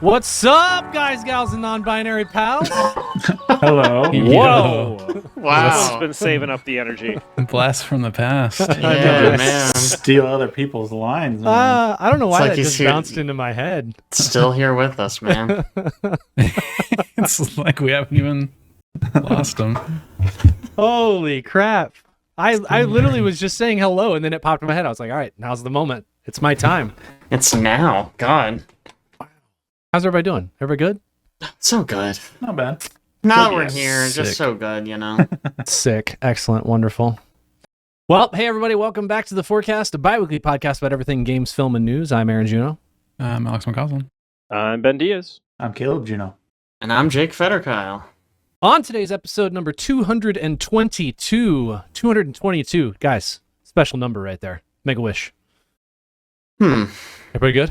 What's up, guys, gals, and non-binary pals? Hello. Whoa! Wow. Someone's been saving up the energy. Blast from the past. Yeah, man. Steal other people's lines. Man. I don't know why like that he's just here- bounced into my head. Still here with us, man. It's like we haven't even lost him. Holy crap. I literally was just saying hello, and then it popped in my head. I was like, all right, now's the moment. It's my time. It's now. God. How's everybody doing? Everybody So good. Not bad. Now Good, we're yeah. here. Sick. Just so good, you know? good? Sick. Excellent. Wonderful. Well, hey, everybody. Welcome back to The Forecast, a bi-weekly podcast about everything games, film, and news. I'm Aaron Juno. I'm Alex McCausland. I'm Ben Diaz. I'm Caleb Juno. And I'm Jake Fetterkyle. On today's episode, number 222. 222. Guys, special number right there. Make a wish. Everybody good?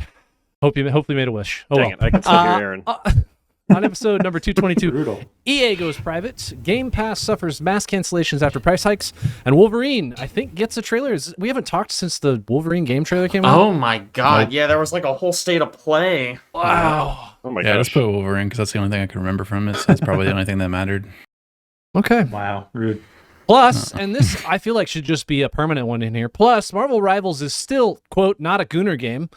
Hopefully made a wish. Oh, Dang well. it, I can still hear Aaron. On episode number 222, Brutal. EA goes private, Game Pass suffers mass cancellations after price hikes, and Wolverine, I think, gets a trailer. We haven't talked since the Wolverine game trailer came out. Oh my god. Nope. Yeah, there was like a whole state of play. Wow. Oh my Yeah, gosh. just put Wolverine because that's the only thing I can remember from it. So that's probably the only thing that mattered. Okay. Wow. Rude. Plus, and this I feel like should just be a permanent one in here, plus, Marvel Rivals is still, quote, not a gooner game.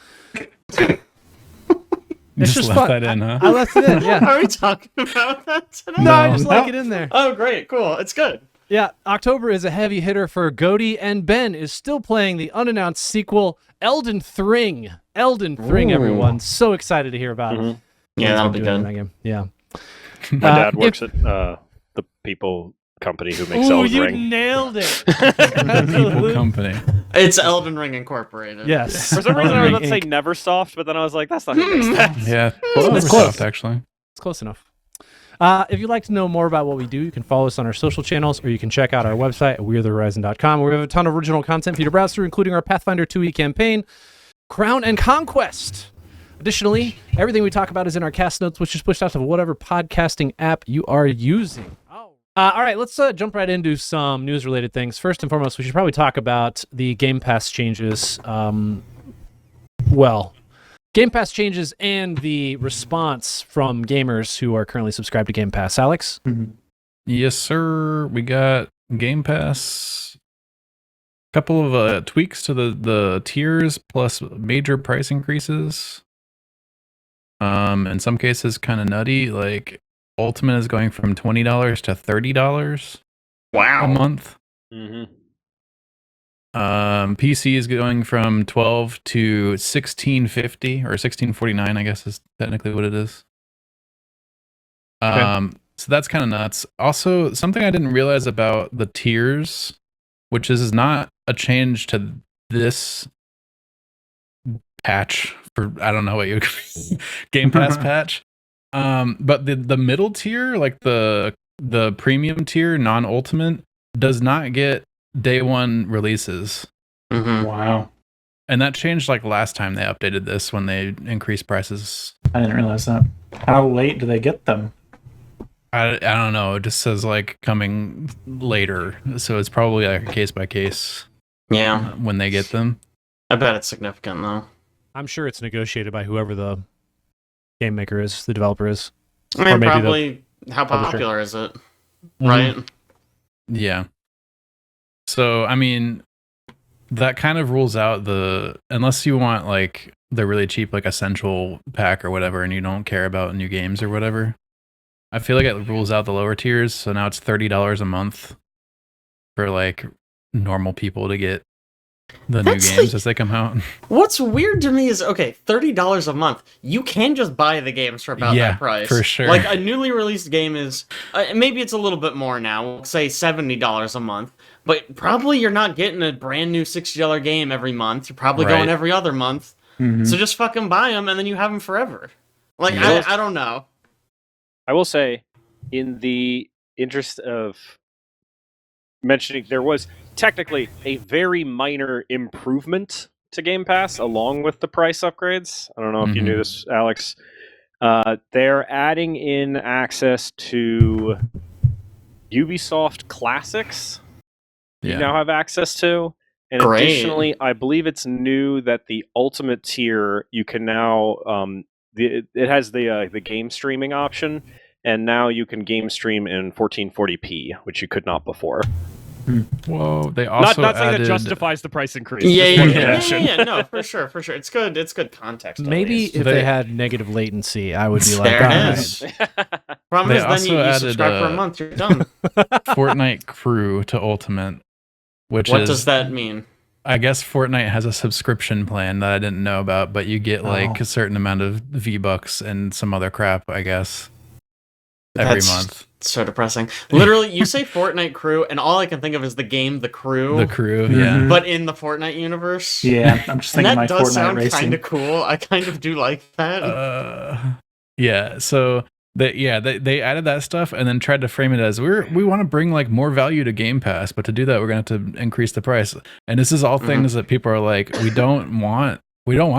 It's just left fun. that in, huh? I left it in, yeah. Are we talking about that today? No, I No. just like it in there. Oh, great. Cool. It's good. Yeah, October is a heavy hitter for GOTY, and Ben is still playing the unannounced sequel, Elden Thring. Elden Thring, Ooh. everyone. So excited to hear about it. Mhm. Yeah, that'll be Doing good. that game. Yeah. My dad if- works at the people company who makes Ooh, Elden you Ring. nailed it. People Absolutely. company. It's Elden Ring Incorporated. Yes. For some reason, I was about to say Inc. Neversoft, but then I was like, that's not going to make sense. Yeah, It's it's close. close actually. It's close enough. If you'd like to know more about what we do, you can follow us on our social channels, or you can check out our website at wearethehorizon.com, where we have a ton of original content for you to browse through, including our Pathfinder 2e campaign, Crown and Conquest. Additionally, everything we talk about is in our cast notes, which is pushed out to whatever podcasting app you are using. All right, let's jump right into some news-related things. First and foremost, we should probably talk about the Game Pass changes. Game Pass changes and the response from gamers who are currently subscribed to Game Pass. Alex? Yes, sir. We got Game Pass. A couple of tweaks to the tiers, plus major price increases. In some cases, kind of nutty. Like Ultimate is going from $20 to $30 Wow. a month. hmm PC is going from 12 to 1650 or 1649, I guess is technically what it is. So that's kind of nuts. Also, something I didn't realize about the tiers, which is not a change to this patch for I don't know what you Game Pass patch. But the middle tier, like the premium tier, non-ultimate, does not get day one releases. Mm-hmm. Wow. And that changed like last time they updated this when they increased prices. I didn't realize that. How late do they get them? I don't know. It just says like coming later. So it's probably like a case by case Yeah. when they get them. I bet it's significant, though. I'm sure it's negotiated by whoever the game maker is, the developer is. I Or mean, maybe the probably how publisher. popular is it? Right? Yeah. So, I mean, that kind of rules out unless you want like the really cheap, like essential pack or whatever, and you don't care about new games or whatever. I feel like it rules out the lower tiers. So now it's $30 a month for like normal people to get the That's new games like- as they come out. What's weird to me is, okay, $30 a month. You can just buy the games for about Yeah, that price. for sure. Like, a newly released game is, maybe it's a little bit more now, we'll say $70 a month, but probably you're not getting a brand new $60 game every month. You're probably Right. going every other month. Mhm. So just fucking buy them, and then you have them forever. Like, Yeah. I don't know. I will say, in the interest of mentioning, there was technically a very minor improvement to Game Pass along with the price upgrades. I don't know if you knew this, Alex. They're adding in access to Ubisoft Classics. You Yeah. now have access to. And Great. additionally, I believe it's new that the Ultimate tier, you can now it has the game streaming option, and now you can game stream in 1440p, which you could not before. Whoa! They also not saying added, that justifies the price increase. Yeah. No, for sure. It's good context. Maybe if they had negative latency, I would be like, There all it right. is. Problem is, then also you added, subscribe for a month, you're done. Fortnite Crew to Ultimate, which What is, does that mean? I guess Fortnite has a subscription plan that I didn't know about, but you get like a certain amount of V-Bucks and some other crap, I guess, every month. So depressing. Literally, you say Fortnite Crew, and all I can think of is the game The Crew. The Crew, yeah. But in the Fortnite universe. Yeah, I'm just thinking And my that does Fortnite sound racing. kind of cool. I kind of do like that. Yeah, so they added that stuff and then tried to frame it as we want to bring like more value to Game Pass, but to do that we're going to have to increase the price. And this is all things that people are like, we don't want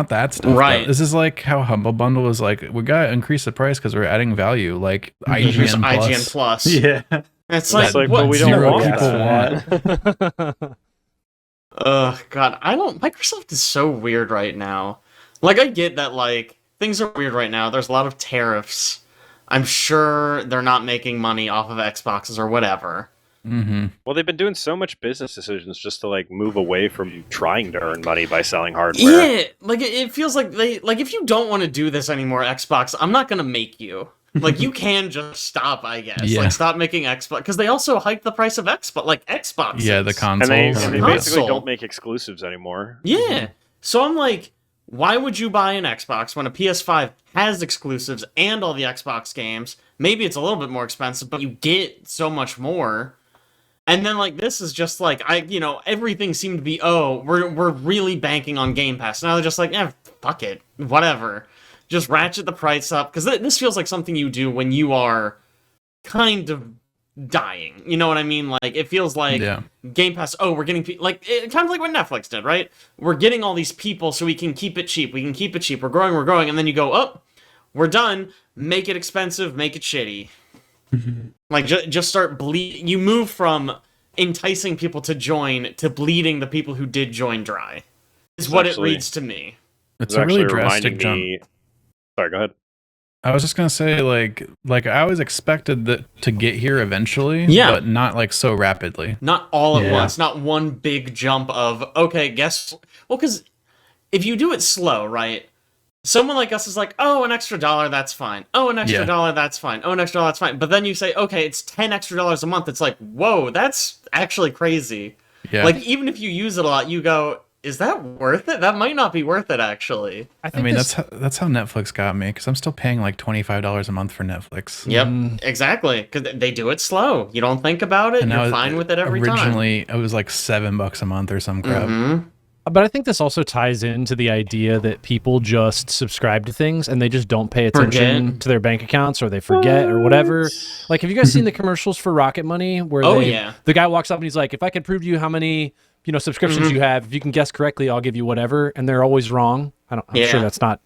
that stuff. Right. This is like how Humble Bundle is like, we got to increase the price because we're adding value, like IGN Plus. IGN Plus. Yeah. It's Like, like, but what? we don't zero want people that. want. Ugh, God, Microsoft is so weird right now. Like, I get that, like, things are weird right now. There's a lot of tariffs. I'm sure they're not making money off of Xboxes or whatever. Mm-hmm. Well, they've been doing so much business decisions just to like move away from trying to earn money by selling hardware. Yeah, like, it feels like if you don't want to do this anymore, Xbox, I'm not gonna make you. Like, you can just stop, I guess. Yeah. Like, stop making Xbox, because they also hiked the price of Xbox, like, Xbox. Yeah, the consoles. And they basically Console. don't make exclusives anymore. Yeah. So I'm like, why would you buy an Xbox when a PS5 has exclusives and all the Xbox games? Maybe it's a little bit more expensive, but you get so much more. And then, like, this is just like, everything seemed to be, we're really banking on Game Pass. Now they're just like, fuck it, whatever. Just ratchet the price up, because this feels like something you do when you are kind of dying. You know what I mean? Like, it feels like Game Pass, we're getting, like, kind of like what Netflix did, right? We're getting all these people so we can keep it cheap. We're growing, and then you go, we're done. Make it expensive, make it shitty. Like, just start bleeding. You move from enticing people to join to bleeding the people who did join dry. Is what it reads to me. It's a really drastic reminding jump. me. Sorry, go ahead. I was just gonna say, like I always expected that to get here eventually, but not like so rapidly. Not all at once. Not one big jump of because if you do it slow, right? Someone like us is like, an extra $1, that's fine. Oh, an extra $1, that's fine. Oh, an extra $1, that's fine. But then you say, okay, it's $10 extra a month. It's like, whoa, that's actually crazy. Yeah. Like, even if you use it a lot, you go, is that worth it? That might not be worth it, actually. I mean, that's how Netflix got me, because I'm still paying like $25 a month for Netflix. Yep, exactly. Because they do it slow. You don't think about it. You're fine with it every time. Originally, it was like $7 a month or some crap. Mm-hmm. But I think this also ties into the idea that people just subscribe to things and they just don't pay attention to their bank accounts, or they forget or whatever. Like, have you guys seen the commercials for Rocket Money where the guy walks up and he's like, if I can prove to you how many subscriptions you have, if you can guess correctly, I'll give you whatever, and they're always wrong. I'm sure that's not.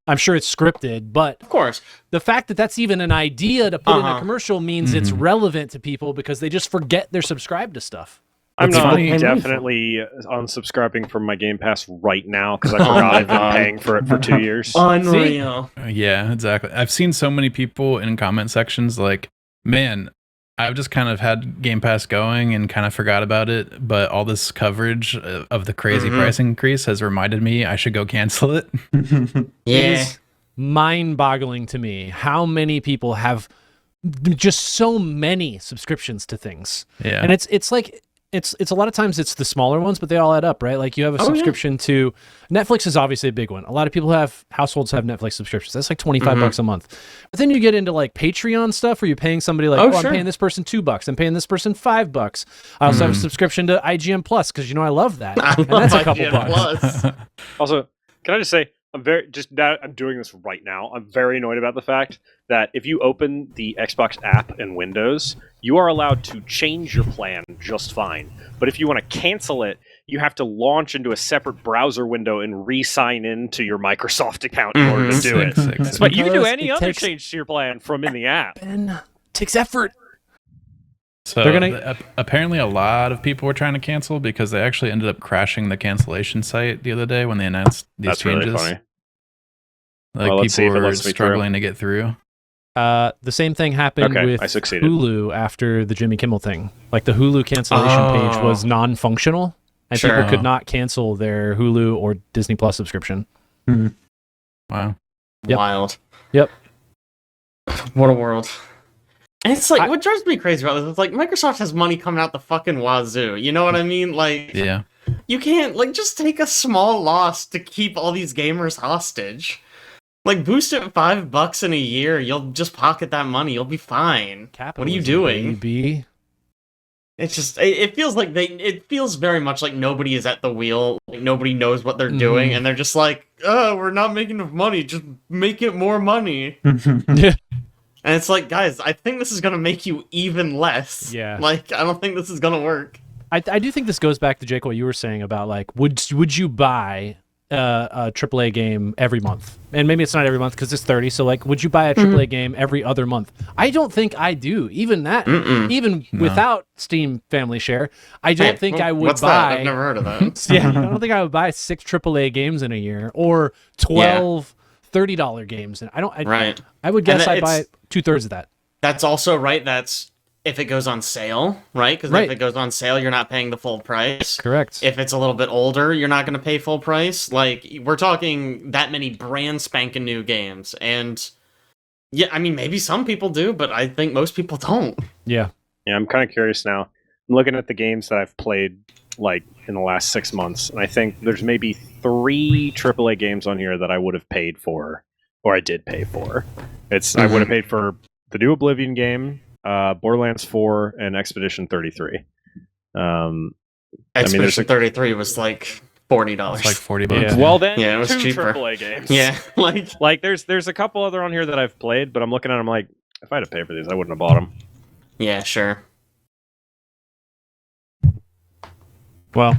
I'm sure it's scripted, but of course, the fact that that's even an idea to put in a commercial means it's relevant to people because they just forget they're subscribed to stuff. I'm definitely unsubscribing from my Game Pass right now because I forgot I've been paying for it for 2 years. Unreal. Yeah, exactly. I've seen so many people in comment sections like, man, I've just kind of had Game Pass going and kind of forgot about it, but all this coverage of the crazy price increase has reminded me I should go cancel it. It is mind-boggling to me how many people have just so many subscriptions to things. Yeah. And it's like it's a lot of times it's the smaller ones, but they all add up, right? Like, you have a subscription to Netflix is obviously a big one. A lot of households have Netflix subscriptions. That's like $25 a month. But then you get into like Patreon stuff where you're paying somebody like, I'm paying this person $2. I'm paying this person $5. I also have a subscription to IGN Plus because I love that. And that's a couple bucks. Also, can I just say, I'm doing this right now. I'm very annoyed about the fact that if you open the Xbox app in Windows, you are allowed to change your plan just fine. But if you want to cancel it, you have to launch into a separate browser window and re-sign in to your Microsoft account in order to do it. But you can do any other change to your plan from in the app. And takes effort. So apparently a lot of people were trying to cancel because they actually ended up crashing the cancellation site the other day when they announced these changes. Really funny. Like Well, let's see people if it were lets me struggling to get through. The same thing happened Okay, with I succeeded. Hulu after the Jimmy Kimmel thing. Like the Hulu cancellation page was non-functional, and Sure. people could not cancel their Hulu or Disney Plus subscription. Wow. Yep. Wild. Yep. What a world. And it's like, I- what drives me crazy about this is like, Microsoft has money coming out the fucking wazoo. You know what I mean? Like, Yeah. you can't, like, just take a small loss to keep all these gamers hostage. Like, boost it $5 in a year, you'll just pocket that money, you'll be fine. What are you doing? Baby. It's just, it feels like it feels very much like nobody is at the wheel, like nobody knows what they're doing, and they're just like, oh, we're not making enough money, just make it more money. Yeah. And it's like, guys, I think this is gonna make you even less. Yeah. Like, I don't think this is gonna work. I do think this goes back to Jake, what you were saying about like, would you buy a AAA game every month? And maybe it's not every month because it's 30. So like, would you buy a AAA game every other month? I don't think I do. Even that, even without Steam Family Share, I don't think I would What's buy. that? I've never heard of that. Yeah, I don't think I would buy 6 AAA games in a year or 12 $30 games. And Right. I would guess And I'd buy it's- 2/3 of that. That's also right. That's if it goes on sale, right? Because Right. if it goes on sale, you're not paying the full price. Correct. If it's a little bit older, you're not going to pay full price. Like, we're talking that many brand spanking new games. And yeah, I mean, maybe some people do, but I think most people don't. Yeah. Yeah, I'm kind of curious now. I'm looking at the games that I've played like in the last 6 months, and I think there's maybe 3 AAA games on here that I would have paid for, or I did pay for. I would have paid for the new Oblivion game, Borderlands 4, and Expedition 33. Expedition 33 was like $40. It's like $40. Yeah. Well, then Yeah, it was 2 cheaper. AAA games. Yeah, Like there's a couple other on here that I've played, but I'm looking at them like, if I had to pay for these, I wouldn't have bought them. yeah, sure. Well,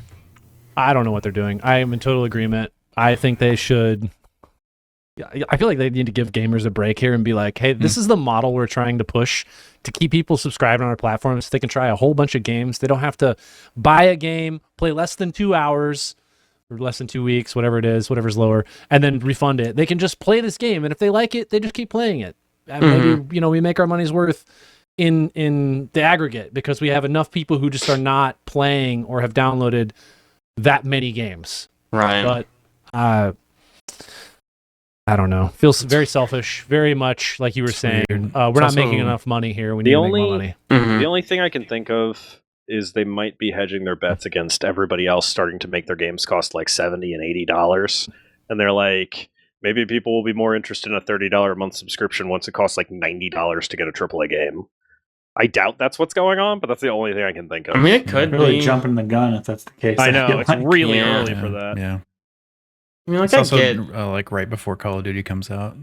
I don't know what they're doing. I am in total agreement. I think they should. I feel like they need to give gamers a break here and be like, hey, this is the model we're trying to push to keep people subscribed on our platforms so they can try a whole bunch of games. They don't have to buy a game, play less than 2 hours or less than 2 weeks, whatever it is, whatever's lower, and then refund it. They can just play this game, and if they like it, they just keep playing it. And maybe, we make our money's worth in the aggregate because we have enough people who just are not playing or have downloaded that many games. Right. But I don't know. Feels very selfish, very much like you were saying. weird. We're It's not also- making enough money here. We need to make more money. The only thing I can think of is they might be hedging their bets against everybody else starting to make their games cost like $70 and $80, and they're like, maybe people will be more interested in a $30 a month subscription once it costs like $90 to get a AAA game. I doubt that's what's going on, but that's the only thing I can think of. I mean, it could Really be. jumping the gun if that's the case. I know, feel it's like. really Yeah. early for that. Yeah. I mean, like, It's I also get. like right before Call of Duty comes out.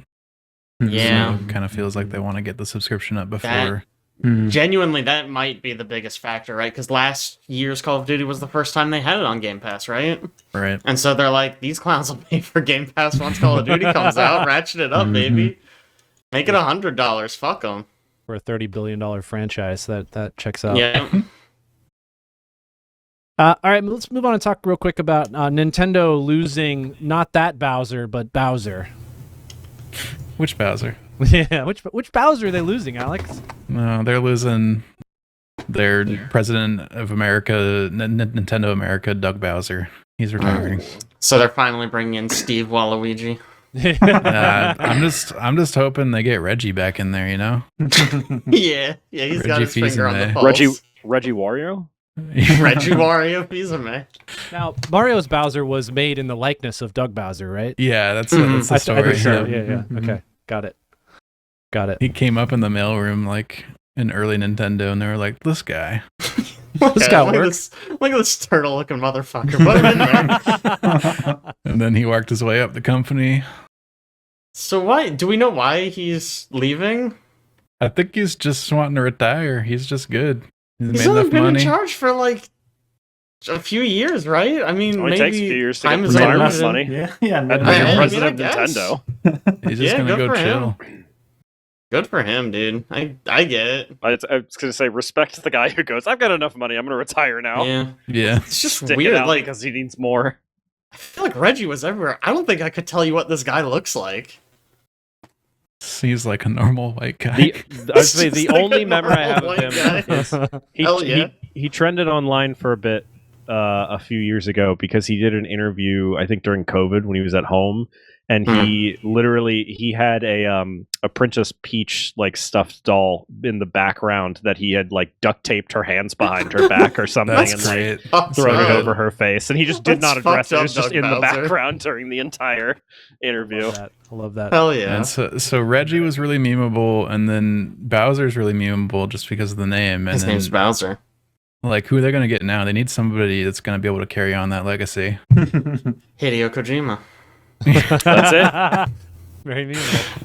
Yeah. So it kind of feels like they want to get the subscription up before. Genuinely, that might be the biggest factor, right? Because last year's Call of Duty was the first time they had it on Game Pass, right? Right. And so they're like, these clowns will pay for Game Pass once Call of Duty comes out. Ratchet it up, baby. Make it $100. Fuck them. For a $30 billion franchise, that checks out. Yeah. All right, let's move on and talk real quick about Nintendo losing not that Bowser, but Bowser. Which Bowser? Yeah, which Bowser are they losing, Alex? No, they're losing their president of America, Nintendo America, Doug Bowser. He's retiring. So they're finally bringing in Steve Waluigi. I'm just hoping they get Reggie back in there. Yeah, he's got Reggie his finger on the Fils-Aimé. pulse. Reggie Wario? Reggie Wario Fils-Aimé. Now, Mario's Bowser was made in the likeness of Doug Bowser, right? Yeah, that's I the story. sure. Yeah. Yeah. Okay, got it. He came up in the mailroom like in early Nintendo, and they were like, "This guy." This guy look, works. Look at this turtle-looking motherfucker. Put him in there. And then he worked his way up the company. So why? Do we know why he's leaving? I think he's just wanting to retire. He's just good. He's He's made only enough been money. in charge for like a few years, right? I mean, Only maybe takes a few years to time get is retirement unlimited. money. Yeah. That's I your mean, president I of guess. Nintendo. He's just Yeah, gonna good go for him. chill. Good for him, dude. I get it. I was going to say, respect the guy who goes, I've got enough money, I'm going to retire now. Yeah, Yeah. it's just Stick it weird. out Like, because he needs more. I feel like Reggie was everywhere. I don't think I could tell you what this guy looks like. Seems like a normal white guy. I'd say the Just like only a memory I have of normal him white guy. is Hell yeah. he trended online for a bit a few years ago because he did an interview, I think during COVID when he was at home, and he had a Princess Peach like stuffed doll in the background that he had like duct taped her hands behind her back or something That's and great. like thrown it So- over her face, and he just did That's not address fucked it. It up, was just Doug in the Bowser. background during the entire interview. I love that. Hell yeah. And so Reggie was really memeable, and then Bowser's really memeable just because of the name. And His then, name's Bowser. like, who are they going to get now? They need somebody that's going to be able to carry on that legacy. Hideo Kojima. That's it. Very meaningful.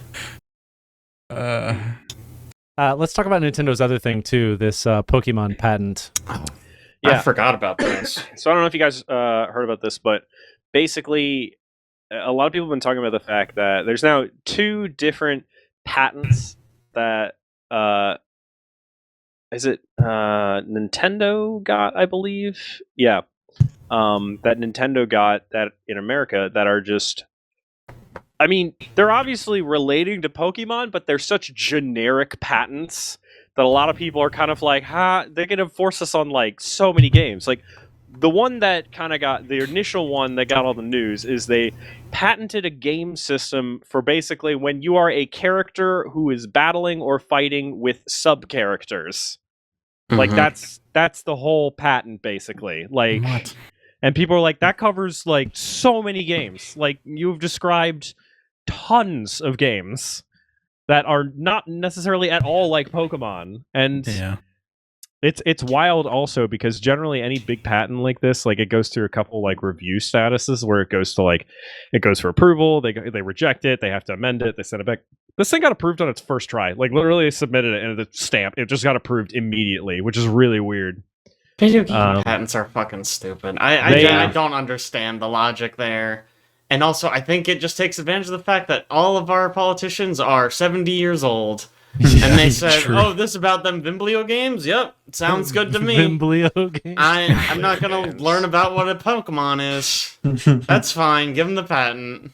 Uh, Let's talk about Nintendo's other thing too. This Pokemon patent. I Yeah. forgot about this. So I don't know if you guys heard about this, but basically, a lot of people have been talking about the fact that there's now 2 different patents that Nintendo got, I believe. Yeah, that Nintendo got that in America that are just. I mean, they're obviously relating to Pokemon, but they're such generic patents that a lot of people are kind of like, they're going to force us on like so many games. Like the one that kind of got the initial one that got all the news is they patented a game system for basically when you are a character who is battling or fighting with sub characters. Like that's the whole patent basically. Like, what? and people are like, that covers like so many games. Like you've described tons of games that are not necessarily at all like Pokemon, and Yeah. it's wild also because generally any big patent like this, like it goes through a couple like review statuses where it goes to like it goes for approval, they reject it, they have to amend it, they send it back. This thing got approved on its first try. Like literally they submitted it and the stamp, it just got approved immediately, which is really weird. Video game patents are fucking stupid. I don't understand the logic there. And also, I think it just takes advantage of the fact that all of our politicians are 70 years old. And they said, true. oh, this about them Vimblio games? Yep, sounds good to me. Vimblio game. I'm not going to learn about what a Pokemon is. That's fine. Give them the patent.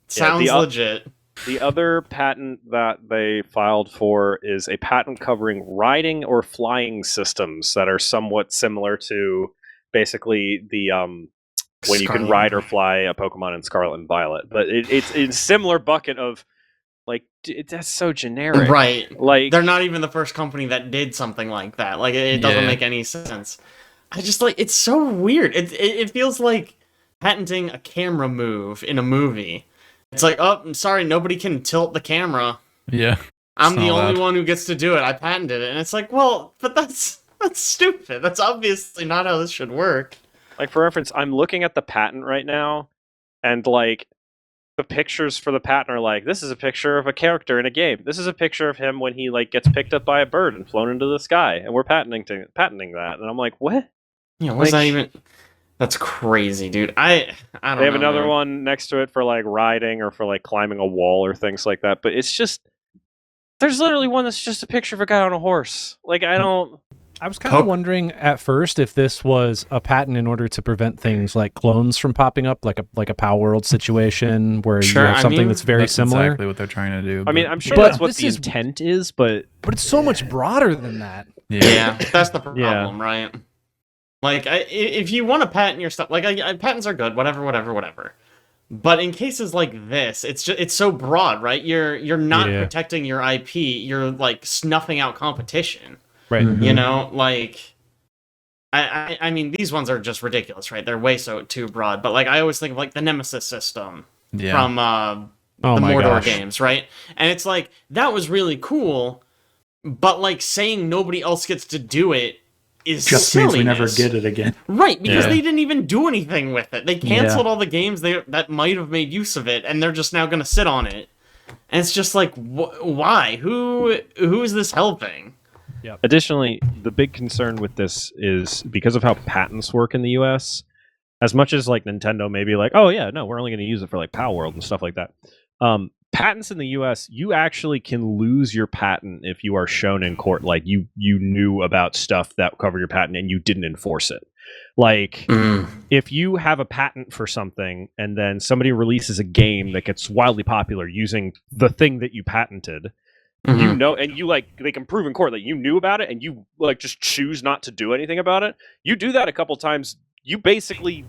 Sounds legit. The other patent that they filed for is a patent covering riding or flying systems that are somewhat similar to basically the when you can ride or fly a Pokemon in Scarlet and Violet. But it's a similar bucket of like that's so generic. Right. Like They're not even the first company that did something like that. Like it doesn't make any sense. I just like it's so weird. It feels like patenting a camera move in a movie. It's like, oh, I'm sorry, nobody can tilt the camera. Yeah. I'm the not only allowed. one who gets to do it. I patented it. And it's like, well, but that's stupid. That's obviously not how this should work. Like for reference, I'm looking at the patent right now, and like the pictures for the patent are like, this is a picture of a character in a game. This is a picture of him when he like gets picked up by a bird and flown into the sky, and we're patenting that. And I'm like, what? Yeah, what's Like- that even? That's crazy, dude. I don't know. They have another man. one next to it for like riding or for like climbing a wall or things like that. But it's just there's literally one that's just a picture of a guy on a horse. Like I was kind of wondering at first if this was a patent in order to prevent things like clones from popping up, like a Power World situation where Sure, you have I something mean, that's very That's similar. exactly what they're trying to do. I mean, I'm sure But that's what this the is- intent is, but But it's so much broader than that. Yeah, that's the problem, right? Like, if you want to patent your stuff, like patents are good, whatever. But in cases like this, it's so broad, right? You're not protecting your IP. You're like snuffing out competition. Right. You know, like I mean, these ones are just ridiculous, right? They're way too broad. But like, I always think of like the Nemesis system from the Mordor games, right? And it's like that was really cool, but like saying nobody else gets to do it is Just silliness. means we never get it again. Right, because Yeah. they didn't even do anything with it. They canceled all the games that might have made use of it, and they're just now going to sit on it. And it's just like, why? Who is this helping? additionally, the big concern with this is because of how patents work in the US, as much as like Nintendo may be like, oh yeah, no, we're only going to use it for like Power World and stuff like that. Patents in the US, you actually can lose your patent if you are shown in court like you knew about stuff that covered your patent and you didn't enforce it. Like, if you have a patent for something and then somebody releases a game that gets wildly popular using the thing that you patented, you know, and you like, they can prove in court that you knew about it and you like just choose not to do anything about it. You do that a couple times, you basically,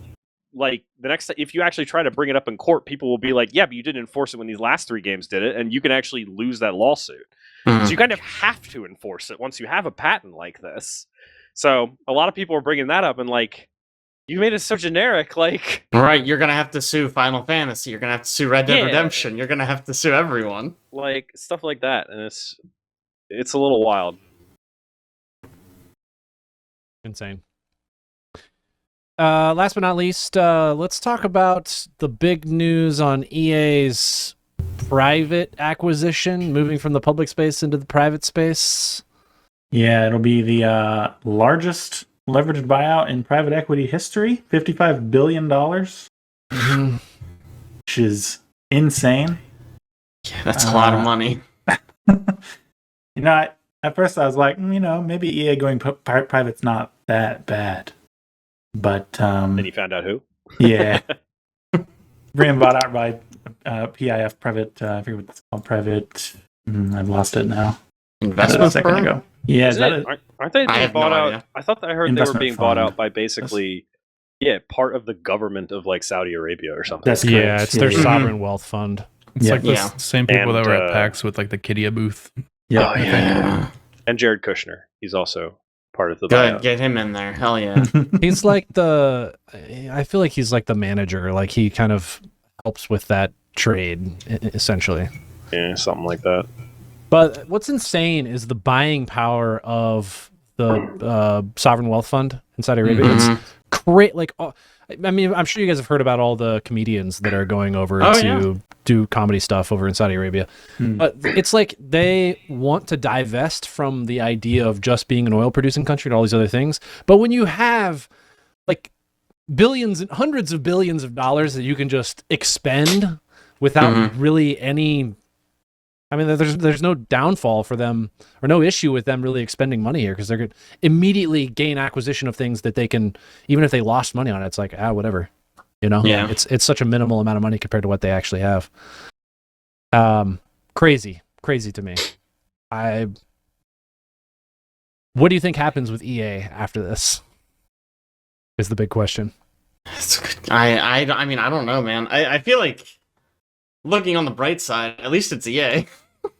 like, the next, if you actually try to bring it up in court, people will be like, yeah, but you didn't enforce it when these last 3 games did it, and you can actually lose that lawsuit. So you kind of have to enforce it once you have a patent like this. So a lot of people are bringing that up and like, you made it so generic, like... Right, you're gonna have to sue Final Fantasy, you're gonna have to sue Red Dead Yeah. Redemption, you're gonna have to sue everyone. Like, stuff like that, and it's a little wild. Insane. Last but not least, let's talk about the big news on EA's private acquisition, moving from the public space into the private space. Yeah, it'll be the largest leveraged buyout in private equity history, $55 billion, which is insane. Yeah, that's a lot of money. You know, at first I was like, you know, maybe EA going private's not that bad. But Then you found out who? yeah, being bought out by PIF private. I forget what it's called. Private. I've lost it now. Investment A second firm? ago. Yeah, is that it? Aren't they I being have bought no out? idea. I thought that I heard they were Investment being bought fund. out by basically, part of the government of like Saudi Arabia or something. That's Yeah, correct. it's their Yeah. sovereign wealth fund. It's Yeah. like the Yeah. same people that And, were at PAX with like the Kidia booth. Yeah. Oh, yeah. And Jared Kushner, he's also part of the Good, buyout. get him in there. Hell yeah. He's like I feel like he's like the manager. Like he kind of helps with that trade, essentially. Yeah, something like that. But what's insane is the buying power of the sovereign wealth fund in Saudi Arabia. It's great. Like, I mean, I'm sure you guys have heard about all the comedians that are going over to do comedy stuff over in Saudi Arabia. But it's like they want to divest from the idea of just being an oil producing country and all these other things. But when you have like billions and hundreds of billions of dollars that you can just expend without really any, I mean, there's no downfall for them or no issue with them really expending money here because they're going to immediately gain acquisition of things that they can, even if they lost money on it, it's like, whatever, you know? Yeah. It's such a minimal amount of money compared to what they actually have. Crazy to me. What do you think happens with EA after this? Is the big question. I mean, I don't know, man. I feel like looking on the bright side, at least it's EA.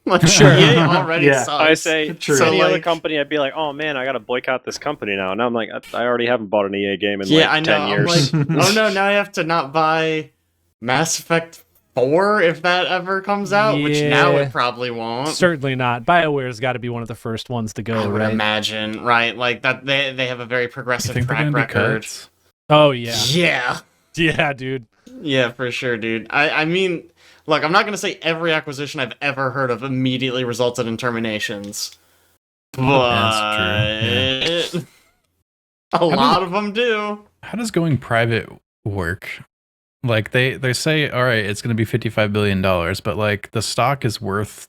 Like, Sure. EA already Yeah. sucks. I say, True. any So, other like- company, I'd be like, oh man, I got to boycott this company now. And I'm like, I already haven't bought an EA game in Yeah, like I know. 10 years. I'm like, oh no, now I have to not buy Mass Effect 4 if that ever comes out, which now Yeah. it probably won't. Certainly not. BioWare's got to be one of the first ones to I go, would right? imagine, right? Like that they have a very You progressive think they're track gonna be record. cuts? Oh, yeah. Yeah. Yeah, dude. Yeah, for sure, dude. I mean, look, I'm not going to say every acquisition I've ever heard of immediately resulted in terminations. But true, a lot of them do. How does going private work? Like they say, all right, it's going to be $55 billion, but like the stock is worth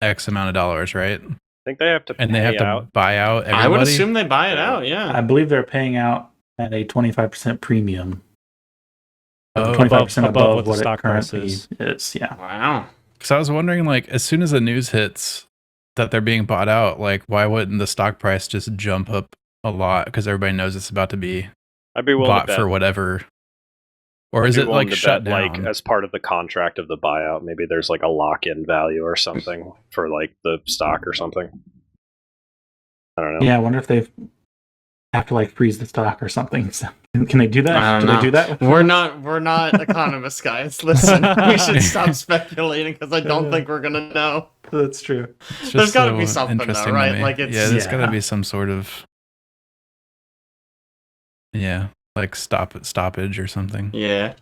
X amount of dollars, right? I think they have to And they have pay to out. buy out everybody. I would assume they buy it out, yeah. I believe they're paying out at a 25% premium. Oh, 25% above what above the what stock it price currently is. is. Yeah. Wow. Because I was wondering, like, as soon as the news hits that they're being bought out, like, why wouldn't the stock price just jump up a lot? Because everybody knows it's about to be I'd be willing bought to bet. for whatever. Or I'd is be it willing like to shut bet, down? like as part of the contract of the buyout? Maybe there's like a lock-in value or something for like the stock or something. I don't know. Yeah, I wonder if they have to like freeze the stock or something. So, can they do that? I don't Do know. they do that? We're not economists, guys. Listen, we should stop speculating because I don't think we're gonna know. That's true. It's There's just gotta so be something though, interesting to right? me. Like, it's- yeah, there's Yeah. gotta be some sort of like stoppage or something. Yeah.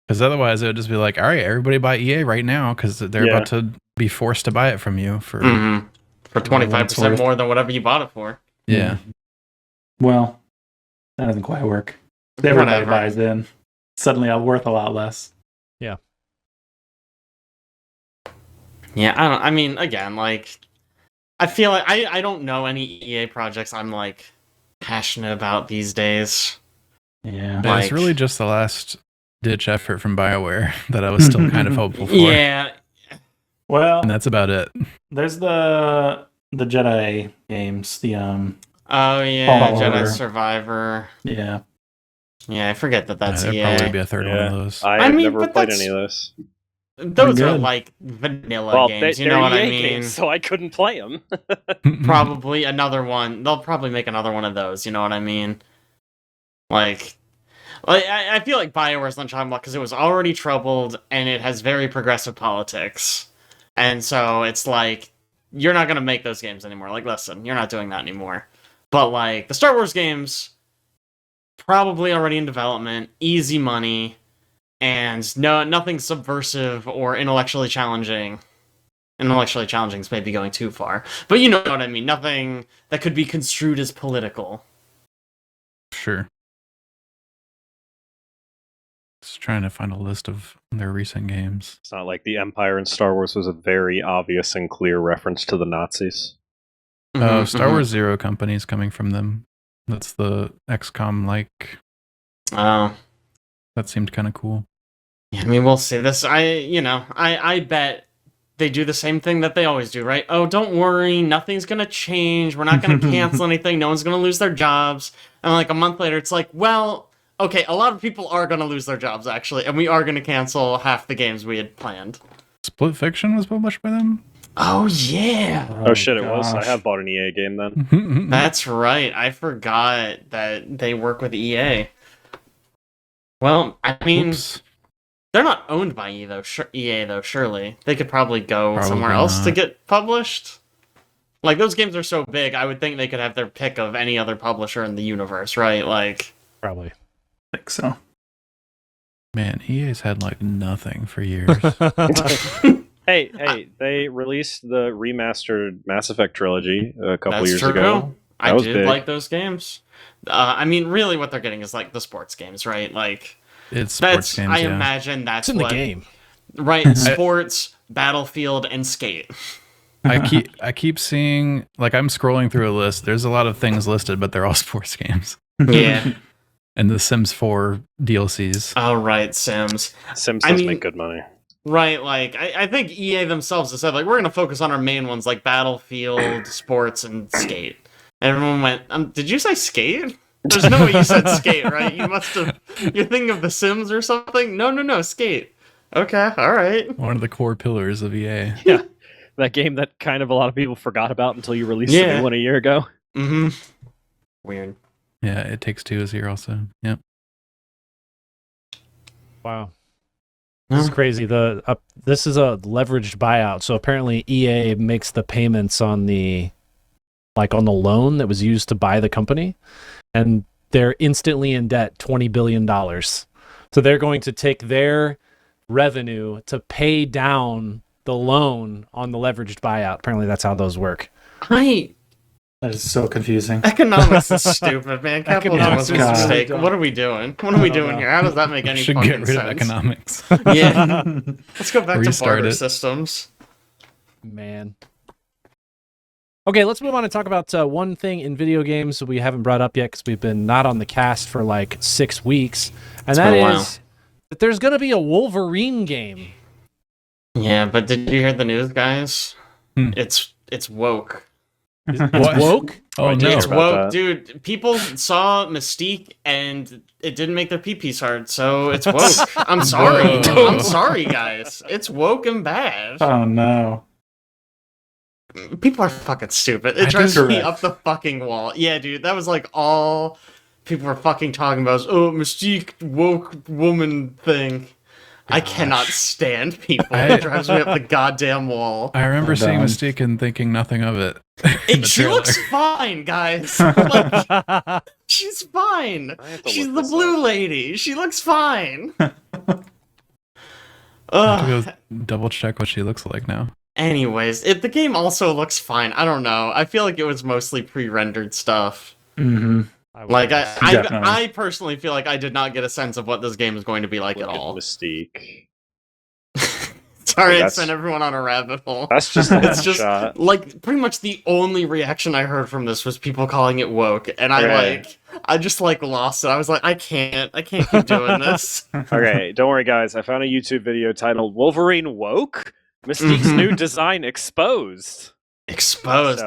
Because otherwise, it would just be like, all right, everybody buy EA right now because they're Yeah. about to be forced to buy it from you for For 25% worth. more than whatever you bought it for. yeah. Well, that doesn't quite work. Everybody Whatever. buys in. Suddenly, I'm worth a lot less. Yeah, I mean, again, like, I feel like I don't know any EA projects I'm like passionate about these days. Yeah. Yeah, it's Like- really just the last ditch effort from BioWare that I was still kind of hopeful for. Yeah, Well, And that's about it. there's the Jedi games. The oh yeah, Follower. Jedi Survivor. yeah. Yeah, I forget that that's There'd EA. probably be a third one of those. I I have mean, never but played that's- any of those. Those are good. like vanilla Well, games. You they're know what I EA mean? games, so I couldn't play them. Probably another one. They'll probably make another one of those. You know what I mean? Like I feel like BioWare's on chopping block because it was already troubled and it has very progressive politics, and so it's like you're not gonna make those games anymore. Like, listen, you're not doing that anymore. But like the Star Wars games, probably already in development, easy money, and nothing subversive or intellectually challenging. Intellectually challenging is maybe going too far, but you know what I mean. Nothing that could be construed as political. Sure. Just trying to find a list of their recent games. It's not like the Empire in Star Wars was a very obvious and clear reference to the Nazis. Star Mhm, Wars Zero Company is coming from them. That's the XCOM like. mhm. Oh. That seemed kind of cool. Yeah, I mean, we'll see. I bet they do the same thing that they always do, right? Oh, don't worry, nothing's gonna change. We're not gonna cancel anything. No one's gonna lose their jobs. And like a month later, it's like, well, okay, a lot of people are gonna lose their jobs actually, and we are gonna cancel half the games we had planned. Split Fiction was published by them. Oh yeah, Oh, shit, it was. I gosh. have bought an EA game then. that's right. I forgot that they work with EA. Well, I mean, Oops. they're not owned by EA though. Surely they could probably go Probably somewhere else to not. get published. Like those games are so big, I would think they could have their pick of any other publisher in the universe, right? Like, Probably. I think so. Man, EA's had like nothing for years. Hey, they released the remastered Mass Effect trilogy a couple that's years true. ago. I was did big. like those games. I mean, really, what they're getting is like the sports games, right? Like It's sports that's. games, I yeah. imagine that's It's in the what game. right? Sports, Battlefield, and Skate. I keep seeing, like, I'm scrolling through a list. There's a lot of things listed, but they're all sports games. Yeah. And the Sims 4 DLCs. All right, Sims. Sims I does mean- make good money. Right, like I think EA themselves have said like we're gonna focus on our main ones like Battlefield, Sports, and Skate. And everyone went, did you say Skate? There's no way you said Skate, right? You must have. You're thinking of The Sims or something? No, Skate. Okay, all right. One of the core pillars of E EA. Yeah. That game that kind of a lot of people forgot about until you released the Yeah. new one a year ago. Mm-hmm. Weird. Yeah, It Takes Two is here also. Yep. Wow. This is crazy. This is a leveraged buyout. So apparently EA makes the payments on the loan that was used to buy the company, and they're instantly in debt $20 billion. So they're going to take their revenue to pay down the loan on the leveraged buyout. Apparently that's how those work. That is so confusing. Economics is stupid, man. Capitalism was a Economics is mistake. dumb. What are we doing? What are we doing here? How does that make any Should fucking get rid sense? of economics. Yeah. Let's go back to Restart barter it. systems. Man. Okay, let's move on and talk about one thing in video games that we haven't brought up yet because we've been not on the cast for like 6 weeks, and It's that been a while. is that there's going to be a Wolverine game. Yeah, but did you hear the news, guys? Hmm. It's woke. It's What? woke. Oh, Right, no. It's about woke, that. dude. People saw Mystique and it didn't make their pee-pees hard, so it's woke. I'm sorry. Whoa. I'm sorry, guys. It's woke and bad. Oh no. People are fucking stupid. It I drives did- me up the fucking wall. Yeah, dude, that was like all people were fucking talking about. Oh, Mystique woke woman thing. I cannot stand people. It drives me up the goddamn wall. I remember I'm seeing done. Mystique and thinking nothing of it. in the She trailer. looks fine, guys. Like, she's fine. I have to She's look the this blue up. lady. She looks fine. I have Ugh. to go double check what she looks like now. Anyways, the game also looks fine. I don't know. I feel like it was mostly pre-rendered stuff. Mm-hmm. Like Definitely. I personally feel like I did not get a sense of what this game is going to be like at Look at all. Mystique. Sorry, I That's- sent everyone on a rabbit hole. That's just a It's just shot. like pretty much the only reaction I heard from this was people calling it woke, and I just like lost it. I was like, I can't keep doing this. Okay, don't worry, guys. I found a YouTube video titled "Wolverine Woke: Mystique's New Design Exposed." Exposed. So-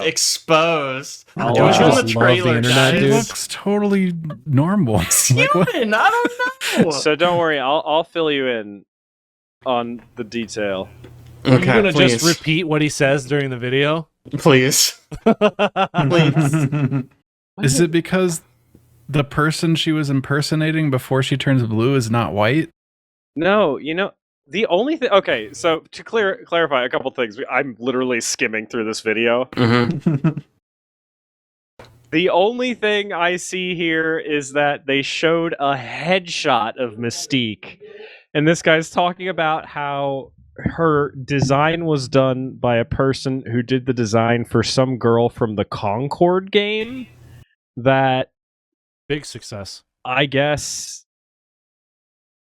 Oh, It was wow. in Just the love the trailer, internet, It dude. guys. looks totally normal. Like, what? Human, I don't know. So don't worry, I'll fill you in on the detail. Are you Okay, gonna please. just repeat what he says during the video? Please. Please. Is it because the person she was impersonating before she turns blue is not white? No, the only thing. Okay, so to clarify a couple things, I'm literally skimming through this video. The only thing I see here is that they showed a headshot of Mystique, and this guy's talking about how her design was done by a person who did the design for some girl from the Concord game that Big success. I guess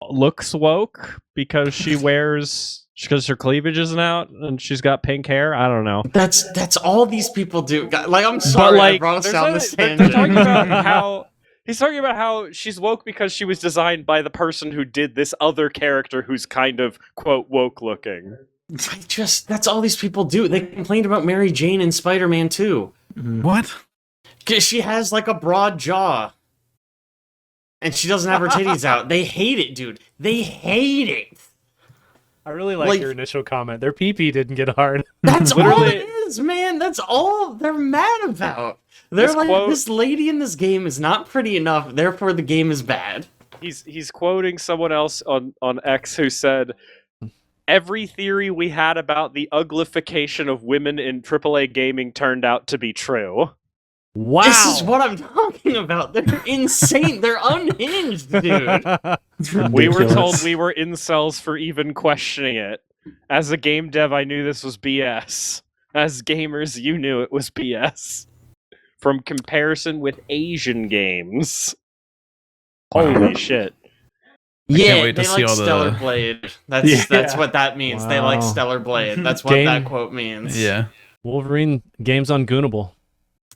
looks woke because because her cleavage isn't out and she's got pink hair. I don't know. That's all these people do. Like, I'm sorry, I brought us down this they're tangent. talking about how he's talking about how she's woke because she was designed by the person who did this other character who's kind of quote woke looking. That's all these people do. They complained about Mary Jane in Spider-Man 2. What? 'Cause she has like a broad jaw. And she doesn't have her titties out. They hate it, dude. They hate it. I really like, Like- your initial comment. Their pee-pee didn't get hard. That's all Literally- it is, man. That's all they're mad about. They're This like, quote- this lady in this game is not pretty enough, therefore the game is bad. He's quoting someone else on X who said, "Every theory we had about the uglification of women in AAA gaming turned out to be true." Wow. This is what I'm talking about. They're insane. They're unhinged, dude. We were told we were incels for even questioning it. As a game dev, I knew this was BS. As gamers, you knew it was BS. From comparison with Asian games. Holy shit. Yeah, wait to they see like all the- Stellar Blade. That's Yeah. what that means. They like Wow. Stellar Blade. That's what Game- that quote means. Yeah. Wolverine game's ungoonable.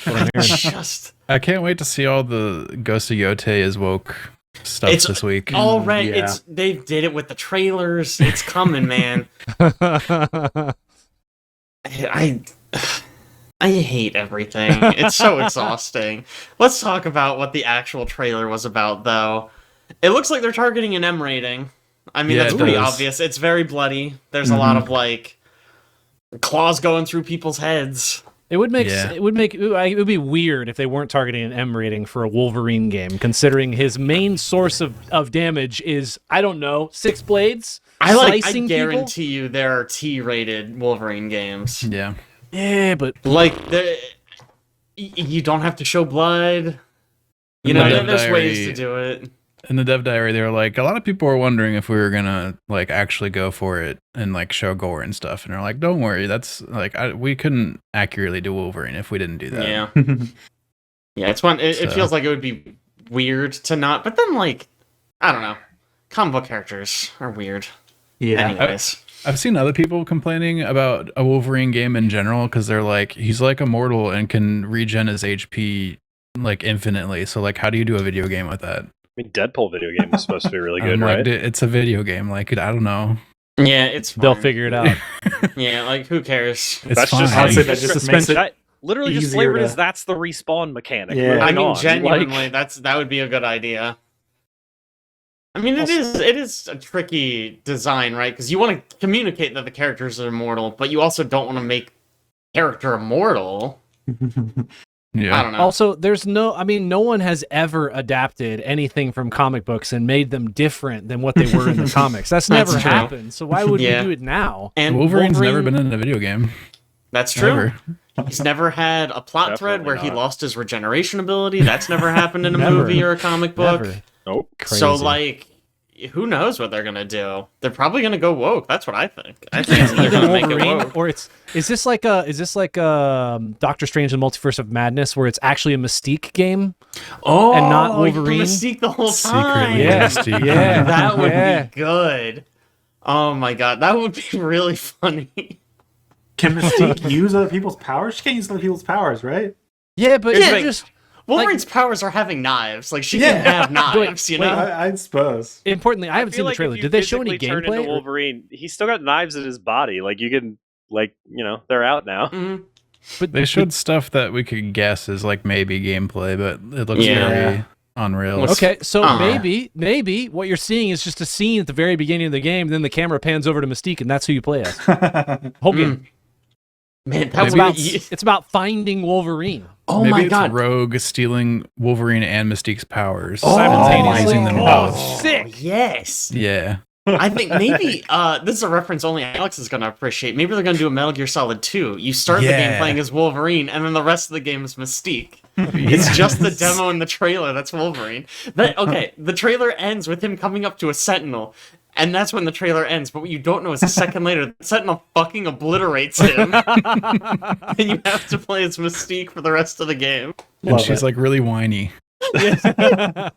That's what I'm hearing. Just I can't wait to see all the Ghost of Yote is woke stuff It's this week. already. Yeah. It's they did it with the trailers. It's coming, man. I hate everything. It's so exhausting. Let's talk about what the actual trailer was about, though. It looks like they're targeting an M rating. I mean, Yeah, that's it pretty does. obvious. It's very bloody. There's a lot of like claws going through people's heads. It would make Yeah. it would be weird if they weren't targeting an M rating for a Wolverine game, considering his main source of damage is, I don't know, 6 blades. I slicing guarantee you there are T-rated Wolverine games. Yeah. people. Yeah, but Like you don't have to show blood. You know, In the dev there's ways diary- to do it. In the dev diary, they were like, a lot of people were wondering if we were gonna like actually go for it and like show gore and stuff, and they're like, don't worry, that's like we couldn't accurately do Wolverine if we didn't do that. Yeah. Yeah, it's one. It So- feels like it would be weird to not, but then like, I don't know. Comic book characters are weird. Yeah. Anyways, I've seen other people complaining about a Wolverine game in general because they're like, he's like immortal and can regen his HP like infinitely. So like, how do you do a video game with that? I mean, Deadpool video game is supposed to be really good, I'm like, right? it's a video game. Like, I don't know. yeah, it's they'll fine. figure it out. Yeah, like who cares? It's That's fine. just Honestly, like, that just Suspension- makes it. that literally just easier flavoured to- as that's the respawn mechanic. Yeah. Moving I mean, on. genuinely, Like, that would be a good idea. I mean, it is a tricky design, right? Because you want to communicate that the characters are immortal, but you also don't want to make character immortal. Yeah. I don't know. Also, no one has ever adapted anything from comic books and made them different than what they were in the comics. That's never That's true. happened. So why would Yeah. we do it now? And Wolverine's never Wolverine- been in a video game. That's true. Ever. He's never had a plot thread Definitely where he not. lost his regeneration ability. That's never happened in a Never. movie or a comic book. Never. nope. So, Crazy. like, who knows what they're gonna do? They're probably gonna go woke. That's what I think. I think they're Either gonna make it Wolverine woke. or is this like Doctor Strange and the Multiverse of Madness where it's actually a Mystique game? Oh, and not you can Wolverine? Mystique the whole Secretly time. Yeah. Mystique. Yeah. that would Yeah. be good. Oh my god, that would be really funny. Can Mystique use other people's powers? She can't use other people's powers, right? Yeah, but Yeah. you just Wolverine's powers are having knives. Like, she can have knives, you know? I suppose. importantly, I haven't feel seen the like trailer. if you Did they show any physically turn gameplay? into Wolverine, he's still got knives in his body. Like, you can, like, you know, they're out now. Mhm. But They showed stuff that we could guess is like maybe gameplay, but it looks Yeah. very unreal. Okay, so Uh-huh. maybe what you're seeing is just a scene at the very beginning of the game, then the camera pans over to Mystique, and that's who you play as. Whole game. Man, that It's would about, be... it's about finding Wolverine. Oh Maybe my it's god. Rogue stealing Wolverine and Mystique's powers Simultaneously? using them Oh, both. sick. Yes. Yeah. I think maybe this is a reference only Alex is going to appreciate. Maybe they're going to do a Metal Gear Solid 2. You start the game Yeah. playing as Wolverine, and then the rest of the game is Mystique. It's just the demo in the trailer that's Wolverine. Okay, the trailer ends with him coming up to a Sentinel, and that's when the trailer ends. But what you don't know is a second later, the Sentinel fucking obliterates him, and you have to play as Mystique for the rest of the game. And Love she's it. like really whiny the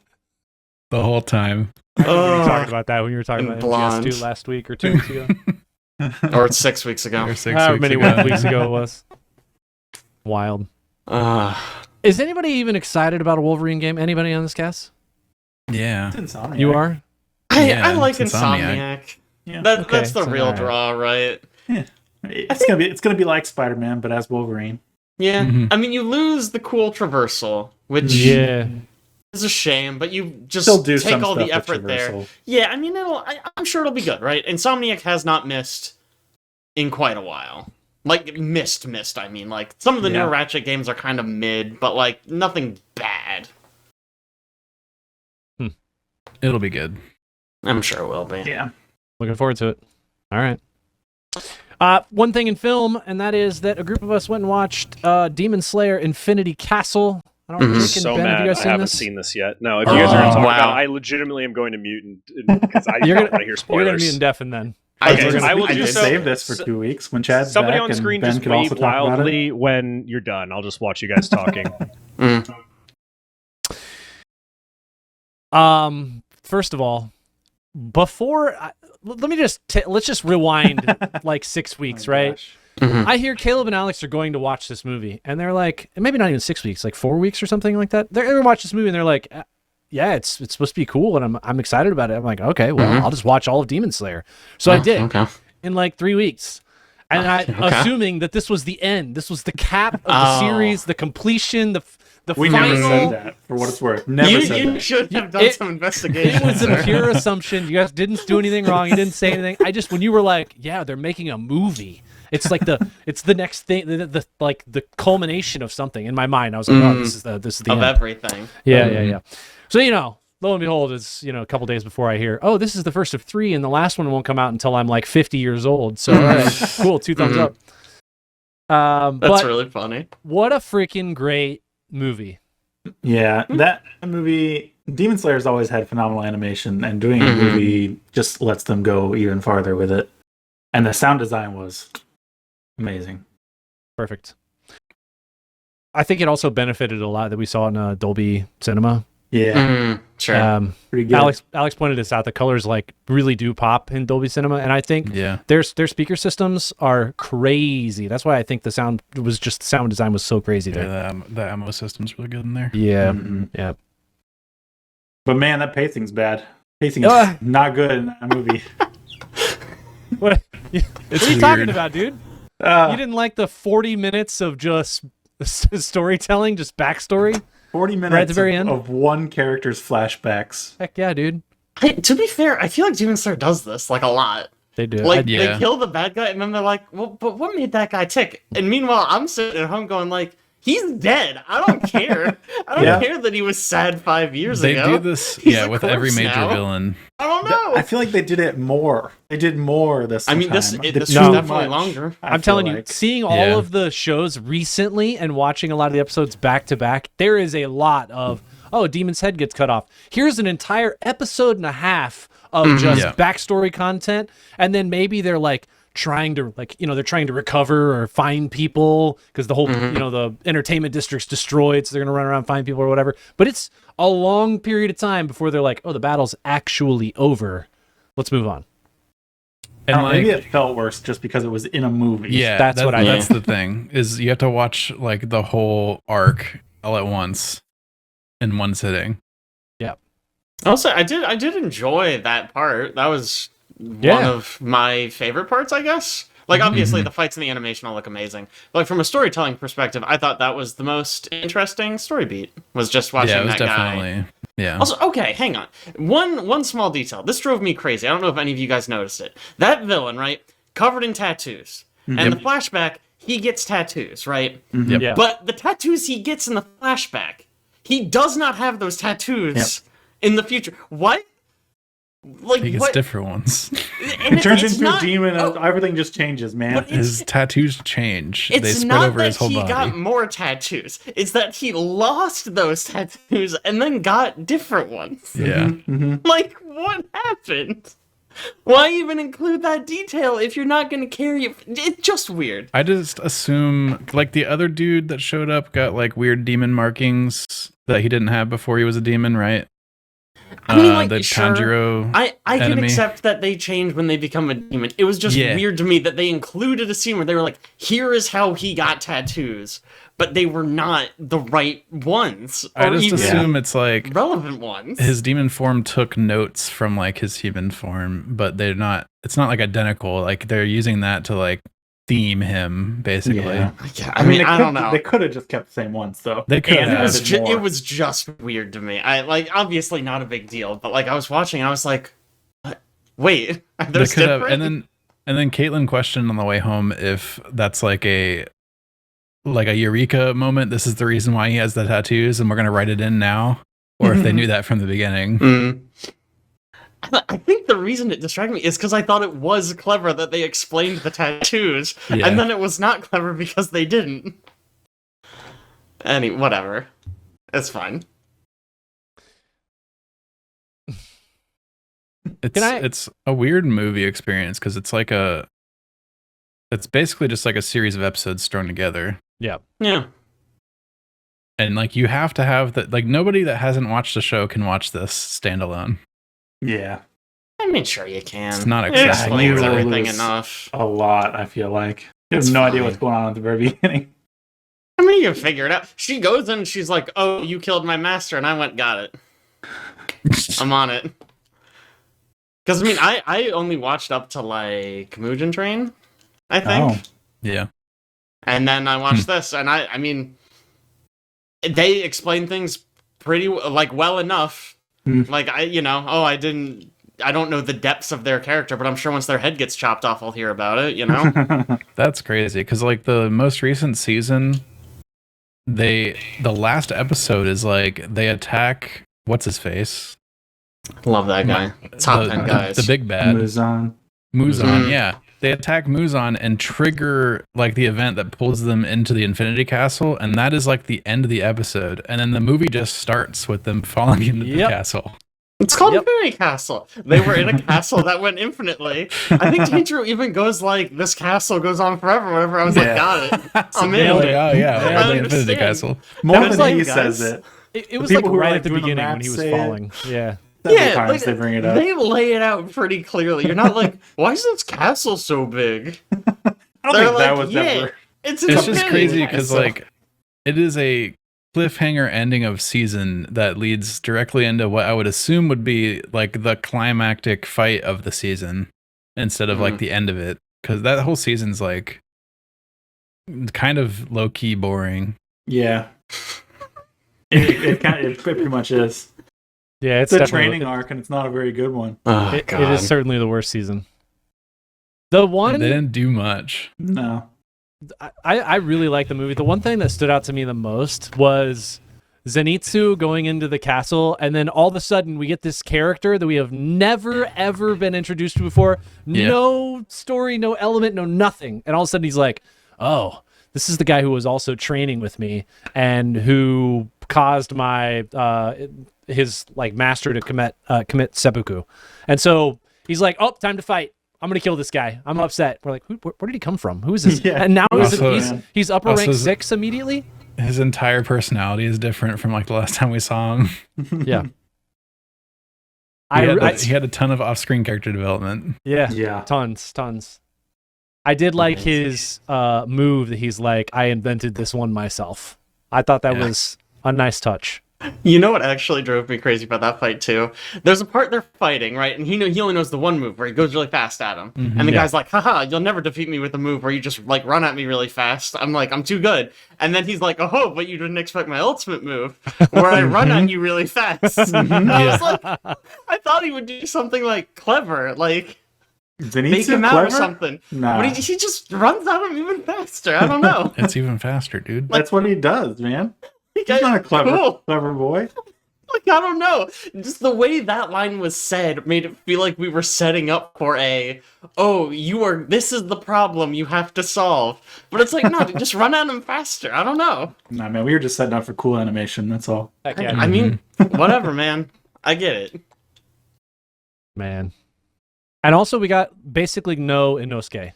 whole time. We were talking about that when you were talking and about blonde. MGS2 last week or 2 weeks ago. Or 6 weeks ago. Or 6 However weeks many ago. weeks ago it was. Wild. Uh, Is anybody even excited about a Wolverine game? Anybody on this cast? Yeah. It's Insomniac. You are? Yeah, I like it's Insomniac. Insomniac. Yeah. Okay, That's the so real alright. draw, right? It's gonna be like Spider-Man, but as Wolverine. Yeah. Mhm. I mean, you lose the cool traversal, which Yeah. is a shame, but you just Still do take some all stuff the with effort there. traversal. Yeah, I mean, I'm sure it'll be good, right? Insomniac has not missed in quite a while. Like, missed, I mean. Like, some of the Yeah. newer Ratchet games are kind of mid, but, like, nothing bad. It'll be good. I'm sure it will be. Yeah. Looking forward to it. All right. One thing in film, and that is that a group of us went and watched Demon Slayer Infinity Castle. I don't know, Mhm. Rick and So Ben, have mad you guys I seen haven't this? seen this yet. No, if you guys are going to talk wow. about it, I legitimately am going to mute because I You're don't gonna- want to hear You're spoilers. going to mute and deafen then. Okay, We're gonna- I will we do can so. save this for 2 weeks when Chad's Somebody back on and screen Ben just can also wave talk about it. wildly when you're done. I'll just watch you guys talking. First of all, let me just let's just rewind like 6 weeks, Oh my right? gosh. I hear Caleb and Alex are going to watch this movie, and they're like, maybe not even 6 weeks, like 4 weeks or something like that. They're going to watch this movie, and they're like, yeah, it's supposed to be cool, and I'm excited about it. I'm like, okay, well, I'll just watch all of Demon Slayer. So I did Okay. in like 3 weeks. And Okay. assuming that this was the end, this was the cap of the Oh. series, the completion, the We final. never said that, for what it's worth. Never said You that. should have done some investigation. It was a sir. pure assumption. You guys didn't do anything wrong. You didn't say anything. I just, when you were like, yeah, they're making a movie. It's like it's the next thing, the culmination of something in my mind. I was like, oh, this is the of end. everything. Yeah. So, lo and behold, it's, a couple days before I hear, oh, this is the first of 3 and the last one won't come out until I'm like 50 years old. So, all right, cool. 2 thumbs up. That's But really funny. what a freaking great movie. Yeah, that movie, Demon Slayer's always had phenomenal animation, and doing a movie just lets them go even farther with it. And the sound design was amazing. Perfect. I think it also benefited a lot that we saw in Dolby Cinema. Yeah, Sure. pretty good. Alex pointed this out. The colors like really do pop in Dolby Cinema, and I think Yeah. their speaker systems are crazy. That's why I think the sound design was so crazy there. Yeah, the ammo system's really good in there. Yeah, Mhm. yeah. But man, that pacing's bad. Pacing is Ah. not good in that movie. What It's are you talking weird. about, dude? You Uh, didn't like the 40 minutes of just storytelling, just backstory? 40 minutes Right at the very end? of one character's flashbacks. Heck yeah, dude. Hey, to be fair, I feel like Demon Slayer does this like a lot. They do. Like Yeah. they kill the bad guy, and then they're like, "Well, but what made that guy tick?" And meanwhile, I'm sitting at home going, "Like, he's dead. I don't care. I don't Yeah. care that he was sad 5 years They ago. do this, He's yeah, a with every corpse major now. villain. I don't know. I feel like they did it more. They did more this I mean, time. this They was did definitely much, longer. I I'm feel telling you, like. seeing all Yeah. of the shows recently and watching a lot of the episodes back to back, there is a lot of, oh, Demon's head gets cut off. Here's an entire episode and a half of just Yeah. backstory content, and then maybe they're like trying to they're trying to recover or find people because the whole the entertainment district's destroyed, so they're gonna run around and find people or whatever. But it's a long period of time before they're like, oh, the battle's actually over. Let's move on. And maybe it felt worse just because it was in a movie. Yeah, That's what I That's the thing, is you have to watch like the whole arc all at once in one sitting. Also, I did enjoy that part. That was one of my favorite parts, I guess. Like, obviously, the fights and the animation all look amazing. But like, from a storytelling perspective, I thought that was the most interesting story beat, was just watching that guy. Yeah. Also, okay, hang on. One small detail. This drove me crazy. I don't know if any of you guys noticed it. That villain, right? Covered in tattoos. And the flashback, he gets tattoos, right? Yep. Yeah. But the tattoos he gets in the flashback, he does not have those tattoos in the future. What? Like, He gets different ones. It turns into a demon and everything just changes, man. His tattoos change. They It's spread not over that his whole he body. got more tattoos. It's that he lost those tattoos and then got different ones. Yeah. Like, what happened? Why even include that detail if you're not going to carry it? It's just weird. I just assume, like, the other dude that showed up got, like, weird demon markings that he didn't have before he was a demon, right? I mean, like, the sure, Tanjiro I can enemy. accept that they change when they become a demon. It was just weird to me that they included a scene where they were like, here is how he got tattoos, but they were not the right ones. I or just even assume it's, like, relevant ones. his demon form took notes from, like, his human form, but they're not, it's not, like, identical. Like, they're using that to, like, theme him, basically. Yeah. Yeah, I mean, I don't know. They could have just kept the same ones, though. They could And have. It was just weird to me. I like, obviously not a big deal, but like I was watching, I was like, what? Wait, are They those could have, different? and then Caitlin questioned on the way home if that's like a eureka moment. This is the reason why he has the tattoos, and we're gonna write it in now, or if they knew that from the beginning. I think the reason it distracted me is because I thought it was clever that they explained the tattoos, Yeah. and then it was not clever because they didn't. Whatever. It's fine. It's a weird movie experience because it's basically just like a series of episodes thrown together. Yeah. Yeah. And like you have to have that. Like nobody that hasn't watched the show can watch this standalone. Yeah. I mean, sure you can. It's not It accessible. explains You everything lose enough. A lot, I feel like. You have It's no idea fine. what's going on at the very beginning. I mean, you can figure it out. She goes in and she's like, oh, you killed my master, and I went, got it. I'm on it. Because, I mean, I only watched up to, like, Mugen Train, I think. Oh. Yeah. And then I watched this, and I mean, they explain things pretty, like, well enough. Like, I don't know the depths of their character, but I'm sure once their head gets chopped off, I'll hear about it, you know? That's crazy because like the most recent season, the last episode is like they attack what's his face, Love that guy. Top 10 guys. the big bad Muzan. Muzan. Yeah, they attack Muzan and trigger like the event that pulls them into the Infinity Castle, and that is like the end of the episode, and then the movie just starts with them falling into the castle. It's called Infinity Castle. They were in a castle that went infinitely. I think Tanjiro even goes like, this castle goes on forever, whatever. I was like, got it. I'm in. Oh yeah, I the Infinity understand. Castle. More That was than like, he guys, says it. It was The like people who are, right like, at the doing the beginning when math he was say it. falling. Yeah. Several Yeah, times like, they bring it up. they lay it out pretty clearly. You're not like, why is this castle so big? I don't They're think that like, was yeah, ever. it's It's just crazy because Castle. like it is a cliffhanger ending of season that leads directly into what I would assume would be like the climactic fight of the season instead of like the end of it, because that whole season's like kind of low key boring. Yeah. It pretty much is. Yeah, It's a training arc, and it's not a very good one. Oh, It is certainly the worst season. The one They didn't do much. No. I really like the movie. The one thing that stood out to me the most was Zenitsu going into the castle, and then all of a sudden we get this character that we have never ever been introduced to before. Yeah. No story, no element, no nothing. And all of a sudden he's like, "Oh, this is the guy who was also training with me and who caused my his like master to commit seppuku." And so he's like, "Oh, time to fight. I'm gonna kill this guy. I'm upset." We're like, where did he come from? Who is this? Yeah. And now Also- he's upper also rank is- 6 immediately. His entire personality is different from like the last time we saw him. Yeah. He had a ton of off-screen character development. Yeah. Tons. I did like his move that he's like, I invented this one myself. I thought that was a nice touch. You know what actually drove me crazy about that fight too? There's a part they're fighting, right? And he only knows the one move where he goes really fast at him. And the guy's like, haha, you'll never defeat me with a move where you just like run at me really fast. I'm like, I'm too good. And then he's like, oh, but you didn't expect my ultimate move where I run at you really fast. And I was like, I thought he would do something like clever, like make him out or something. Nah. But he just runs at him even faster. I don't know. It's even faster, dude. That's what he does, man. He's not a clever boy. Like, I don't know. Just the way that line was said made it feel like we were setting up for this is the problem you have to solve. But it's like, no, just run at him faster. I don't know. Nah, man, we were just setting up for cool animation, that's all. Heck yeah. I mean, whatever, man. I get it. Man. And also we got basically no Inosuke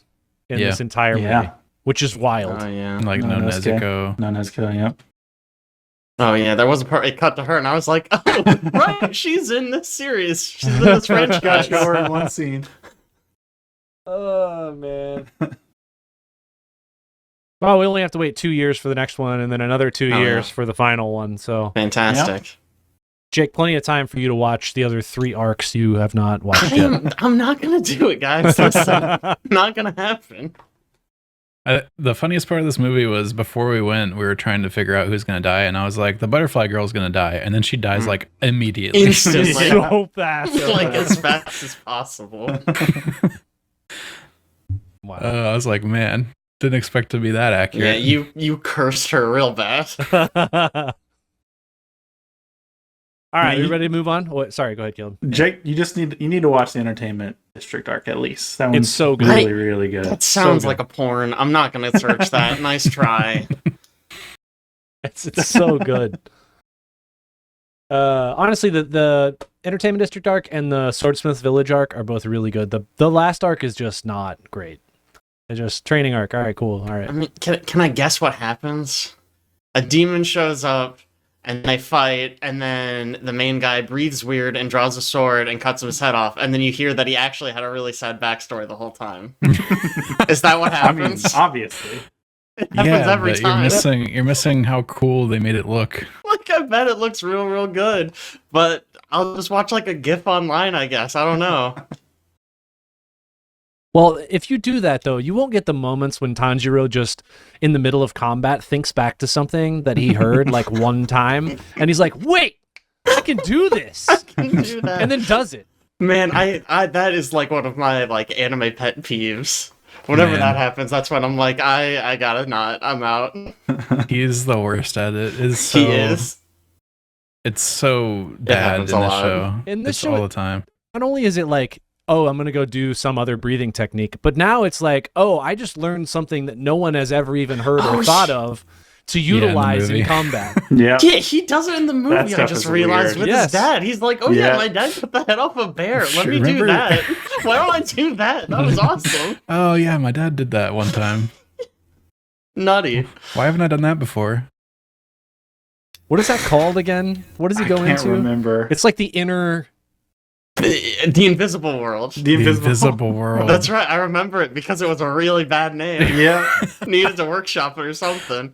in this entire movie, which is wild. Oh, yeah. Like no Nezuko. No Nezuko, yep. Oh, yeah, there was a part it cut to her, and I was like, oh, right, she's in this series. She's in this franchise. Got her in one scene. Oh, man. Well, we only have to wait 2 years for the next one, and then another 2 years for the final one, so... Fantastic. Yep. Jake, plenty of time for you to watch the other 3 arcs you have not watched yet. I'm not gonna do it, guys. Listen, not gonna happen. The funniest part of this movie was before we went, we were trying to figure out who's going to die, and I was like, the butterfly girl's going to die, and then she dies like immediately. Instantly. So fast. Like as fast as possible. Wow. I was like, man, didn't expect to be that accurate. Yeah, you cursed her real bad. All right, are you ready to move on? Oh, sorry, go ahead, Caleb. Jake, you need to watch the Entertainment District arc at least. That one's so good. really, really good. That sounds like a porn. I'm not gonna search that. Nice try. It's so good. Honestly, the Entertainment District arc and the Swordsmith Village arc are both really good. The last arc is just not great. It's just training arc. All right, cool. All right. I mean, can I guess what happens? A demon shows up. And they fight, and then the main guy breathes weird and draws a sword and cuts his head off, and then you hear that he actually had a really sad backstory the whole time. Is that what happens? I mean, obviously. It happens every but time. You're missing how cool they made it look. Like, I bet it looks real good, but I'll just watch like a GIF online, I guess. I don't know. Well, if you do that, though, you won't get the moments when Tanjiro just, in the middle of combat, thinks back to something that he heard, like, one time, and he's like, wait, I can do this! I can do that. And then does it. Man, I that is, like, one of my, like, anime pet peeves. Whenever that happens, that's when I'm like, I gotta not. I'm out. He's the worst at it. He is. It's so bad in the show. In this it's show, all the time. Not only is it like, oh, I'm going to go do some other breathing technique, but now it's like, oh, I just learned something that no one has ever even heard or thought of to utilize in combat. Yeah, he does it in the movie. I just realized weird. with his dad. He's like, oh yeah, my dad cut the head off a bear. Let me do that. Why don't I do that? That was awesome. Oh yeah, my dad did that one time. Nutty. Why haven't I done that before? What is that called again? What does he go into? I can't remember. It's like the inner... The Invisible World. The Invisible World. That's right. I remember it because it was a really bad name. Yeah. Needed to workshop it or something.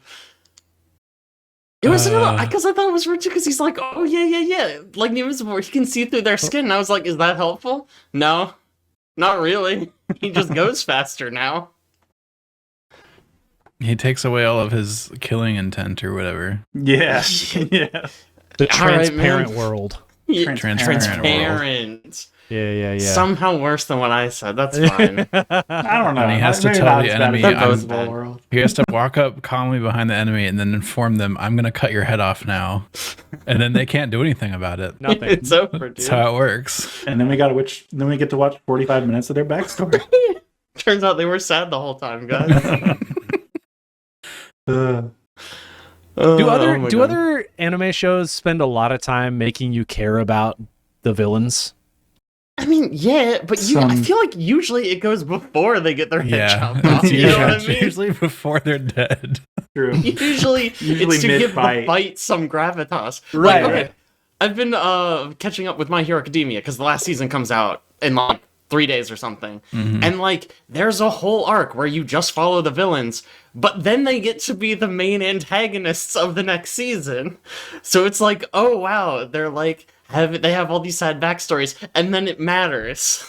It was because I thought it was weird too, because he's like, oh yeah. Like the Invisible World, he can see through their skin. And I was like, is that helpful? No. Not really. He just goes faster now. He takes away all of his killing intent or whatever. Yeah. Yeah. The transparent world. Transparent. Yeah. Somehow worse than what I said. That's fine. I don't know. And he has to Maybe tell not the as bad enemy, as I'm- Invisible World. He has to walk up calmly behind the enemy and then inform them, I'm going to cut your head off now. And then they can't do anything about it. Nothing. It's over, dude. That's how it works. And then we get to watch 45 minutes of their backstory. Turns out they were sad the whole time, guys. Do other anime shows spend a lot of time making you care about the villains? I mean, yeah, but I feel like usually it goes before they get their head chopped off. You know what I mean? Usually before they're dead. True. Usually it's to give the mid-fight. fight some gravitas. Right. Like, okay, I've been catching up with My Hero Academia because the last season comes out in like 3 days or something. And like there's a whole arc where you just follow the villains, but then they get to be the main antagonists of the next season. So it's like, oh wow, they're like they have all these sad backstories, and then it matters.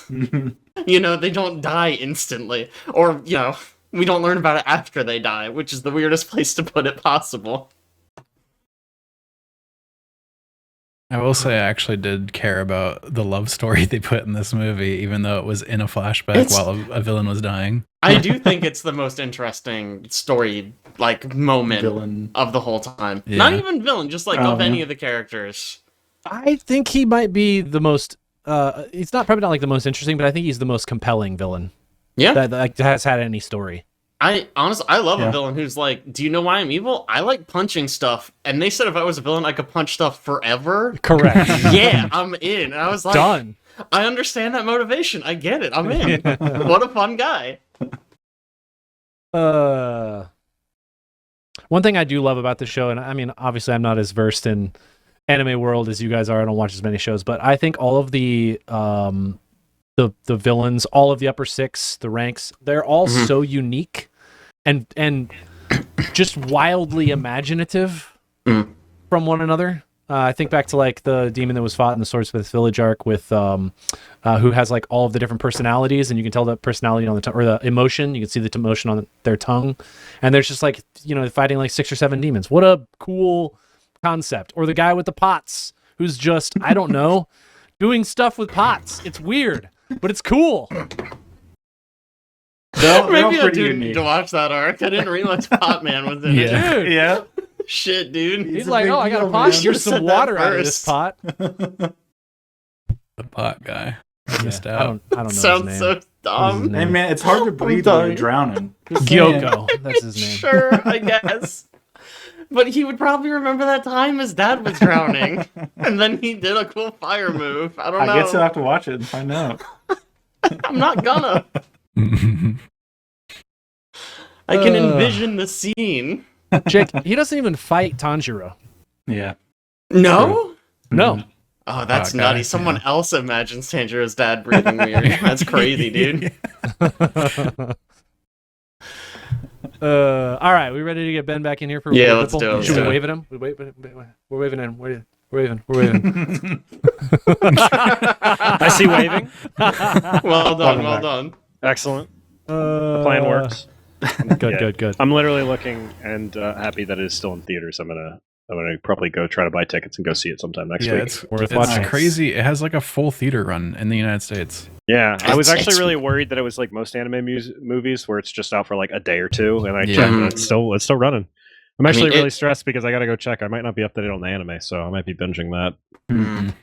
You know, they don't die instantly, or you know, we don't learn about it after they die, which is the weirdest place to put it possible. I will say I actually did care about the love story they put in this movie, even though it was in a flashback while a villain was dying. I do think it's the most interesting story, like, moment Villain. of the whole time. Yeah. Not even villain, just like of any yeah. of the characters. I think he might be the most. He's probably not like the most interesting, but I think he's the most compelling villain Yeah. that like has had any story. I love Yeah. a villain who's like, do you know why I'm evil? I like punching stuff. And they said if I was a villain, I could punch stuff forever. Correct. Yeah, I'm in. And I was like, Done. I understand that motivation. I get it. I'm in. What a fun guy. One thing I do love about the show, and I mean, obviously, I'm not as versed in anime world as you guys are. I don't watch as many shows, but I think all of the villains, all of the upper six, the ranks, they're all so unique and just wildly imaginative from one another. I think back to like the demon that was fought in the Swordsmith's Village arc with who has like all of the different personalities, and you can tell the personality on the tongue or the emotion. You can see the emotion on their tongue, and there's just like, you know, fighting like 6 or 7 demons. What a cool concept! Or the guy with the pots, who's just, I don't know, doing stuff with pots. It's weird, but it's cool. They're all Maybe I pretty do unique. need to watch that arc. I didn't realize Potman was in it. Yeah. Dude, Yeah. Shit, dude. he's a like, big oh, I got a deal, pot. man. Here's Should've some said that water out of this first. pot. The pot guy. Missed I out. don't know Sounds his so name. dumb. Hey man, it's hard to breathe while you're drowning. Just saying. Gyoko, that's his name. Sure, I guess. But he would probably remember that time his dad was drowning, and then he did a cool fire move. I don't know. I guess you'll have to watch it and find out. I'm not gonna. I can envision the scene. Jake, he doesn't even fight Tanjiro. Yeah. No? No. Oh, that's Oh, nutty. God, Someone yeah. else imagines Tanjiro's dad breathing weird. That's crazy, dude. All right, we ready to get Ben back in here for Yeah, Wave let's Ripple? do it, let's Should we do it. wave at him? We're waving in. We're waving. We're waving. I see waving. Well done, well done. Excellent. Plan works. Good. I'm literally looking and happy that it is still in theaters. I'm gonna probably go try to buy tickets and go see it sometime next Yeah, week. it's Worth watching. crazy. It has like a full theater run in the United States. Yeah, I was It's- actually it's- really worried that it was like most anime movies where it's just out for like a day or two, and I Yeah. checked, and it's still running. I'm actually mean, really stressed because I gotta go check. I might not be up to date on the anime, so I might be binging that. Mm.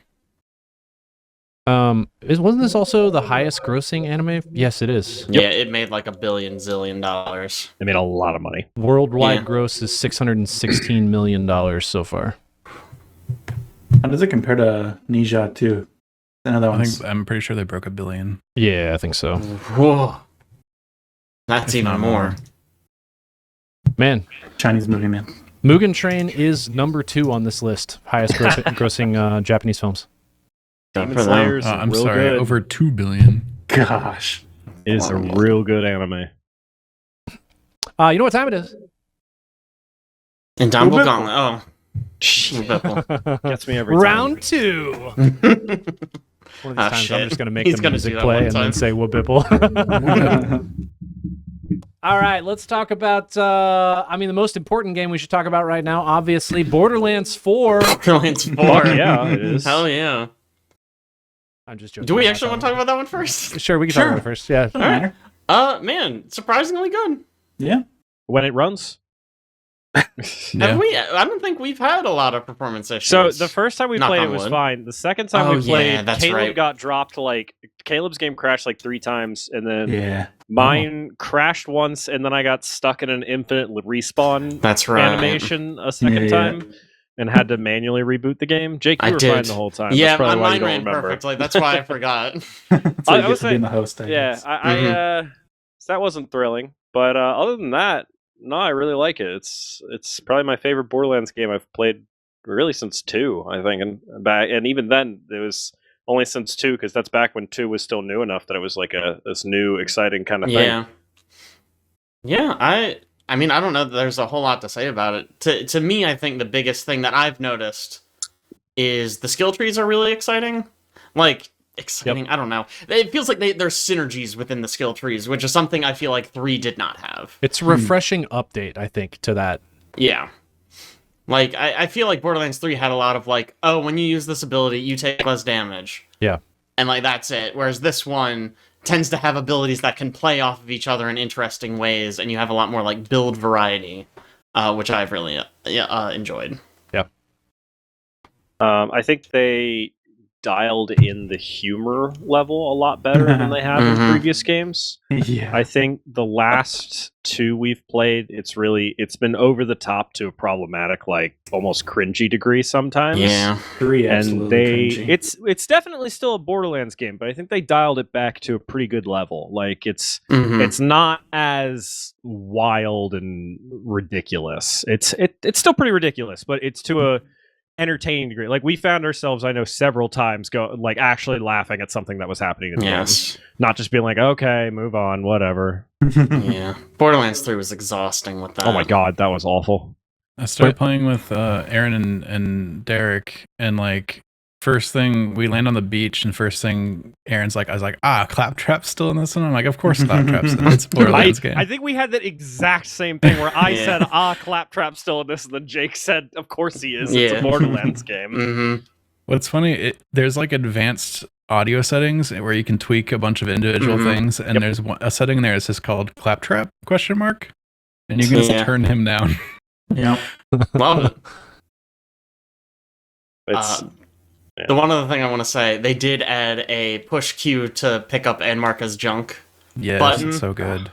Wasn't this also the highest grossing anime? Yes, it is. Yeah, it made like $1 billion zillion. They made a lot of money. Worldwide Yeah. gross is $616 million so far. How does it compare to Ninja 2? Another one. I'm pretty sure they broke $1 billion. Yeah, I think so. Whoa. That's If even not more. Man, Chinese movie, man. Mugen Train is number 2 on this list. Highest grossing Japanese films. Good Demon for them. Slayer is I'm real sorry, good. over 2 billion. Gosh. It is a real good anime. You know what time it is? And Dumble Whipple. Gauntlet. Oh. Whipple. Gets me every time. Round 2. One of these times shit. I'm just going to make He's the gonna music do that play one and then time. say Whoopipple. All right, let's talk about, the most important game we should talk about right now, obviously, Borderlands 4. Borderlands 4. Fuck yeah, it is. Hell yeah. I'm just joking. Do we actually want to talk about that one first? Sure, we can talk Sure. about it first. Yeah. Doesn't matter. Man, surprisingly good. Yeah. When it runs. Yeah. Have we? I don't think we've had a lot of performance issues. So the first time we Knock played on it was wood. fine. The second time Oh, we played, yeah, that's Caleb right. got dropped Caleb's game crashed like 3 times, and then Yeah. mine crashed once, and then I got stuck in an infinite respawn That's right. animation a second Yeah. time, and had to manually reboot the game. Jake, you I were did. fine the whole time. Yeah, That's probably why you mine don't ran remember. perfectly. That's why I forgot. So I you was get to saying- be the host, I Yeah, guess. so that wasn't thrilling, but other than that, no, I really like it. It's probably my favorite Borderlands game I've played really since 2, I think, and even then it was only since 2 because that's back when 2 was still new enough that it was like this new exciting kind of thing. Yeah, I mean, I don't know that there's a whole lot to say about it. To me, I think the biggest thing that I've noticed is the skill trees are really exciting. Like, exciting, I don't know. It feels like there's synergies within the skill trees, which is something I feel like 3 did not have. It's a refreshing update, I think, to that. Yeah. Like, I feel like Borderlands 3 had a lot of, like, oh, when you use this ability, you take less damage. Yeah. And, like, that's it. Whereas this one tends to have abilities that can play off of each other in interesting ways, and you have a lot more, like, build variety, which I've really enjoyed. Yeah. I think they dialed in the humor level a lot better than they have in previous games. Yeah. I think the last 2 we've played, it's been over the top to a problematic, like almost cringy degree sometimes. Yeah. 3 And absolutely cringy. it's definitely still a Borderlands game, but I think they dialed it back to a pretty good level. Like it's not as wild and ridiculous. It's still pretty ridiculous, but it's to a entertaining degree. Like we found ourselves, I know, several times actually laughing at something that was happening in the game. Not just being like, okay, move on, whatever. Yeah. Borderlands 3 was exhausting with that. Oh my god, that was awful. I started playing with Aaron and Derek, and like first thing we land on the beach, and first thing Aaron's like, I was like, Claptrap's still in this one. I'm like, of course Claptrap's in it. It's a Borderlands game. I think we had that exact same thing where I said, Claptrap's still in this, and then Jake said, of course he is. It's a Borderlands game. What's funny, there's like advanced audio settings where you can tweak a bunch of individual things, and there's a setting there that's just called Claptrap ? And you can just turn him down. Yep. Love it. The one other thing I want to say, they did add a push Q to pick up Anmarka's junk. Yeah, it's so good.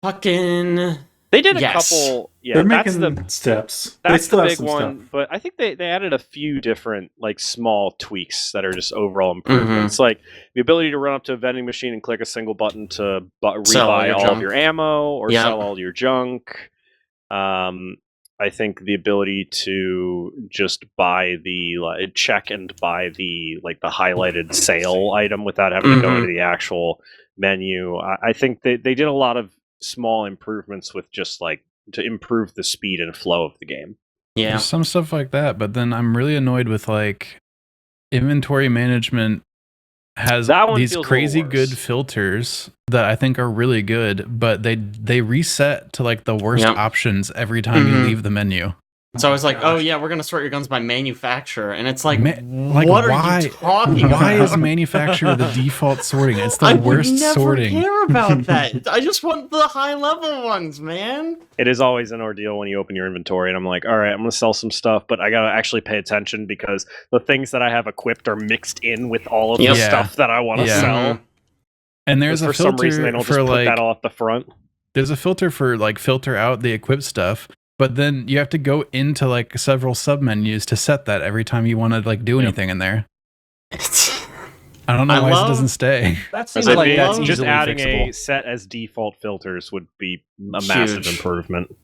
Fucking... They did a couple... Yeah, they're that's making steps. That's they still the have big some one, stuff. but I think they added a few different, like, small tweaks that are just overall improvements. Like, the ability to run up to a vending machine and click a single button to rebuy all of your ammo or sell all your junk. I think the ability to just buy check and buy the highlighted sale item without having to go into the actual menu. I think they did a lot of small improvements with just to improve the speed and flow of the game. Yeah. There's some stuff like that, but then I'm really annoyed with inventory management has these crazy good filters that I think are really good, but they reset to the worst options every time you leave the menu. So I was like, oh yeah, we're going to sort your guns by manufacturer. And it's what why, are you talking about? Why is manufacturer the default sorting? It's the worst sorting. I never care about that. I just want the high level ones, man. It is always an ordeal when you open your inventory and I'm like, all right, I'm going to sell some stuff, but I got to actually pay attention because the things that I have equipped are mixed in with all of the stuff that I want to sell. And there's a filter for some reason they don't just put that all at the front. There's a filter for filter out the equipped stuff. But then you have to go into several submenus to set that every time you want to do anything in there. I don't know why it doesn't stay. That seems like that's just easily adding fixable. a set as default filters would be a massive improvement.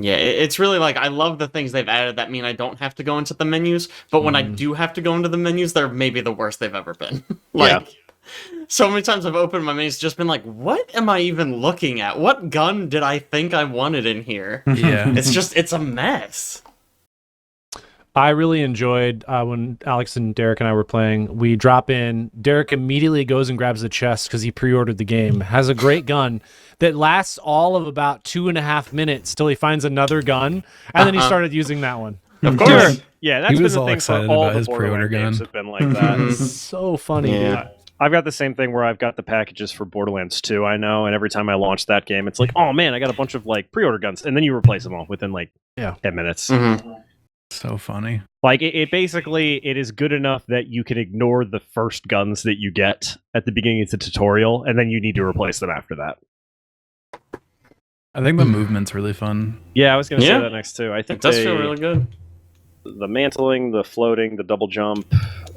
Yeah, it's really I love the things they've added that mean I don't have to go into the menus, but when I do have to go into the menus, they're maybe the worst they've ever been. So many times I've opened my menus, just been like, what am I even looking at? What gun did I think I wanted in here? Yeah. It's a mess. I really enjoyed when Alex and Derek and I were playing. We drop in. Derek immediately goes and grabs the chest because he pre-ordered the game. Has a great gun that lasts all of about 2.5 minutes till he finds another gun, and then he started using that one. Of course. Yeah, that's been the thing for all the Borderlands games have been like that. So funny, dude. I've got the same thing where I've got the packages for Borderlands 2, I know, and every time I launch that game, it's like, oh man, I got a bunch of pre-order guns, and then you replace them all within 10 minutes. So funny. It basically, it is good enough that you can ignore the first guns that you get at the beginning of the tutorial, and then you need to replace them after that. I think the movement's really fun. Yeah, I was going to say that next too. I think it does feel really good. The mantling, the floating, the double jump,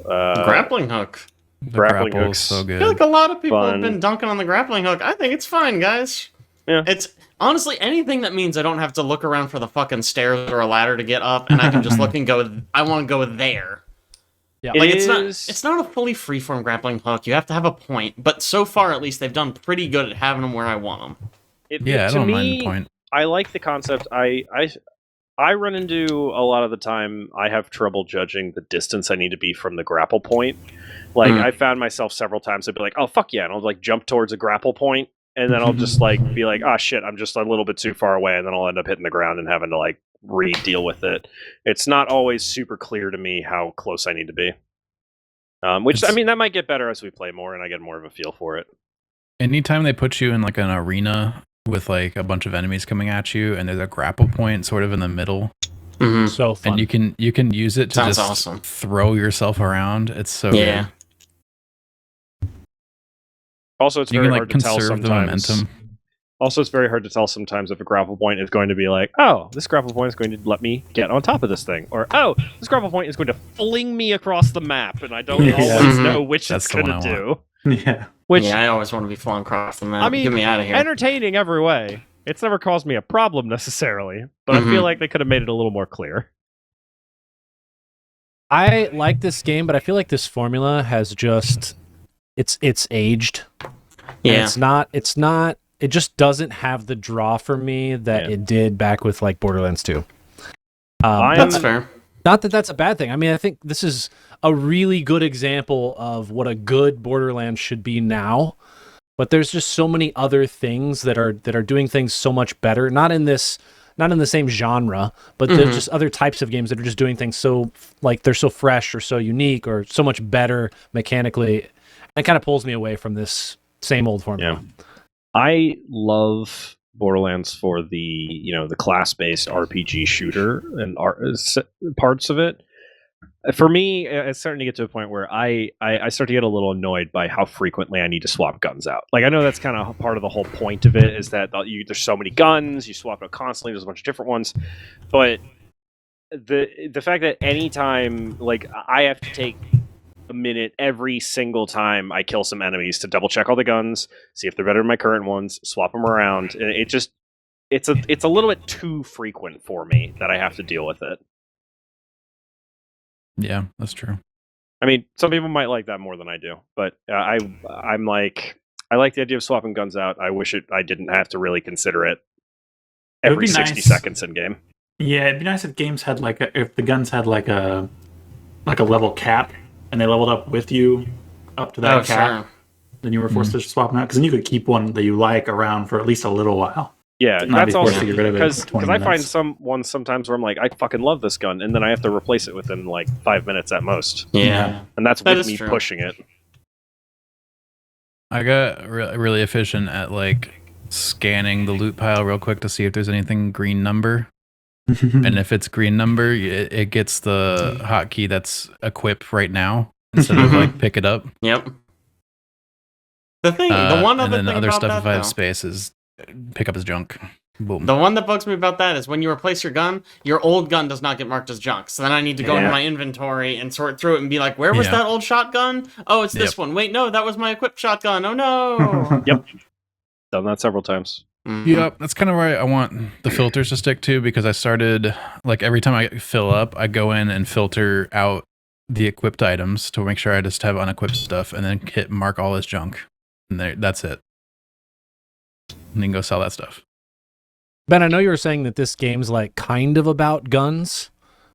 grappling hook. The grappling hook's so good. I feel like a lot of people have been dunking on the grappling hook. I think it's fine, guys. Yeah. It's honestly anything that means I don't have to look around for the fucking stairs or a ladder to get up, and I can just look and go. I want to go there. Yeah. Like It it's is- not a fully freeform grappling hook. You have to have a point, but so far at least they've done pretty good at having them where I want them. Yeah, I to don't me, mind the point. I like the concept. I run into a lot of the time I have trouble judging the distance I need to be from the grapple point. Like I found myself several times I'd be like, oh fuck yeah, and I'll like jump towards a grapple point, and then I'll just like be like, oh shit, I'm just a little bit too far away, and then I'll end up hitting the ground and having to like re-deal with it. It's not always super clear to me how close I need to be. Which I mean that might get better as we play more and I get more of a feel for it. Anytime they put you in like an arena with like a bunch of enemies coming at you, and there's a grapple point sort of in the middle, So fun. and you can use it to Sounds just awesome. throw yourself around. It's so Yeah. good. Also, it's You very can hard like to tell conserve the sometimes. momentum. Also, it's very hard to tell sometimes if a grapple point is going to be like, oh, this grapple point is going to let me get on top of this thing, or oh, this grapple point is going to fling me across the map, and I don't Yeah. always Mhm. know which That's it's the going one to I do. Yeah. Which Yeah, I always want to be flung across the map. I mean, Get me out of here. entertaining every way. It's never caused me a problem necessarily, but I feel Mhm. like they could have made it a little more clear. I like this game, but I feel like this formula has just it's aged. And Yeah. it's not it just doesn't have the draw for me that Yeah. it did back with like Borderlands 2. That's fair. Not that that's a bad thing. I mean, I think this is a really good example of what a good Borderlands should be now. But there's just so many other things that are doing things so much better. Not in the same genre, but there's just other types of games that are just doing things so like they're so fresh or so unique or so much better mechanically. It kind of pulls me away from this same old formula. Yeah. I love Borderlands for the the class-based RPG shooter and parts of it. For me, it's starting to get to a point where I start to get a little annoyed by how frequently I need to swap guns out. Like I know that's kind of part of the whole point of it is that there's so many guns, you swap out constantly. There's a bunch of different ones, but the fact that anytime like I have to take a minute every single time I kill some enemies to double check all the guns, see if they're better than my current ones, swap them around, and it's a little bit too frequent for me that I have to deal with it. Yeah, that's true. I mean, some people might like that more than I do, but I'm like I like the idea of swapping guns out. I wish I didn't have to really consider it It would every be 60 nice. seconds in game. Yeah, it'd be nice if games had if the guns had like a level cap, and they leveled up with you up to that cap. Sure. Then you were forced to swap them out, because then you could keep one that you like around for at least a little while. Yeah, Not be that's forced also to get rid of it because for 20 I find minutes. some ones sometimes where I'm like, I fucking love this gun, and then I have to replace it within like 5 minutes at most, Yeah. and that's That with is me true. pushing it. I got really efficient at like scanning the loot pile real quick to see if there's anything green number. And if it's green number, it gets the hotkey that's equipped right now instead of like pick it up. Yep. The one and other then thing the other about stuff, that, if I have though, space, is pick up his junk. Boom. the one that bugs me about that is when you replace your gun, your old gun does not get marked as junk. So then I need to go into Yeah. my inventory and sort through it and be like, where was Yeah. that old shotgun? Oh, it's this Yep. one. Wait, no, that was my equipped shotgun. Oh no. Yep. Done that several times. Mhm. Yep, that's kind of where I want the filters to stick to, because I started, like, every time I fill up, I go in and filter out the equipped items to make sure I just have unequipped stuff, and then hit mark all as junk. And that's it. And then go sell that stuff. Ben, I know you were saying that this game's like kind of about guns,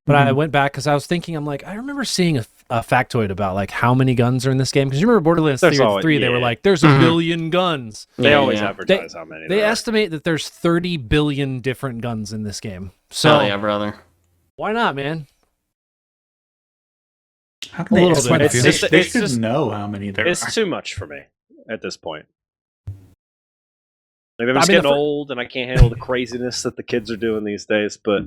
but I went back because I was thinking, I'm like, I remember seeing a factoid about like how many guns are in this game. Because you remember Borderlands 3, There's always- they were yeah. like, there's a billion guns. They Yeah, always yeah. advertise how many. They there are. estimate that there's 30 billion different guns in this game. So Hell yeah, brother. why not, man? How can A they little estimate? bit. They, It's they just- should know how many there It's are. too much for me at this point. Maybe I'm I just mean, getting old and I can't handle the craziness that the kids are doing these days, but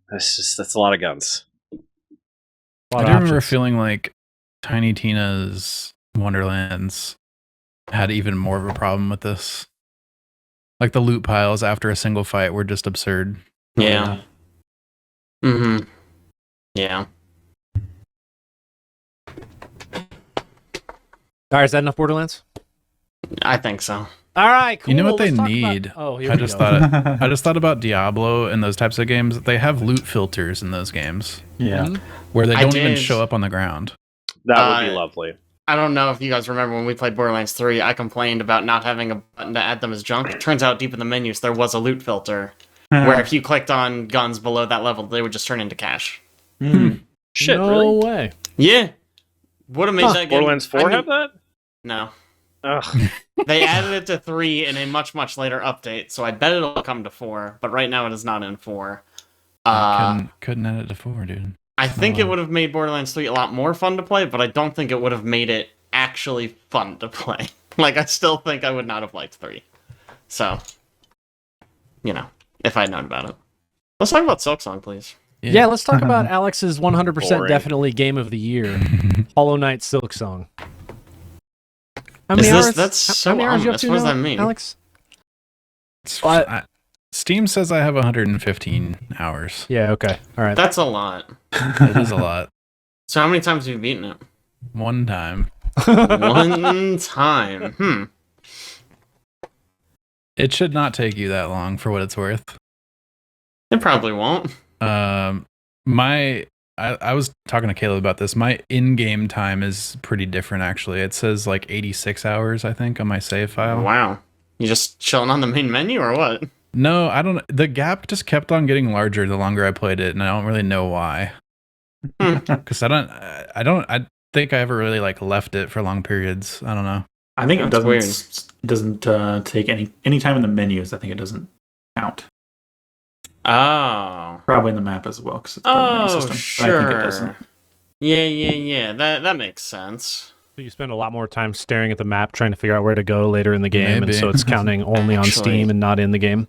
that's a lot of guns. A I lot do of remember options. feeling like Tiny Tina's Wonderlands had even more of a problem with this. Like the loot piles after a single fight were just absurd. Yeah. Mm-hmm. Yeah. All right, is that enough Borderlands? I think so. All right, cool. You know what they Let's talk need? About... Oh, here I we just go. I just thought about Diablo and those types of games. They have loot filters in those games Yeah. Mhm. where they I don't even did- show up on the ground. That would be lovely. I don't know if you guys remember when we played Borderlands 3, I complained about not having a button to add them as junk. Turns out deep in the menus there was a loot filter where if you clicked on guns below that level, they would just turn into cash. Shit, no really? way. Yeah. Would have made that game... Borderlands 4 have that? No. Ugh. They added it to 3 in a much, much later update, so I bet it'll come to 4, but right now it is not in 4. Couldn't add it to 4, dude. I think it would have made Borderlands 3 a lot more fun to play, but I don't think it would have made it actually fun to play. Like, I still think I would not have liked 3. So, you know, if I'd known about it. Let's talk about Silksong, please. Yeah, let's talk about Alex's 100% Boring. definitely game of the year, Hollow Knight Silksong. How Is many this- hours? that's how so many hours you up ominous. to What does now, that mean? Alex? Steam says I have 115 hours. Yeah. Okay. All right. That's a lot. It is a lot. So how many times have you beaten it? One time. One time. It should not take you that long for what it's worth. It probably won't. I was talking to Caleb about this. My in-game time is pretty different, actually. It says like 86 hours, I think, on my save file. Wow. You just chilling on the main menu or what? No, I don't. The gap just kept on getting larger the longer I played it, and I don't really know why. Because I think I ever really like left it for long periods. I don't know. I think it That's doesn't take any time in the menus. I think it doesn't count. Oh. Probably in the map as well, because it's part of the Oh, menu system. But I think it doesn't. sure. Yeah. That makes sense. So you spend a lot more time staring at the map trying to figure out where to go later in the game, Maybe. and so it's counting only on Actually- Steam and not in the game.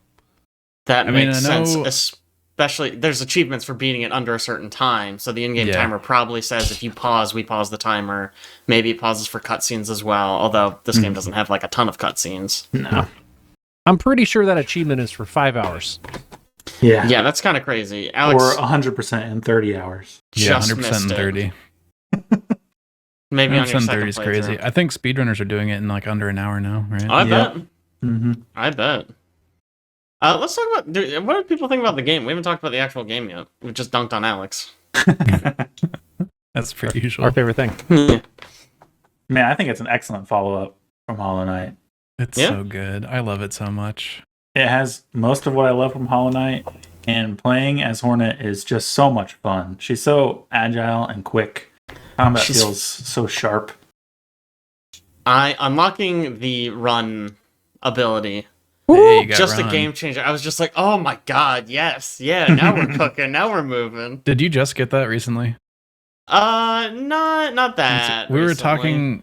That I mean, makes I know- sense. Especially, there's achievements for beating it under a certain time, so the in-game Yeah. timer probably says if you pause, we pause the timer. Maybe it pauses for cutscenes as well, although this game doesn't have like a ton of cutscenes. No. I'm pretty sure that achievement is for 5 hours. Yeah. Yeah, that's kind of crazy. Alex, Or 100% in 30 hours. Yeah, just 100% missed in it. 30. Maybe on your 100% in second 30 is playthrough. crazy. I think speedrunners are doing it in like under an hour now, right? I Yeah. bet. Mm-hmm. I bet. Let's talk about... what do people think about the game? We haven't talked about the actual game yet. We just dunked on Alex. That's pretty usual. Our favorite thing. Man, I think it's an excellent follow-up from Hollow Knight. It's Yeah. so good. I love it so much. It has most of what I love from Hollow Knight, and playing as Hornet is just so much fun. She's so agile and quick. Combat She's- feels so sharp. Unlocking the run ability, Hey, you got just run. a game changer. I was just like, oh my god, yes. Yeah, now we're cooking. Now we're moving. Did you just get that recently? Not that. We were recently. talking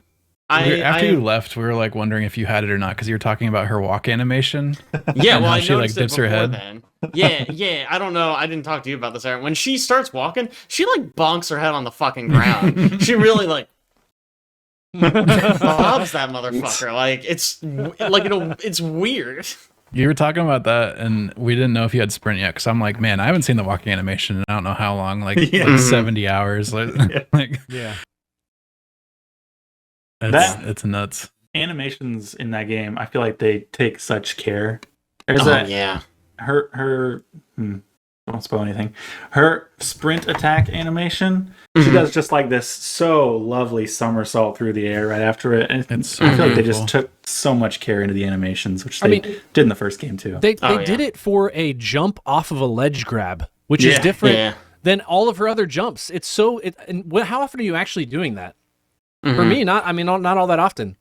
I, after I- you left. We were like wondering if you had it or not because you were talking about her walk animation. Yeah, and well, how I she, like, noticed dips it her before head. then. Yeah. I don't know. I didn't talk to you about this, Aaron. When she starts walking, she like bonks her head on the fucking ground. She really like bobs that motherfucker. Like it's weird. You were talking about that, and we didn't know if you had sprint yet. Because I'm like, man, I haven't seen the walking animation in I don't know how long, like, Yeah. like 70 hours. Like, Yeah. it's nuts. Animations in that game, I feel like they take such care. There's Oh that yeah. her don't spoil anything. Her sprint attack animation, she does just like this so lovely somersault through the air right after it. And It's so I feel like they beautiful. just took so much care into the animations, which I they mean, did in the first game too. They Oh, did yeah. it for a jump off of a ledge grab, which is Yeah. different Yeah. than all of her other jumps. It's so. How often are you actually doing that? For Mhm. me, not all that often.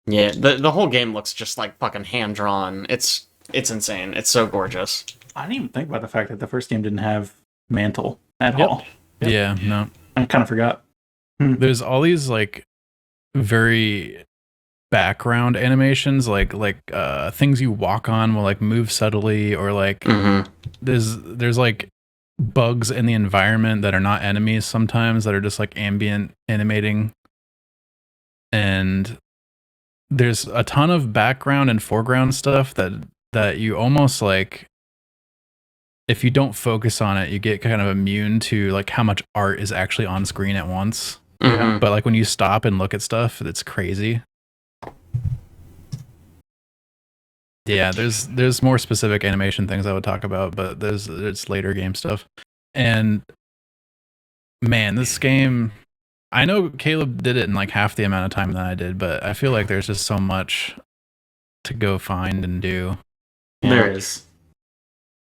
Yeah. The whole game looks just like fucking hand drawn. It's insane. It's so gorgeous. I didn't even think about the fact that the first game didn't have mantle at Yep. all. Yep. Yeah, no. I kind of forgot. There's all these like very background animations, like things you walk on will like move subtly, or like Mm-hmm. there's like bugs in the environment that are not enemies sometimes that are just like ambient animating, and there's a ton of background and foreground stuff that you almost like, if you don't focus on it, you get kind of immune to like how much art is actually on screen at once. Mm-hmm. But like when you stop and look at stuff, it's crazy. Yeah, there's more specific animation things I would talk about, but there's later game stuff. And man, this game, I know Caleb did it in like half the amount of time that I did, but I feel like there's just so much to go find and do. There is.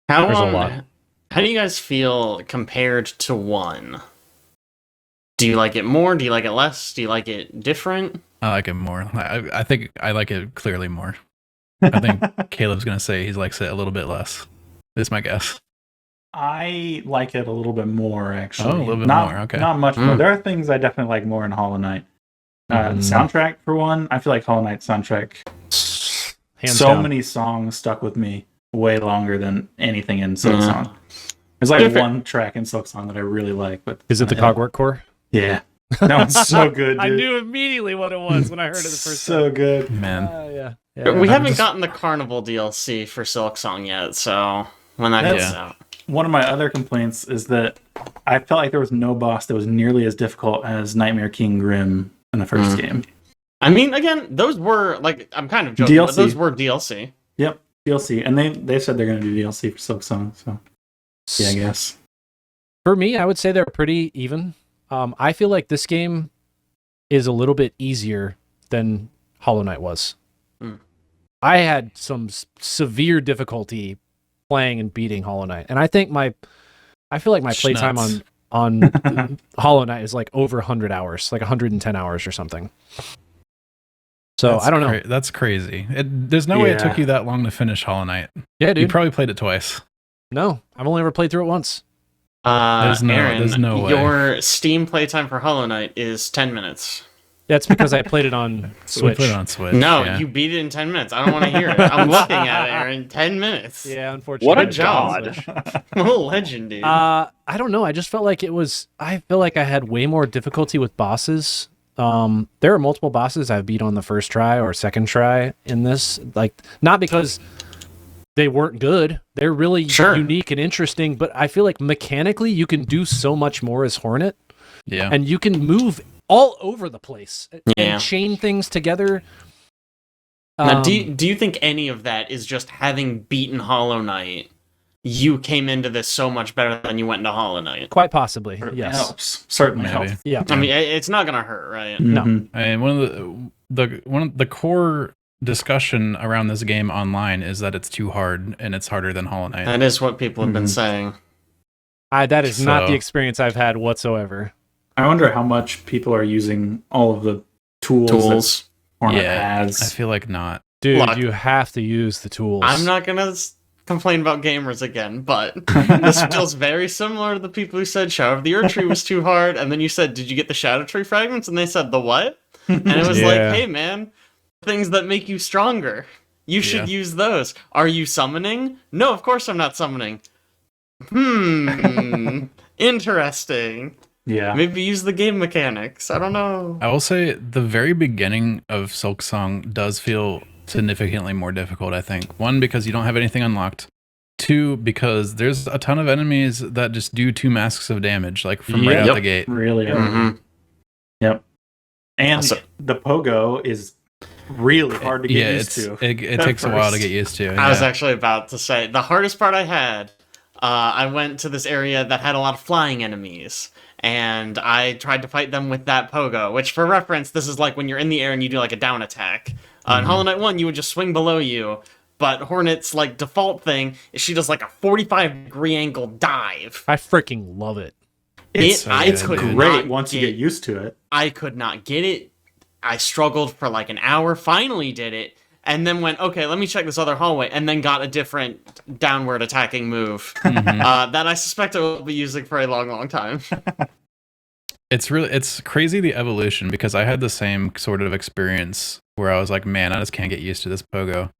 How There's a lot. How do you guys feel compared to 1? Do you like it more? Do you like it less? Do you like it different? I like it more. I think I like it clearly more. I think Caleb's gonna say he likes it a little bit less. Is my guess. I like it a little bit more, actually. Oh, a little bit not, more, okay. Not much more. There are things I definitely like more in Hollow Knight. Soundtrack, for one. I feel like Hollow Knight soundtrack, Hands so down. many songs stuck with me way longer than anything in Silksong. There's like one track in Silksong that I really like. But Is it the Cogwork Core? Yeah. That one's so good, dude. I knew immediately what it was when I heard it the first so good. Man. Yeah. We haven't just- gotten the Carnival DLC for Silksong yet, so when that That's- comes out. One of my other complaints is that I felt like there was no boss that was nearly as difficult as Nightmare King Grim in the first game. I mean, again, those were, like, I'm kind of joking, but DLC. those were DLC. Yep, DLC. And they said they're going to do DLC for Silksong, so yeah, I guess. For me, I would say they're pretty even. I feel like this game is a little bit easier than Hollow Knight was. I had some severe difficulty playing and beating Hollow Knight, and I feel like my playtime on Hollow Knight is like over 100 hours, like 110 hours or something. So I don't know. That's crazy. There's no way it took you that long to finish Hollow Knight. Yeah, dude. You probably played it twice. No, I've only ever played through it once. There's no way. Your Steam playtime for Hollow Knight is 10 minutes. That's because I played it on We Switch. put it on Switch. No, yeah. you beat it in 10 minutes. I don't want to hear it. I'm looking at it, Aaron. 10 minutes. Yeah, unfortunately. What a Good job. god. What a legend, dude. I don't know. I just felt like I feel like I had way more difficulty with bosses. There are multiple bosses I've beat on the first try or second try in this. Like, not because they weren't good. They're really unique and interesting, but I feel like mechanically you can do so much more as Hornet. Yeah. And you can move all over the place and chain things together. Now, do you think any of that is just having beaten Hollow Knight, you came into this so much better than you went into Hollow Knight? Quite possibly, yes. Helps. Certainly Maybe. helps. Yeah. I mean, it's not gonna hurt, right? No. And one of the core discussion around this game online is that it's too hard and it's harder than Hollow Knight. That is what people have been saying. That is not So- the experience I've had whatsoever. I wonder how much people are using all of the tools that Hornet has. I feel like not. Dude, Look, you have to use the tools. I'm not gonna complain about gamers again, but this feels very similar to the people who said Shadow of the Erdtree was too hard, and then you said, "Did you get the Shadow Tree fragments?" And they said, "The what?" And it was like, "Hey, man, things that make you stronger. You should use those. Are you summoning? No, of course I'm not summoning. Interesting. Yeah. Maybe use the game mechanics. I don't know." I will say the very beginning of Silksong does feel significantly more difficult, I think. One, because you don't have anything unlocked. Two, because there's a ton of enemies that just do 2 masks of damage, like from right out the gate. Really. Mhm. Yep. And Also- the Pogo is really hard to get used to. It takes a while to get used to. I was actually about to say, the hardest part I had, I went to this area that had a lot of flying enemies, and I tried to fight them with that Pogo, which, for reference, this is like when you're in the air and you do like a down attack. In Hollow Knight 1, you would just swing below you, but Hornet's like default thing is she does like a 45-degree angle dive. I freaking love it. I good, could dude. Great not once you get get used to it. I could not get it. I struggled for like an hour, finally did it, and then went, okay, let me check this other hallway, and then got a different downward attacking move that I suspect I will be using for a long, long time. It's crazy, the evolution, because I had the same sort of experience where I was like, man, I just can't get used to this Pogo.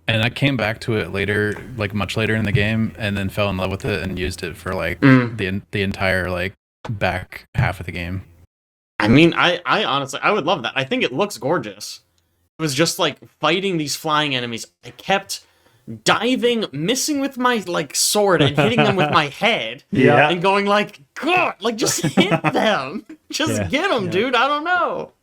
And I came back to it later, like much later in the game, and then fell in love with it and used it for like the entire like back half of the game. I mean, I honestly, I would love that. I think it looks gorgeous. It was just like fighting these flying enemies. I kept diving, missing with my like sword and hitting them with my head. Yeah. And going like, God, like just hit them. Just get them, dude. I don't know.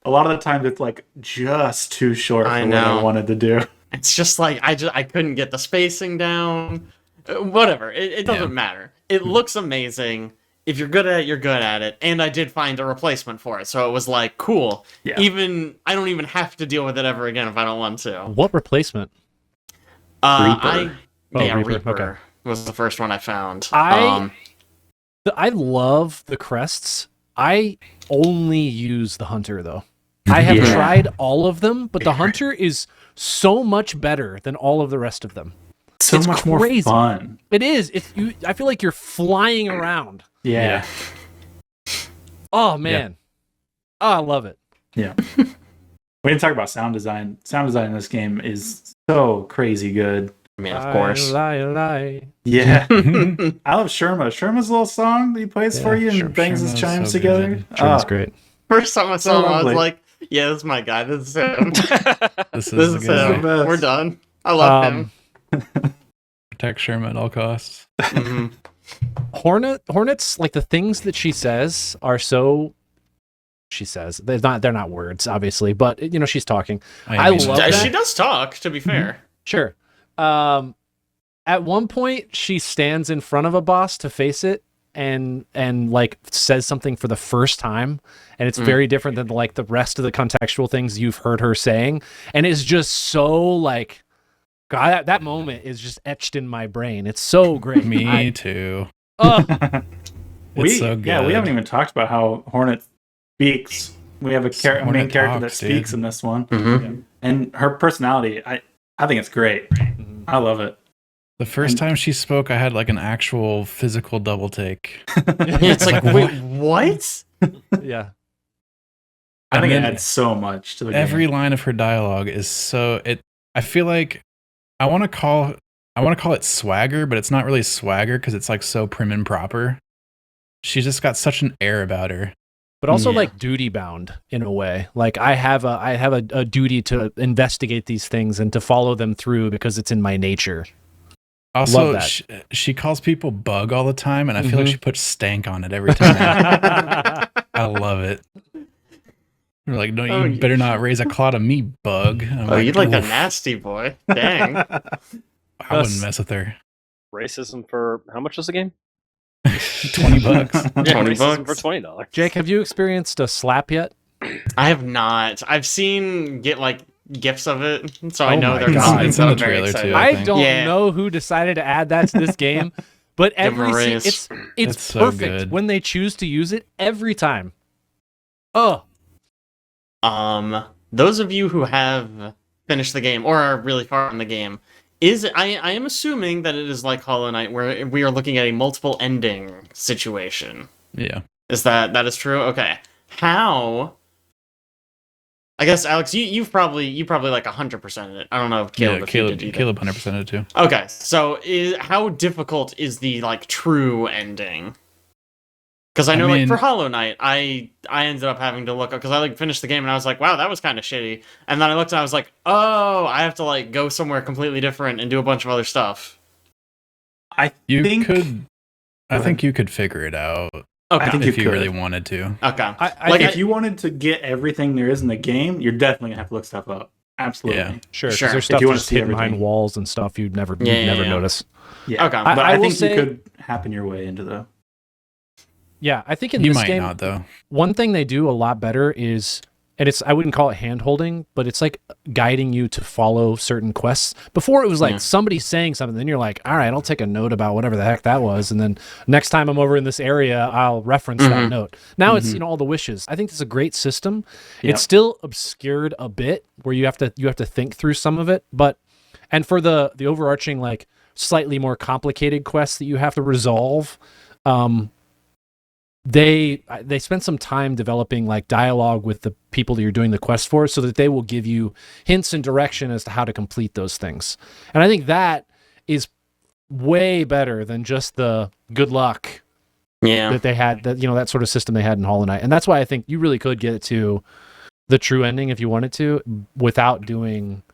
A lot of the times it's like just too short for I what know. I wanted to do. It's just like I couldn't get the spacing down. Whatever. It doesn't matter. It looks amazing. If you're good at it, you're good at it. And I did find a replacement for it, so it was like cool. Yeah. I don't even have to deal with it ever again if I don't want to. What replacement? Reaper. Reaper, okay. Was the first one I found. I love the crests. I only use the hunter though. I have tried all of them, but the hunter is so much better than all of the rest of them. So It's much crazy. more fun. It is. I feel like you're flying around. Yeah. Oh man. Oh, I love it. Yeah. We didn't talk about sound design. Sound design in this game is so crazy good. I mean, of course. Lie. Yeah. I love Sherma. Sherma's little song that he plays for you and bangs his Sherma's chimes so together. good. That's great. First time I saw him, I was lovely. like, yeah, this is my guy. This is him. This This is is the guy. him. best. We're done. I love him. Protect Sherma at all costs. Mhm. Hornets, like the things that she says are so. She says they're not words, obviously, but you know she's talking. I mean, love that. She does talk, to be fair. Sure. At one point, she stands in front of a boss to face it, and like says something for the first time, and it's very different than like the rest of the contextual things you've heard her saying, and it's just so like, God, that moment is just etched in my brain. It's so great. Me too. We so good. Yeah, we haven't even talked about how Hornet speaks. We have a main Hornet character that talks, speaks dude. in this one. Mhm. And her personality, I think it's great. I love it. The first time she spoke, I had like an actual physical double take. It's like, wait, what? Yeah. I think it And then adds so much to the every game. line of her dialogue is so I feel like I want to call it swagger, but it's not really swagger because it's like so prim and proper. She's just got such an air about her. But also Yeah. like duty bound in a way. Like I have a duty to investigate these things and to follow them through because it's in my nature. Also, Love that. she calls people bug all the time, and I feel like she puts stank on it every time. I love it. They're like, no, Oh, you better not raise a claw to me, bug. I'm Oh, you'd like a "Oof, nasty boy. Dang. I wouldn't mess with her. Racism for how much is the game? $20. Yeah, 20 racism bucks. for $20. Jake, have you experienced a slap yet? I have not. I've seen gifs of it, so I Oh know my they're God. coming. It's So in the I'm very trailer, excited. too. I think. don't Yeah. know who decided to add that to this game, but Give 'em a every raise. it's It's so perfect good. when they choose to use it every time. Oh, Those of you who have finished the game or are really far in the game, I am assuming that it is like Hollow Knight, where we are looking at a multiple ending situation. Yeah. Is that is true? Okay. How? I guess Alex, you probably like 100% it. I don't know if Caleb, Yeah, if you did either. Caleb 100% it too. Okay, so how difficult is the like true ending? Because I know, like mean- for Hollow Knight, I ended up having to look up because I like finished the game and I was like, wow, that was kind of shitty. And then I looked and I was like, oh, I have to like go somewhere completely different and do a bunch of other stuff. I You think could. I think you could figure it out Okay, I think if you you could. really wanted to. okay. I Like, think, if you wanted to get everything there is in the game, you're definitely gonna have to look stuff up. Absolutely. Yeah. sure, 'cause Sure. there's If stuff you wanna just see hidden behind everything. walls and stuff you'd never Yeah. notice. Yeah. Okay. But I I, will think say- you could happen your way into the. Yeah, I think in You this might game, not though. one thing they do a lot better is, and I wouldn't call it hand holding, but it's like guiding you to follow certain quests. Before it was like Yeah. somebody saying something, then you're like, all right, I'll take a note about whatever the heck that was, and then next time I'm over in this area, I'll reference that Mhm. note. Now it's all the wishes. I think it's a great system. Yep. It's still obscured a bit where you have to think through some of it, but and for the overarching like slightly more complicated quests that you have to resolve, they spend some time developing like dialogue with the people that you're doing the quest for so that they will give you hints and direction as to how to complete those things. And I think that is way better than just the good luck Yeah. that they had, that sort of system they had in Hollow Knight. And that's why I think you really could get to the true ending if you wanted to without doing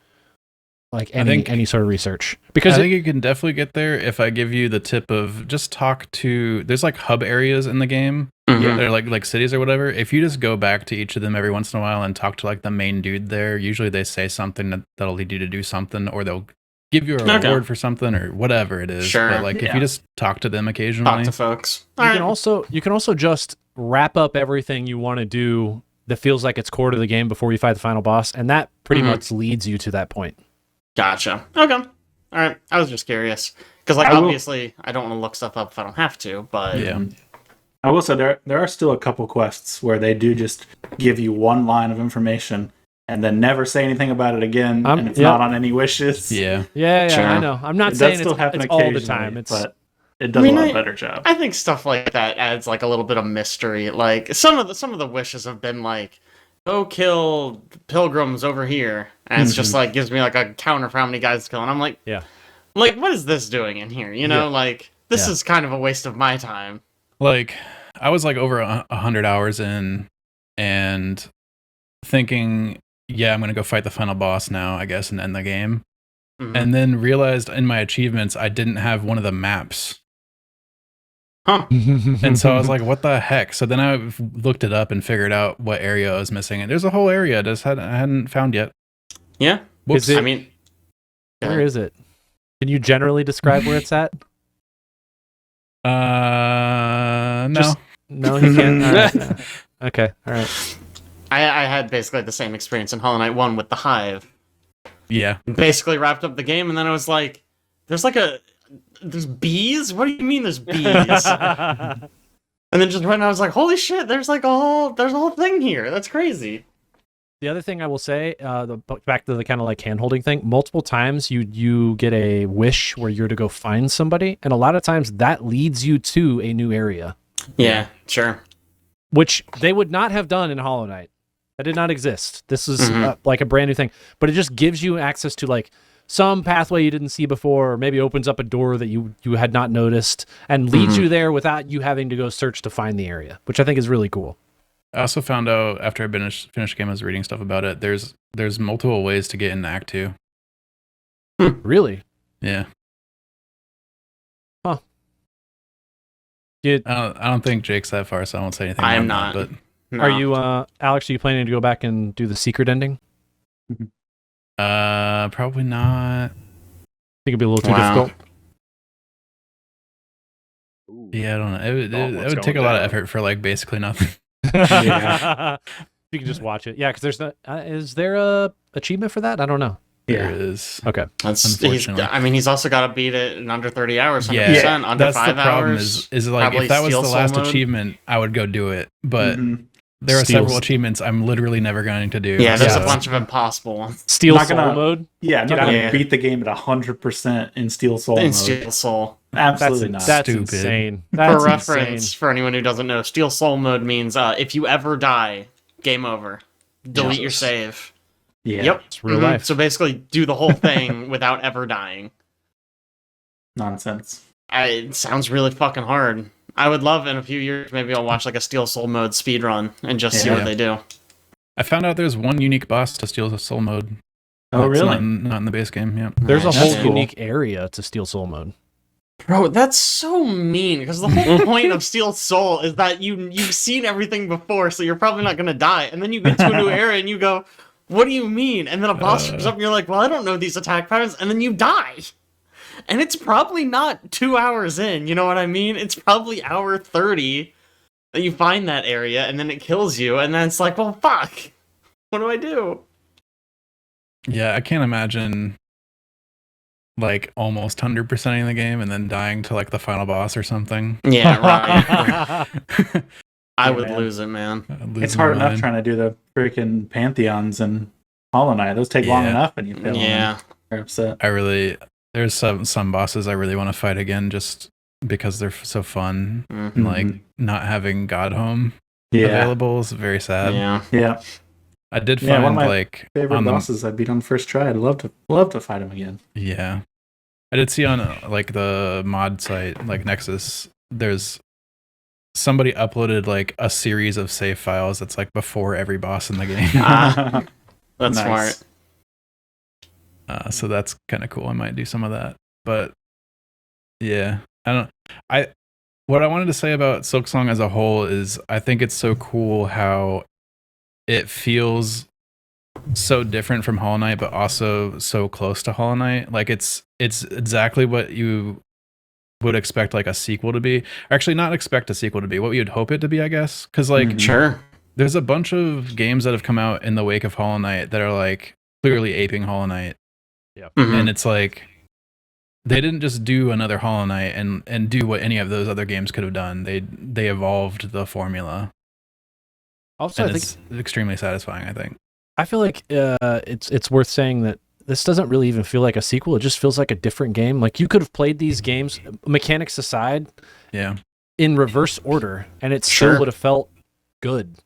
like I think- any sort of research, because I think you can definitely get there if I give you the tip of just talk to. There's like hub areas in the game. Mhm. They're like cities or whatever. If you just go back to each of them every once in a while and talk to like the main dude there, usually they say something that'll lead you to do something, or they'll give you a Okay. reward for something or whatever it is. Sure. But like if Yeah. you just talk to them Talk occasionally, to folks. you can also just wrap up everything you want to do that feels like it's core to the game before you fight the final boss, and that pretty Mhm. much leads you to that point. Gotcha. Okay. All right. I was just curious because, like, I will- obviously, I don't want to look stuff up if I don't have to. But yeah. I will say there are still a couple quests where they do just give you one line of information and then never say anything about it again, and it's yep. not on any wishes. Yeah. Yeah, Sure. I know. I'm not It saying does still happen it's all the occasionally, time. It's but it does I mean, a lot I- better job. I think stuff like that adds like a little bit of mystery. Like some of the wishes have been like, "Go kill pilgrims over here," and it's just like gives me like a counter for how many guys to kill, and I'm like, Yeah. like what is this doing in here? You know, Yeah. like this Yeah. is kind of a waste of my time. Like I was like over 100 hours in and thinking, yeah, I'm going to go fight the final boss now, I guess, and end the game. Mhm. And then realized in my achievements, I didn't have one of the maps. Huh? And so I was like, what the heck? So then I looked it up and figured out what area I was missing. And there's a whole area I hadn't found yet. Yeah. Whoops. Is it- I mean, where is it? Can you generally describe where it's at? No. Just- No, he can't. All right. Okay, all right. I had basically the same experience in Hollow Knight 1 with the Hive. Yeah. Basically wrapped up the game, and then I was like, there's bees? What do you mean there's bees? And then just when I was like, holy shit, there's a whole thing here. That's crazy. The other thing I will say, back to the kind of like hand-holding thing, multiple times you get a wish where you're to go find somebody, and a lot of times that leads you to a new area, Yeah, sure. which they would not have done in Hollow Knight. That did not exist. This is like a brand new thing, but it just gives you access to like some pathway you didn't see before, or maybe opens up a door that you had not noticed and leads you there without you having to go search to find the area, which I think is really cool. I also found out after I finished the game, I was reading stuff about it. There's multiple ways to get into Act 2. Really? Yeah. Did, I don't think Jake's that far, so I won't say anything. I am about not. that, No. Are you, Alex, are you planning to go back and do the secret ending? but probably not. Think it'd be a little too Wow. difficult. Ooh. Yeah, I don't know. It what's would take a going lot of down? effort for like basically nothing. Yeah. You can just watch it. Yeah, because there's not. Is there a achievement for that? I don't know. There Yeah. is. Okay. Unfortunately. He's also got to beat it in under 30 hours, 100%, Yeah, under that's 5 the problem. hours. Is like probably if that was Steel the Soul last mode. achievement, I would go do it. But Mhm. there are Steals- several achievements I'm literally never going to do. Yeah, there's Yeah. a bunch of impossible ones. Steel Not Soul gonna- mode. Yeah, Get not out gonna of here. beat the game at 100% in Steel Soul In mode. Steel Soul. Absolutely not. That's Stupid. insane. For That's reference, insane. for anyone who doesn't know, Steel Soul mode means if you ever die, game over. Delete your Jesus. save. Yeah. Yep. It's real Mhm. life. So basically, do the whole thing without ever dying. Nonsense. It sounds really fucking hard. I would love in a few years, maybe I'll watch like a Steel Soul mode speedrun and just see Yeah. what they do. I found out there's one unique boss to Steel Soul mode. Oh, It's really? Not in the base game. Yeah. There's a Nice. whole That's cool. unique area to Steel Soul mode. Bro, that's so mean because the whole point of Steel Soul is that you've seen everything before, so you're probably not gonna die. And then you get to a new area and you go, "What do you mean?" And then a boss comes up and you're like, "Well, I don't know these attack patterns," and then you die. And it's probably not 2 hours in. You know what I mean? It's probably hour 30 that you find that area, and then it kills you, and then it's like, "Well, fuck. What do I do?" Yeah, I can't imagine like almost 100%ing the game and then dying to like the final boss or something. Yeah, right. I Yeah, would man. lose it, man. It's hard enough trying to do the freaking pantheons and Hollow Knight. Those take long Yeah. enough, and you fail. Yeah. You're upset. There's some bosses I really want to fight again just because they're so fun. Mhm. And, like not having God Home Yeah. available is very sad. Yeah. Yeah. I did Yeah, find one of my like Favorite on the bosses I beat on first try. I'd love to fight him again. yeah. I did see on like the mod site like Nexus there's somebody uploaded like a series of save files that's like before every boss in the game. Ah, That's Nice. smart. So that's kind of cool. I might do some of that. But yeah, what I wanted to say about Silksong as a whole is I think it's so cool how it feels so different from Hollow Knight, but also so close to Hollow Knight. Like it's exactly what you would expect like a sequel to be. Or actually, not expect a sequel to be. What you'd hope it to be, I guess. Because like Sure. there's a bunch of games that have come out in the wake of Hollow Knight that are like clearly aping Hollow Knight. Yeah. And it's like they didn't just do another Hollow Knight and do what any of those other games could have done. They evolved the formula. Also, And I think it's extremely satisfying, I think. I feel like it's worth saying that this doesn't really even feel like a sequel. It just feels like a different game. Like you could have played these games, mechanics aside, Yeah. in reverse order, and it still Sure. would have felt good.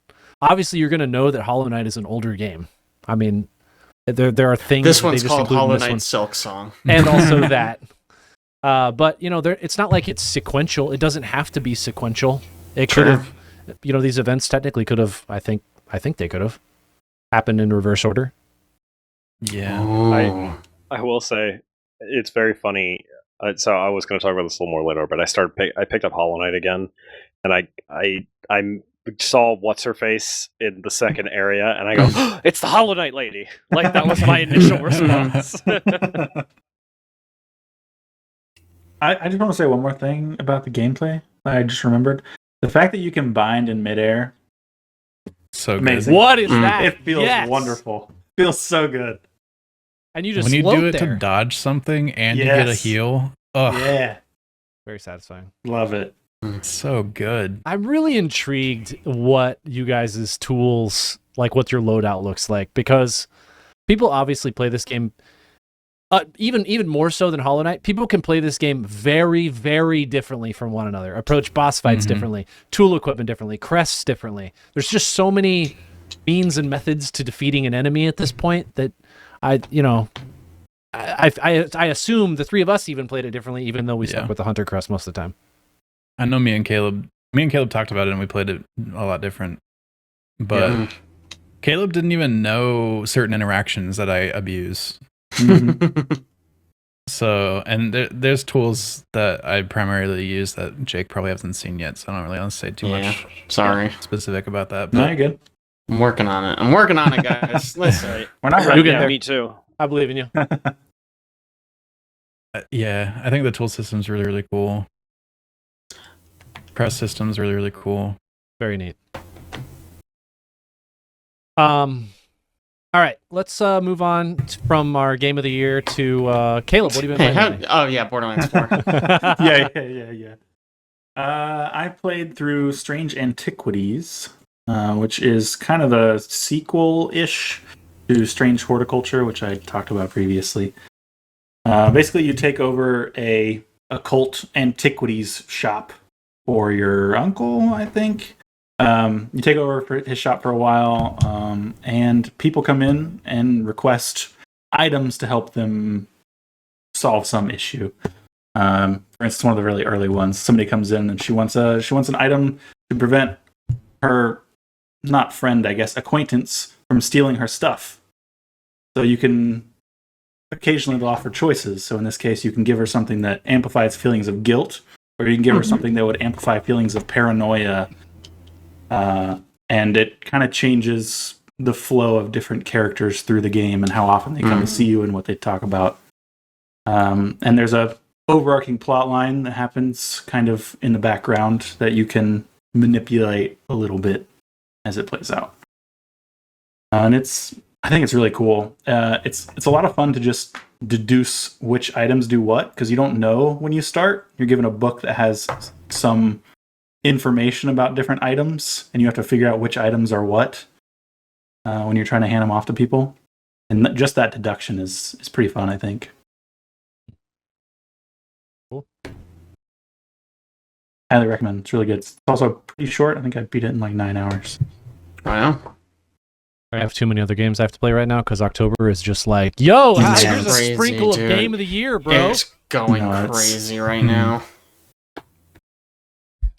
Obviously, you're going to know that Hollow Knight is an older game. I mean, there are things. This that they one's just called include in Hollow this Knight one. Silksong. And also that. But you know, it's not like it's sequential. It doesn't have to be sequential. It could have, you know, these events technically could have. I think they could have happened in reverse order. Yeah. Oh. I will say it's very funny. So I was going to talk about this a little more later, but I picked up Hollow Knight again, and I saw what's her face in the second area, and I go, oh, "It's the Hollow Knight lady!" Like that was my initial response. I just want to say one more thing about the gameplay that I just remembered. The fact that you can bind in midair, So good. amazing. What is that? It feels Yes. wonderful. Feels so good. And you just When you float do it there. to dodge something and you get a Yes. heal, oh, Yeah, Very satisfying. love it. it's so good. I'm really intrigued what you guys' tools, like what your loadout looks like, because people obviously play this game even more so than Hollow Knight. People can play this game very, very differently from one another, approach boss fights differently, tool equipment differently, crests differently. There's just so many means and methods to defeating an enemy at this point that I assume the three of us even played it differently, even though we stuck with the Hunter crest most of the time. I know me and Caleb talked about it and we played it a lot different. But Caleb didn't even know certain interactions that I abuse. So, and there's tools that I primarily use that Jake probably hasn't seen yet, so I don't really want to say too much Sorry. specific about that. No, But you're good. I'm working on it, guys. Listen. We're not You ready. get Yeah, there. me too. I believe in you. yeah, I think the tool system's really, really cool. Press system's really, really cool. Very neat. All right, let's move on from our game of the year to Caleb. What have you been playing? Oh yeah, Borderlands 4. Yeah. I played through Strange Antiquities, which is kind of a sequel-ish to Strange Horticulture, which I talked about previously. Basically, you take over a occult antiquities shop for your uncle, I think. You take over his shop for a while, and people come in and request items to help them solve some issue. For instance, one of the really early ones, somebody comes in and she wants an item to prevent her, not friend, I guess, acquaintance from stealing her stuff. So you can occasionally they'll offer choices. So in this case, you can give her something that amplifies feelings of guilt, or you can give her something that would amplify feelings of paranoia. And it kind of changes the flow of different characters through the game and how often they come to see you and what they talk about. And there's a overarching plot line that happens kind of in the background that you can manipulate a little bit as it plays out. And I think it's really cool. It's a lot of fun to just deduce which items do what, because you don't know when you start. You're given a book that has some information about different items, and you have to figure out which items are what when you're trying to hand them off to people. And just that deduction is pretty fun, I think. Cool. Highly recommend. It's really good. It's also pretty short. I think I beat it in like 9 hours. Wow. I have too many other games I have to play right now because October is just like, yo, Yeah, here's a crazy, sprinkle of dude. game of the year, bro. It's going No, it's- crazy right now.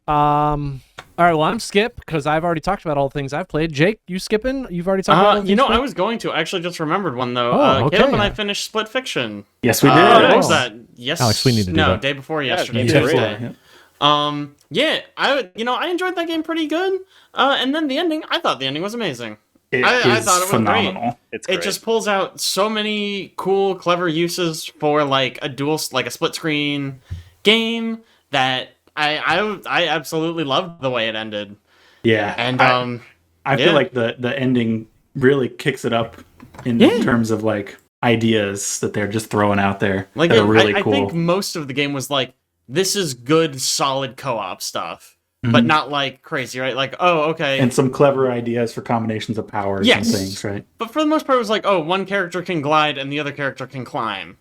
All right, well, I'm Skip because I've already talked about all the things I've played. Jake, you skipping? You've already talked about all the things I was going to. I actually just remembered one, though. Oh, okay. Caleb and I finished Split Fiction. Yes, we did. What was Oh. that? Yes. Alex, we need to do that. day before yesterday. it's Tuesday. great. Yeah, I enjoyed that game pretty good. And then the ending, I thought the ending was amazing. I thought it was phenomenal. great. It's great. It just pulls out so many cool, clever uses for like a split screen game that I absolutely loved the way it ended. Yeah, And I feel like the ending really kicks it up in terms of like ideas that they're just throwing out there. Like that are really cool. I think most of the game was like, this is good, solid co-op stuff, but not like crazy, right? Like, oh, okay. And some clever ideas for combinations of powers and things, right? But for the most part, it was like, oh, one character can glide and the other character can climb.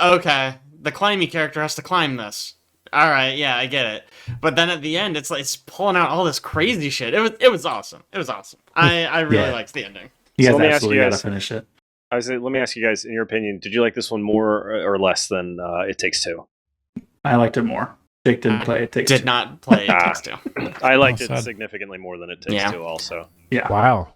Okay, the climby character has to climb this. All right, yeah, I get it. But then at the end, it's pulling out all this crazy shit. It was awesome. It was awesome. I really liked the ending. You So guys let me ask absolutely you gotta guys- finish it. Let me ask you guys, in your opinion, did you like this one more or less than It Takes Two? I liked it more. Jake didn't play It Takes Did Two. not play It Takes Two. I liked it sad. significantly more than It Takes Yeah. Two also. Yeah, Wow.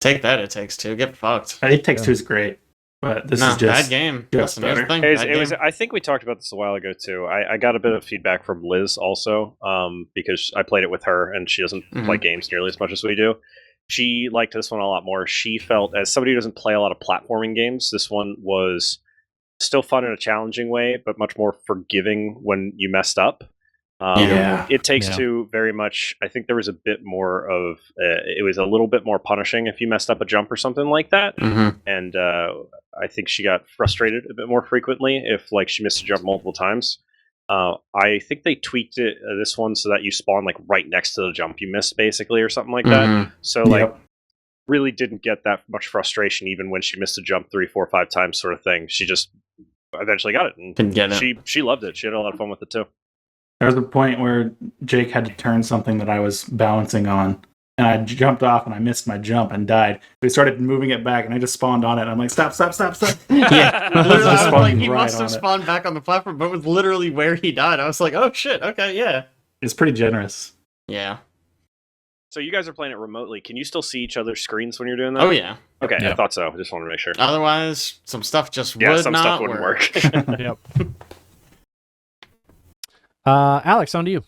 Take that, It Takes Two. Get fucked. It Takes Two is great, but this No, is just bad game. just Listen, here's the better. thing. It was. I think we talked about this a while ago too. I got a bit of feedback from Liz also, because I played it with her and she doesn't play games nearly as much as we do. She liked this one a lot more. She felt, as somebody who doesn't play a lot of platforming games, this one was still fun in a challenging way, but much more forgiving when you messed up. It Takes Yeah. Two very much. I think there was a bit more of. It was a little bit more punishing if you messed up a jump or something like that. And I think she got frustrated a bit more frequently if like she missed a jump multiple times. I think they tweaked it this one so that you spawn like right next to the jump you missed, basically, or something like that. So like really didn't get that much frustration even when she missed a jump 3, 4, 5 times, sort of thing. She just eventually got it, and Can get it. she loved it. She had a lot of fun with it too. There was a point where Jake had to turn something that I was balancing on, and I jumped off and I missed my jump and died. We started moving it back, and I just spawned on it. And I'm like, stop. Yeah, literally, I was Just like, spawned he right must on have it. spawned back on the platform, but it was literally where he died. I was like, oh shit, okay, yeah. It's pretty generous. Yeah. So you guys are playing it remotely. Can you still see each other's screens when you're doing that? Oh yeah. Okay, Yeah. I thought so. I just wanted to make sure. Otherwise, some stuff just Yeah, would some not stuff wouldn't work. Yep. Alex, on to you.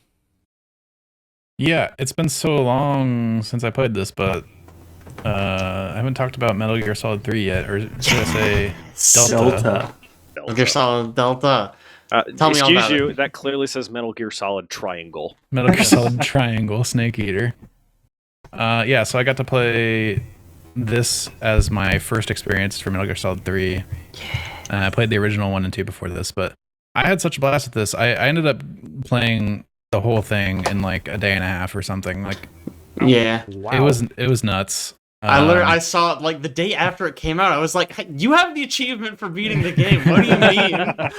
Yeah, it's been so long since I played this, but I haven't talked about Metal Gear Solid 3 yet, or should I say Delta? Metal Gear Solid Delta. Tell me all excuse about you, it. that clearly says Metal Gear Solid Triangle. Metal Gear Solid Triangle, Snake Eater. Yeah, so I got to play this as my first experience for Metal Gear Solid 3. I played the original 1 and 2 before this, but I had such a blast with this. I ended up playing the whole thing in like a day and a half or something. Like, Yeah. Wow. it was nuts. I saw it like the day after it came out. I was like, hey, you have the achievement for beating the game. What do you mean?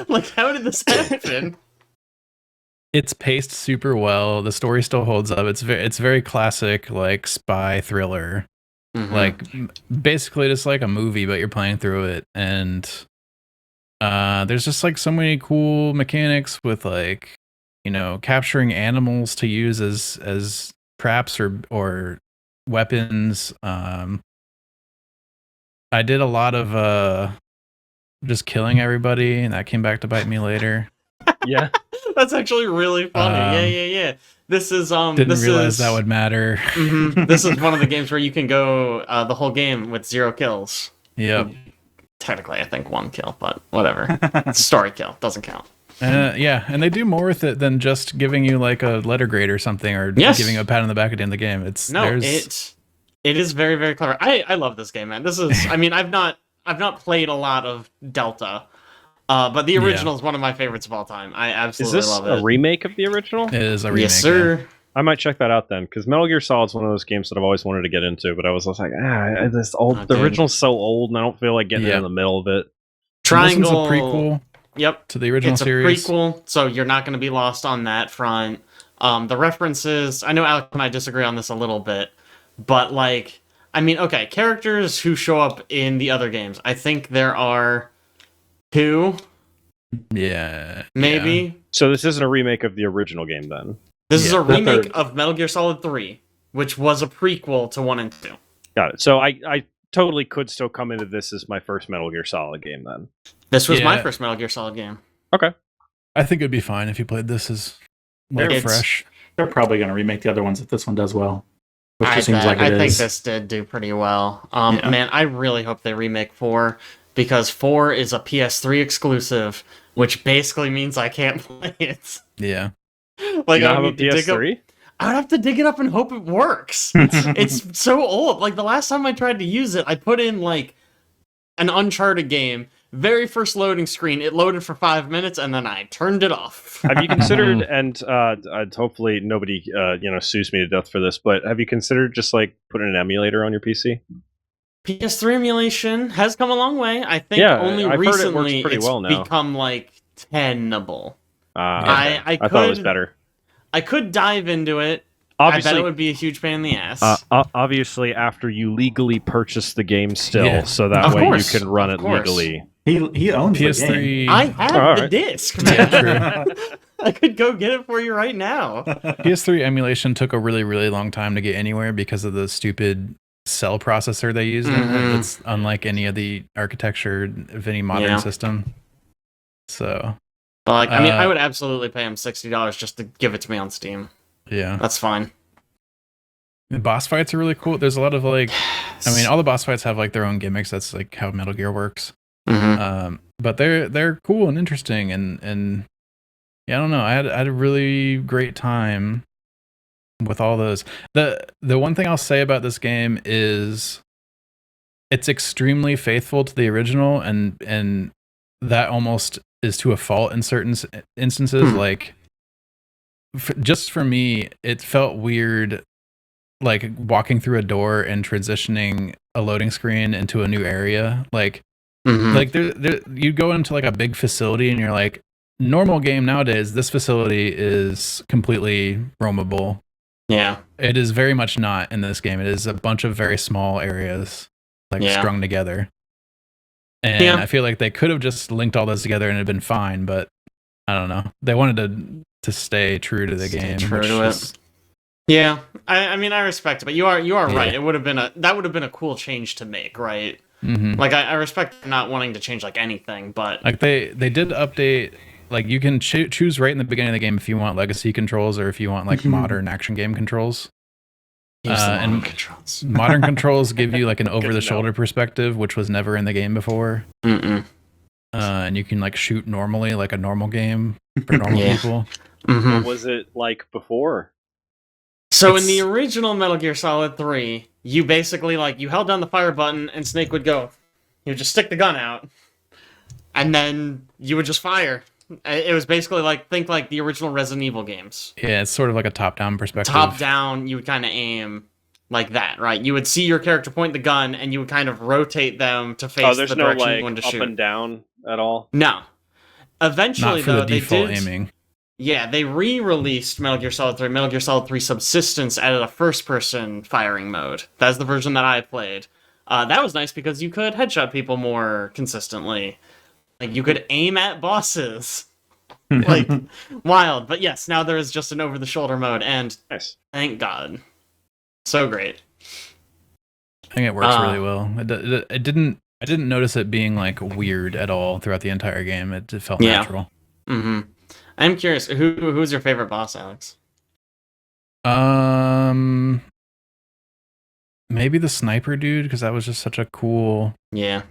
Like, how did this happen? It's paced super well. The story still holds up. It's very classic, like spy thriller. Like basically just like a movie, but you're playing through it, and there's just like so many cool mechanics with like, you know, capturing animals to use as traps or weapons. I did a lot of just killing everybody, and that came back to bite me later. Yeah. That's actually really funny. Yeah. This is Didn't realize that would matter. This is one of the games where you can go the whole game with 0 kills. Yep. Technically, I think 1 kill, but whatever. It's a story kill, doesn't count. Yeah, and they do more with it than just giving you like a letter grade or something, or giving you a pat on the back at the end of the game. It is very, very clever. I love this game, man. This is, I mean, I've not played a lot of Delta, but the original is one of my favorites of all time. I absolutely love it. Is this a remake of the original? It is a remake. Yes, sir. I might check that out then, because Metal Gear Solid is one of those games that I've always wanted to get into, but I was like, the dude. original's so old, and I don't feel like getting in the middle of it. Triangle. This one's a prequel. Yep. To the original series. It's a prequel, so you're not going to be lost on that front. The references, I know Alec and I disagree on this a little bit, but like, I mean, okay, characters who show up in the other games. I think there are 2, Yeah. maybe. So this isn't a remake of the original game then? This is a the remake third. of Metal Gear Solid 3, which was a prequel to 1 and 2. Got it. So I totally could still come into this as my first Metal Gear Solid game then. This was my Yeah. first Metal Gear Solid game. Okay. I think it'd be fine if you played this as like It's- fresh. They're probably going to remake the other ones if this one does well. Which I just seems like I it think is. this did do pretty well. Yeah. Man, I really hope they remake 4, because 4 is a PS3 exclusive, which basically means I can't play it. Yeah. Like, You I don't have a would need to dig up- PS3? I would have to dig it up and hope it works. It's so old. Like, the last time I tried to use it, I put in, like, an Uncharted game. Very first loading screen, it loaded for 5 minutes, and then I turned it off. Have you considered, and hopefully nobody sues me to death for this, but have you considered just like putting an emulator on your PC? PS3 emulation has come a long way. I think Yeah, only I've heard it works recently pretty it's well now. become, like, tenable. I I thought it was could- better. I could dive into it. Obviously, I bet it would be a huge pain in the ass. obviously, after you legally purchase the game still, Yeah. so that Of way course, you can run of it course. legally. He owns the game. PS3 I have All the right. disc, Yeah, man. true. I could go get it for you right now. PS3 emulation took a really, really long time to get anywhere because of the stupid cell processor they used. Mhm. It's unlike any of the architecture of any modern Yeah. system. So, But, like, I mean, I Uh, would absolutely pay him $60 just to give it to me on Steam. yeah. That's fine. The boss fights are really cool. There's a lot of like, I mean, all the boss fights have like their own gimmicks. That's like how Metal Gear works. Mhm. But they're cool and interesting and yeah, I don't know. I had a really great time with all those. The one thing I'll say about this game is it's extremely faithful to the original, and that almost is to a fault in certain instances. Like, just for me, it felt weird, like walking through a door and transitioning a loading screen into a new area. Like there you go into like a big facility and you're like, normal game nowadays, this facility is completely roamable. Yeah. It is very much not in this game. It is a bunch of very small areas, like Yeah. strung together. And Yeah. I feel like they could have just linked all those together and it'd been fine, but I don't know. They wanted to stay true to the Stay game. true which to it. is- Yeah. I mean, I respect it, but you are Yeah. right. That would have been a cool change to make, right? Mhm. Like, I respect not wanting to change like anything, but Like they did update, like you can choose right in the beginning of the game if you want legacy controls or if you want like modern action game controls. use the and modern controls. Modern controls give you like an over the shoulder perspective, which was never in the game before. Mm-mm. And you can like shoot normally, like a normal game for normal Yeah. people. Mhm. What was it like before? So in It's- the original Metal Gear Solid 3, you basically like you held down the fire button and Snake would go. He would just stick the gun out, and then you would just fire. It was basically like think like the original Resident Evil games. Yeah, it's sort of like a top-down perspective. Top down, you would kind of aim like that, right? You would see your character point the gun, and you would kind of rotate them to face Oh, there's the no direction like you wanted to up shoot. and down at all. No. Eventually, Not for though, the they default did. aiming. Yeah, they re-released Metal Gear Solid 3. Metal Gear Solid 3 Subsistence added a first-person firing mode. That's the version that I played. That was nice because you could headshot people more consistently. Like, you could aim at bosses. Like, wild. But yes, now there is just an over-the-shoulder mode, and Nice. thank God. So great. I think it works really well. It didn't. I didn't notice it being like weird at all throughout the entire game. It just felt Yeah. natural. Mm-hmm. I'm curious, who's your favorite boss, Alex? Maybe the sniper dude, because that was just such a cool Yeah.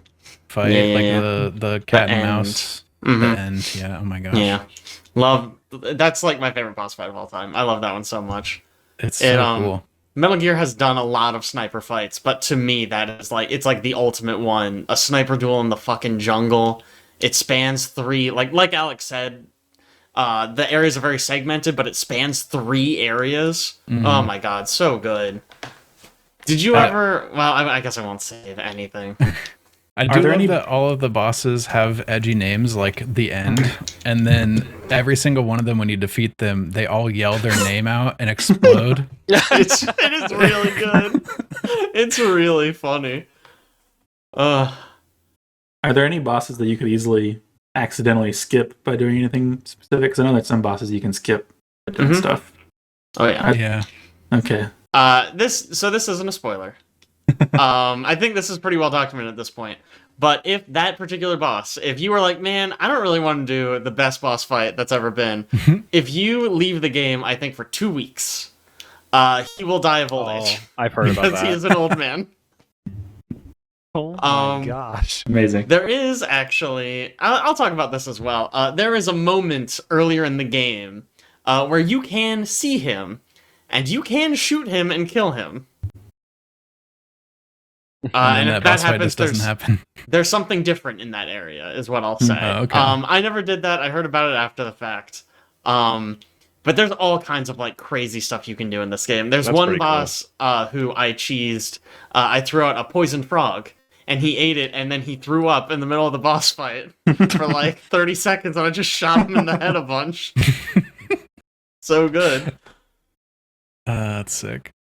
fight. Yeah, yeah, like yeah. the cat and end. mouse. Mhm. The end. Yeah. Oh my gosh. Yeah. That's like my favorite boss fight of all time. I love that one so much. It's It, so cool. Metal Gear has done a lot of sniper fights, but to me, that is like, it's like the ultimate one. A sniper duel in the fucking jungle. It spans three, like Alex said, the areas are very segmented, but it spans 3 areas. Mhm. Oh my god, so good. Did you ever, well, I guess I won't say anything. I Are do there love any- that all of the bosses have edgy names like the end, and then every single one of them, when you defeat them, they all yell their name out and explode. It is really good. It's really funny. Are there any bosses that you could easily accidentally skip by doing anything specific? Because I know that some bosses you can skip different Mhm. stuff. Oh yeah. Yeah. Okay. This isn't a spoiler. I think this is pretty well documented at this point. But if that particular boss, if you were like, man, I don't really want to do the best boss fight that's ever been, if you leave the game, I think for 2 weeks, he will die of old age. I've heard about Because he that. is an old man. Oh my gosh. Amazing. There is actually, I'll talk about this as well. There is a moment earlier in the game where you can see him, and you can shoot him and kill him. And if that boss fight just doesn't there's- happen. There's something different in that area, is what I'll say. Oh, okay. I never did that. I heard about it after the fact. But there's all kinds of like crazy stuff you can do in this game. There's That's one pretty cool. boss who I cheesed. I threw out a poison frog, and he ate it, and then he threw up in the middle of the boss fight for like 30 seconds, and I just shot him in the head a bunch. So good. That's sick.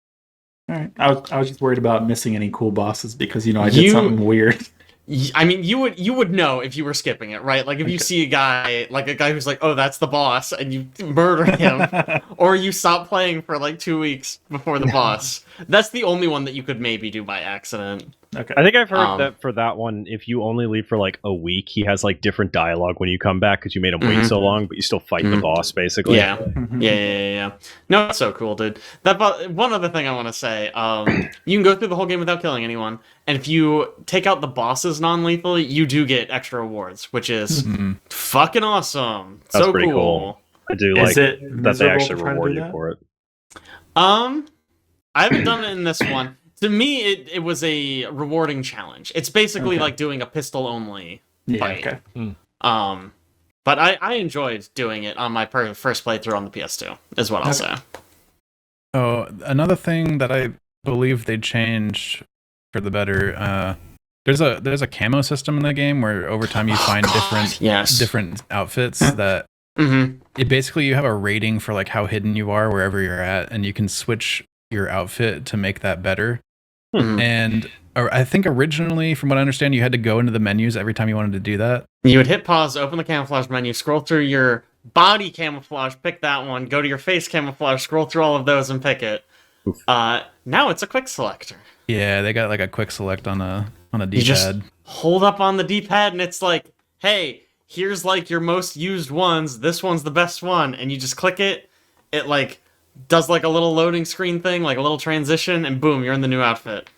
All right. I was just worried about missing any cool bosses because I did You- something weird. I mean, you would know if you were skipping it, right? Like if you see a guy who's like, oh, that's the boss, and you murder him, or you stop playing for like 2 weeks before the boss. That's the only one that you could maybe do by accident. Okay. I think I've heard Um, that for that one, if you only leave for like a week, he has like different dialogue when you come back because you made him wait Mhm. so long, but you still fight the Mhm. boss basically. Yeah. Mhm. Yeah. No, it's so cool, dude. One other thing I want to say, you can go through the whole game without killing anyone, and if you take out the bosses non-lethally, you do get extra rewards, which is Mhm. fucking awesome. That's so pretty cool. I do like Is it that they miserable actually to try to reward do you that? for it. I haven't done it in this one. To me, it was a rewarding challenge. It's basically Okay. like doing a pistol only. Yeah. Fight. Okay. But I enjoyed doing it on my first playthrough on the PS2, is what I'll say. Oh, another thing that I believe they changed for the better. There's a camo system in the game where over time you find different outfits that Mm-hmm. it basically you have a rating for like how hidden you are wherever you're at, and you can switch your outfit to make that better. Mhm. And I think originally, from what I understand, you had to go into the menus every time you wanted to do that. You would hit pause, open the camouflage menu, scroll through your body camouflage, pick that one, go to your face camouflage, scroll through all of those, and pick it. Now it's a quick selector. Yeah, they got like a quick select on a You D-pad. just hold up on the D-pad, and it's like, hey, here's like your most used ones. This one's the best one, and you just click it. It like does like a little loading screen thing, like a little transition, and boom, you're in the new outfit.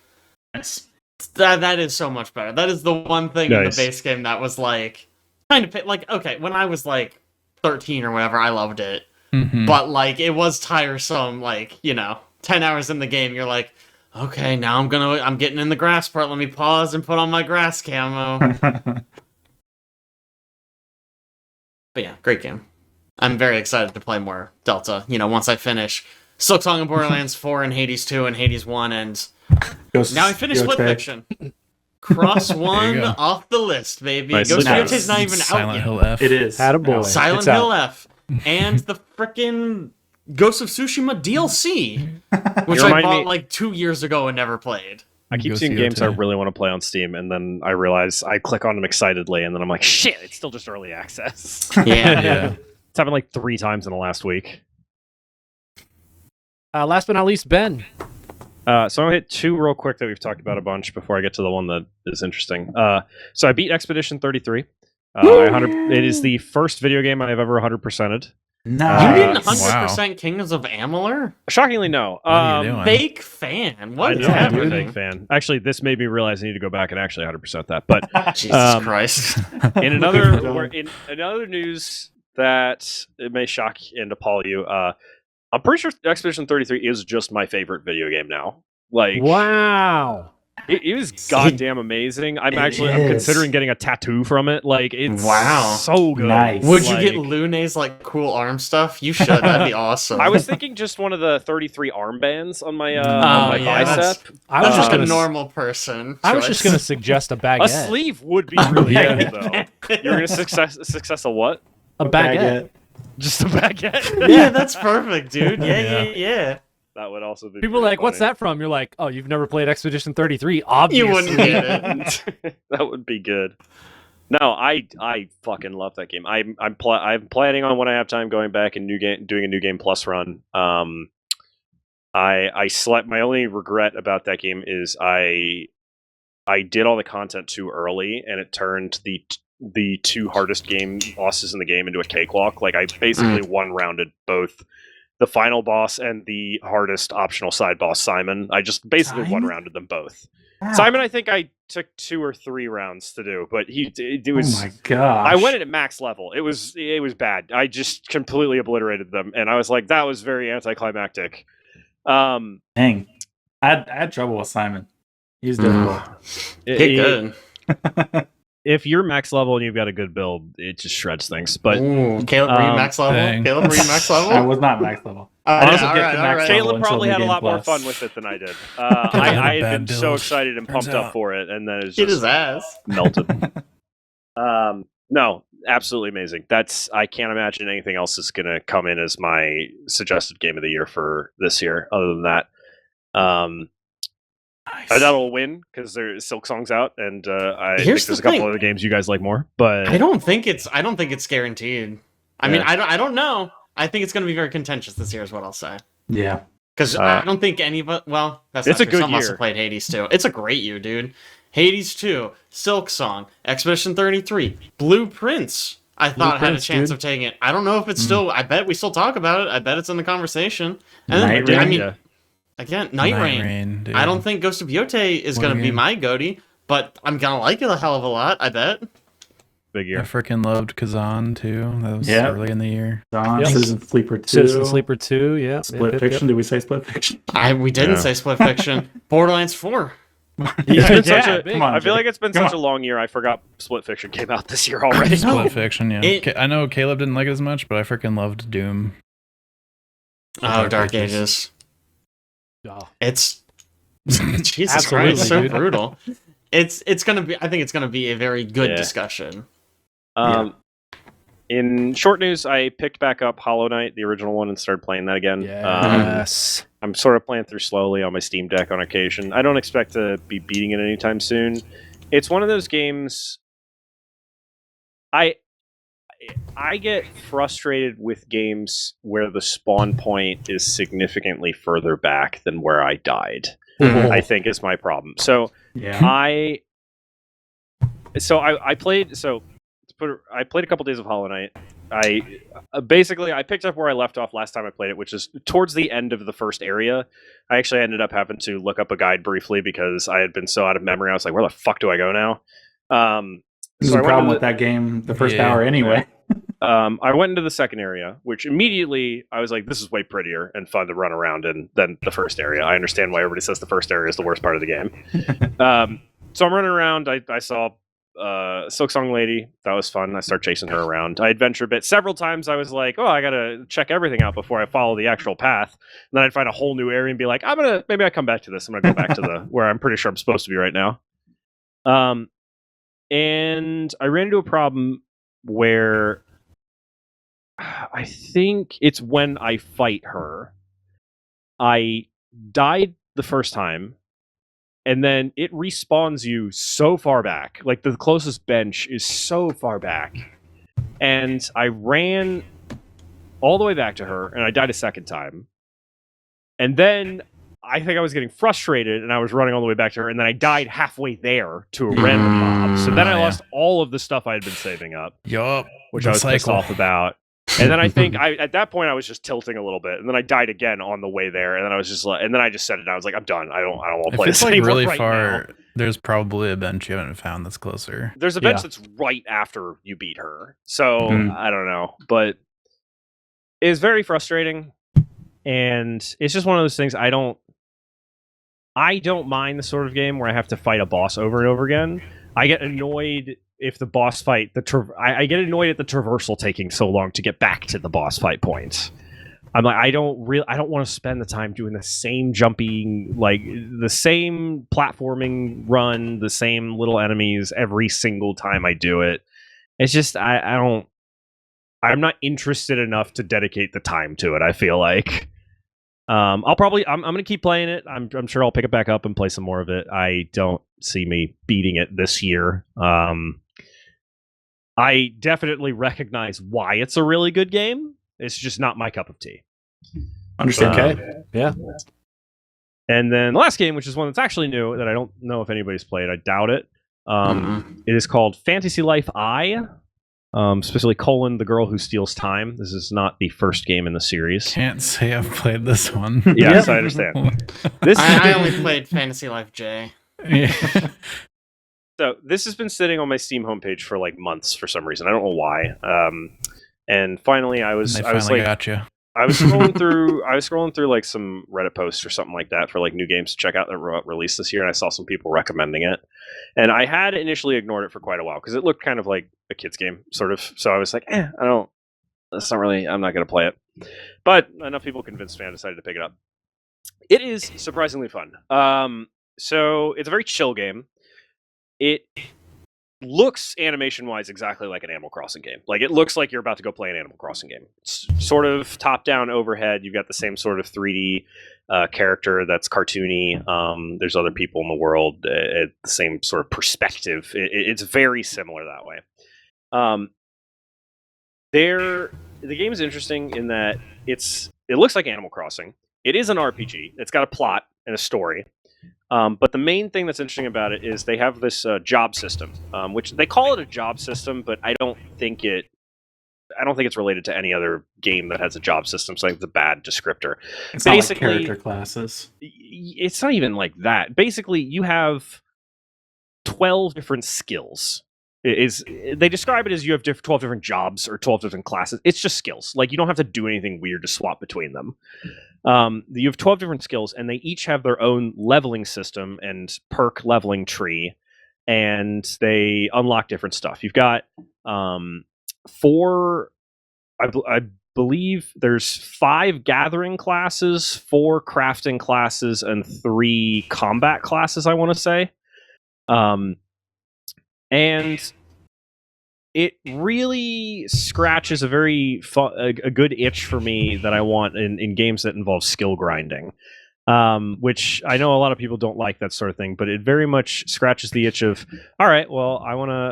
Nice. That is so much better. That is the one thing in the Nice. base game that was like kind of like, okay, when I was like 13 or whatever, I loved it, Mhm. but like it was tiresome. Like 10 hours in the game, you're like, okay, now I'm getting in the grass part. Let me pause and put on my grass camo. But yeah, great game. I'm very excited to play more Delta. Once I finish Silksong and Borderlands 4 and Hades 2 and Hades 1, and now I finished Split Fiction. Cross one go. off the list, baby. Nice. Ghost Nice. Fire's not even out Silent yet. Hill F. It is. Attaboy. Silent It's out. Hill F. And the frickin' Ghost of Tsushima DLC, which I remind bought me- like 2 years ago and never played. I keep Go seeing see games I GOTY. really want to play on Steam, and then I realize I click on them excitedly, and then I'm like, shit, it's still just early access. Yeah. Yeah. It's happened like 3 times in the last week. Last but not least, Ben. So I'm gonna hit 2 real quick that we've talked about a bunch before I get to the one that is interesting. So I beat Expedition 33. It is the first video game I've ever 100%ed. You Nice. didn't Wow. 100% Kings of Amalur? Shockingly, no. What are you doing? Fake fan. What I is know, I'm a happening? big fan. Actually, this made me realize I need to go back and actually 100% that. But Jesus Christ. in another news that it may shock and appall you, I'm pretty sure Expedition 33 is just my favorite video game now. Like, Wow. it was goddamn amazing. I'm It is. considering getting a tattoo from it. Like, it's Wow. so good. Nice. Would you get Like, Lune's like cool arm stuff? You should. That'd be awesome. I was thinking just one of the 33 armbands on my yeah, bicep. I was That's just a gonna. normal person. I was just choice. gonna suggest a A baguette. sleeve would be really Yeah. cool, though. You're gonna success a what? A baguette. Just a baguette? Yeah, that's perfect, dude. Yeah. That would also be. People are pretty like, "What's funny. that from?" You're like, "Oh, you've never played Expedition 33? Obviously." You wouldn't get it. That would be good. No, I fucking love that game. I'm planning on when I have time going back and doing a new game plus run. I slept. My only regret about that game is I did all the content too early, and it turned the two hardest game bosses in the game into a cakewalk. Like I basically one-rounded both the final boss and the hardest optional side boss, Simon. I just basically Simon? one-rounded them both. Wow. Simon, I think I took 2 or 3 rounds to do, but it was. Oh my gosh! I went in at max level. It was bad. I just completely obliterated them, and I was like, that was very anticlimactic. Dang, I had trouble with Simon. He's difficult. Get good. If you're max level and you've got a good build, it just shreds things. But Ooh, Caleb, were you max level? dang. Caleb, were you max level? I was not max level. All I right, also all get right, to all max right. level. Caleb until probably New had a Game lot more Plus. fun with it than I did. I had Bad been so build, excited and turns pumped up out. for it, and then it's Get his just ass. melted. No, absolutely amazing. I can't imagine anything else is going to come in as my suggested game of the year for this year. Other than that, Nice. I doubt it'll win because there's Silk Song's out, and I think Here's there's the a couple thing. other games you guys like more. But I don't think it's guaranteed. I mean, I don't know. I think it's going to be very contentious this year, is what I'll say. Yeah. Because I don't think any of it. Well, that's It's not a true. good Some of us year. have played Hades 2. It's a great year, dude. Hades 2, Silk Song, Expedition 33, Blueprints. I thought had a Blueprints, chance dude. of taking it. I don't know if it's still. I bet we still talk about it. I bet it's in the conversation. And Night then, I Rain? mean, again, Night Rain. Dude. I don't think Ghost of Yotei is What going a to be game. my GOTY, but I'm going to like it a hell of a lot, I bet. big I year. freaking loved Kazan too. That was Yeah. early in the year. Dawn, Yep. Citizen Sleeper 2. Citizen Sleeper 2, yeah. Split Yep, Fiction. Did we say Split Fiction? We didn't Yeah. say Split Fiction. Borderlands 4. It's been such Yeah, a. big. Come on, I feel Jake. like it's been Come such on. a long year. I forgot Split Fiction came out this year already. No. Split Fiction, yeah. It- I know Caleb didn't like it as much, but I freaking loved Doom. Oh, Dark Ages. Oh. It's Jesus Absolutely, Christ, so dude. brutal. It's gonna be. I think it's gonna be a very good Yeah. discussion. In short news, I picked back up Hollow Knight, the original one, and started playing that again. Yes. I'm sort of playing through slowly on my Steam Deck on occasion. I don't expect to be beating it anytime soon. It's one of those games. I get frustrated with games where the spawn point is significantly further back than where I died. I think is my problem. So Yeah. I played I played a couple days of Hollow Knight. I picked up where I left off last time I played it, which is towards the end of the first area. I actually ended up having to look up a guide briefly because I had been so out of memory. I was like, where the fuck do I go now? This is so the I went problem to with that game the first Yeah. hour anyway. I went into the second area, which immediately I was like, this is way prettier and fun to run around in than the first area. I understand why everybody says the first area is the worst part of the game. So I'm running around. I saw Silk Song Lady. That was fun. I start chasing her around. I adventure a bit. Several times I was like, oh, I gotta check everything out before I follow the actual path. And then I'd find a whole new area and be like, maybe I come back to this. I'm gonna go back to the where I'm pretty sure I'm supposed to be right now. And I ran into a problem where I think it's when I fight her. I died the first time, and then it respawns you so far back. Like the closest bench is so far back. And I ran all the way back to her, and I died a second time. And then I think I was getting frustrated, and I was running all the way back to her, and then I died halfway there to a random mob. So then I yeah. lost all of the stuff I had been saving up, Yup. which The I was pissed cycle. off about. And then I think at that point I was just tilting a little bit, and then I died again on the way there, and then I was just like, and then I just said it. I was like, I'm done. I don't want to If play it's this like anymore really right far, now. there's probably a bench you haven't found that's closer. There's a bench Yeah. that's right after you beat her, so Mm. I don't know, but it's very frustrating, and it's just one of those things. I don't mind the sort of game where I have to fight a boss over and over again. I get annoyed if the boss fight I get annoyed at the traversal taking so long to get back to the boss fight point. I'm like, I don't want to spend the time doing the same jumping, like the same platforming run, the same little enemies every single time I do it. It's just I'm not interested enough to dedicate the time to it. I feel like I'm gonna keep playing it. I'm sure I'll pick it back up and play some more of it. I don't see me beating it this year. I definitely recognize why it's a really good game. It's just not my cup of tea. Understand. Okay. Yeah. And then the last game, which is one that's actually new that I don't know if anybody's played. I doubt it. It is called Fantasy Life I. Specifically, the girl who steals time. This is not the first game in the series. Can't say I've played this one. Yes, I understand. I only played Fantasy Life J. Yeah. So this has been sitting on my Steam homepage for like months for some reason. I don't know why. And finally, I was gotcha. I was scrolling through like some Reddit posts or something like that for like new games to check out that were released this year, and I saw some people recommending it. And I had initially ignored it for quite a while because it looked kind of like a kid's game, sort of. So I was like, I'm not going to play it. But enough people convinced me, I decided to pick it up. It is surprisingly fun. So it's a very chill game. It looks animation-wise exactly like an Animal Crossing game. Like, it looks like you're about to go play an Animal Crossing game. It's sort of top-down overhead. You've got the same sort of 3D character that's cartoony. There's other people in the world at the same sort of perspective. It's very similar that way. The game is interesting in that it looks like Animal Crossing. It is an RPG. It's got a plot and a story. But the main thing that's interesting about it is they have this job system, which they call it a job system, but I don't think it's related to any other game that has a job system. So I think it's a bad descriptor. It's basically not like character classes. It's not even like that. Basically, you have 12 different skills. They describe it as you have 12 different jobs or 12 different classes. It's just skills. Like, you don't have to do anything weird to swap between them. You have 12 different skills, and they each have their own leveling system and perk leveling tree, and they unlock different stuff. You've got 4, I believe there's 5 gathering classes, 4 crafting classes, and 3 combat classes, I want to say. And it really scratches a very a good itch for me that I want in games that involve skill grinding, which I know a lot of people don't like that sort of thing, but it very much scratches the itch of, all right, well,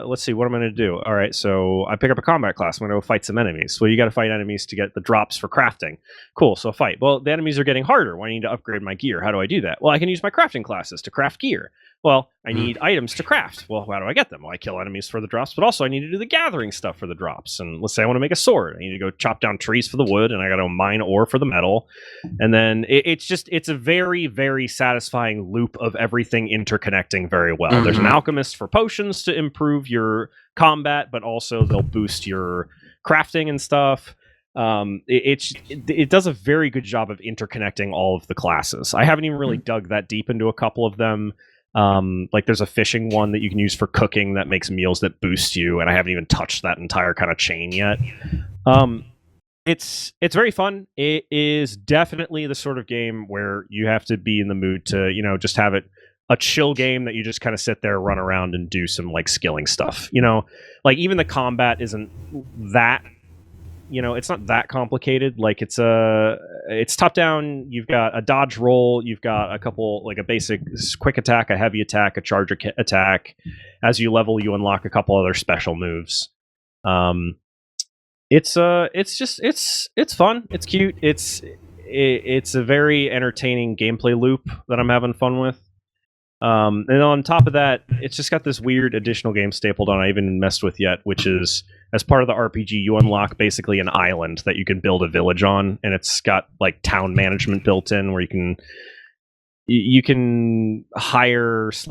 let's see, what I'm going to do. All right, so I pick up a combat class. I'm going to go fight some enemies. Well, you got to fight enemies to get the drops for crafting. Cool, so fight. Well, the enemies are getting harder. Well, I need to upgrade my gear. How do I do that? Well, I can use my crafting classes to craft gear. Well, I need items to craft. Well, how do I get them? Well, I kill enemies for the drops, but also I need to do the gathering stuff for the drops. And let's say I want to make a sword. I need to go chop down trees for the wood, and I got to mine ore for the metal. And then it's a very, very satisfying loop of everything interconnecting very well. Mm-hmm. There's an alchemist for potions to improve your combat, but also they'll boost your crafting and stuff. It does a very good job of interconnecting all of the classes. I haven't even really dug that deep into a couple of them. Like there's a fishing one that you can use for cooking that makes meals that boost you, and I haven't even touched that entire kind of chain yet. It's very fun. It is definitely the sort of game where you have to be in the mood to, just have it a chill game that you just kind of sit there, run around, and do some like skilling stuff. Like even the combat isn't that. It's not that complicated. Like it's top down. You've got a dodge roll. You've got a couple, like a basic quick attack, a heavy attack, a charge attack. As you level, you unlock a couple other special moves. It's fun. It's cute. It's a very entertaining gameplay loop that I'm having fun with. And on top of that, it's just got this weird additional game stapled on I haven't messed with yet, which is as part of the RPG, you unlock basically an island that you can build a village on, and it's got like town management built in where you can hire /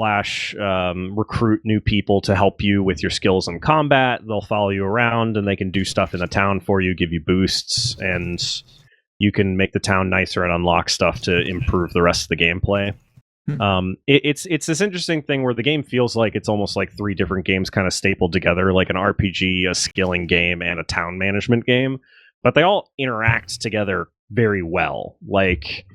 recruit new people to help you with your skills in combat. They'll follow you around and they can do stuff in the town for you, give you boosts, and you can make the town nicer and unlock stuff to improve the rest of the gameplay. It's this interesting thing where the game feels like it's almost like 3 different games kind of stapled together, like an RPG, a skilling game, and a town management game, but they all interact together very well. Like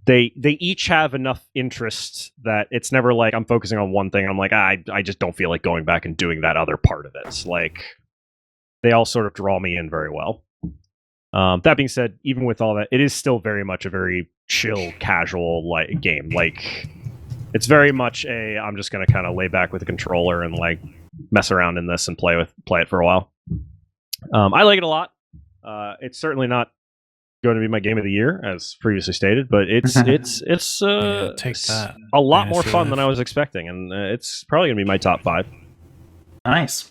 they each have enough interest that it's never like I'm focusing on one thing. I'm like, I just don't feel like going back and doing that other part of it. It's like they all sort of draw me in very well. That being said, even with all that, it is still very much a very chill, casual like game. Like it's very much I'm just gonna kind of lay back with the controller and like mess around in this and play it for a while. I like it a lot. It's certainly not going to be my game of the year, as previously stated. But it's take that. a lot more Fantasy fun than Life. I was expecting, and it's probably going to be my top 5. Nice.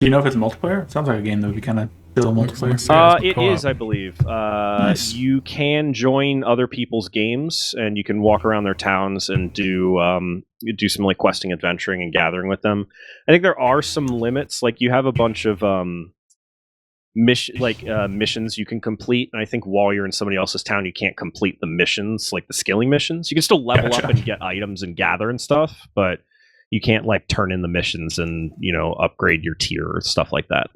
Do you know if it's multiplayer? It sounds like a game that would be kind of still multiplayer. Yeah, it's It co-op. is, I believe. Nice. You can join other people's games, and you can walk around their towns and do some like questing, adventuring, and gathering with them. I think there are some limits. Like you have a bunch of missions you can complete, and I think while you're in somebody else's town, you can't complete the missions, like the skilling missions. You can still level Gotcha. up and get items and gather and stuff, but you can't like turn in the missions and upgrade your tier or stuff like that.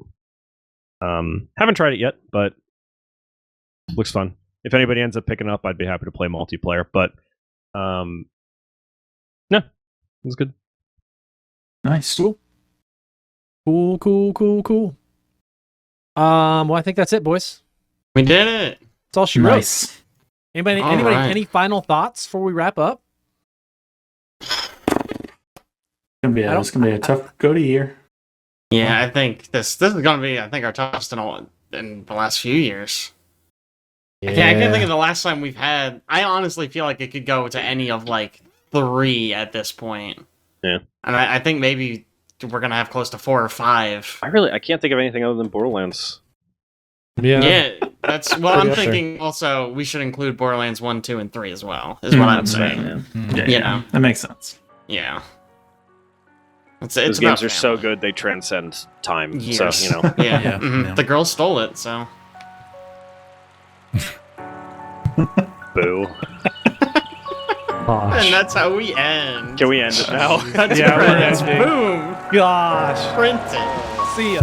Haven't tried it yet, but looks fun. If anybody ends up picking up, I'd be happy to play multiplayer. But no, it's good. Nice. Cool. Well, I think that's it, boys. We did it. That's all she wrote. Nice. Anybody, All right. any final thoughts before we wrap up? It's gonna be a tough GOTY year. Yeah, I think this is gonna be our toughest in the last few years. I can't think of the last time we've had. I honestly feel like it could go to any of like 3 at this point. Yeah, and I think maybe we're gonna have close to 4 or 5. I can't think of anything other than Borderlands. Yeah. That's well. Pretty I'm up there. thinking also we should include Borderlands 1, 2, and 3 as well. Is what I'm That's right, saying. yeah. Mm. Yeah, that makes sense. Yeah. It's Those about games are so family. good they transcend time. Years. So Yeah. Yeah, Mhm. yeah. The girl stole it, so. boo. Gosh. And that's how we end. Can we end it now? That's Yeah, we're credits. ending. Boom. Gosh. Printed. See ya.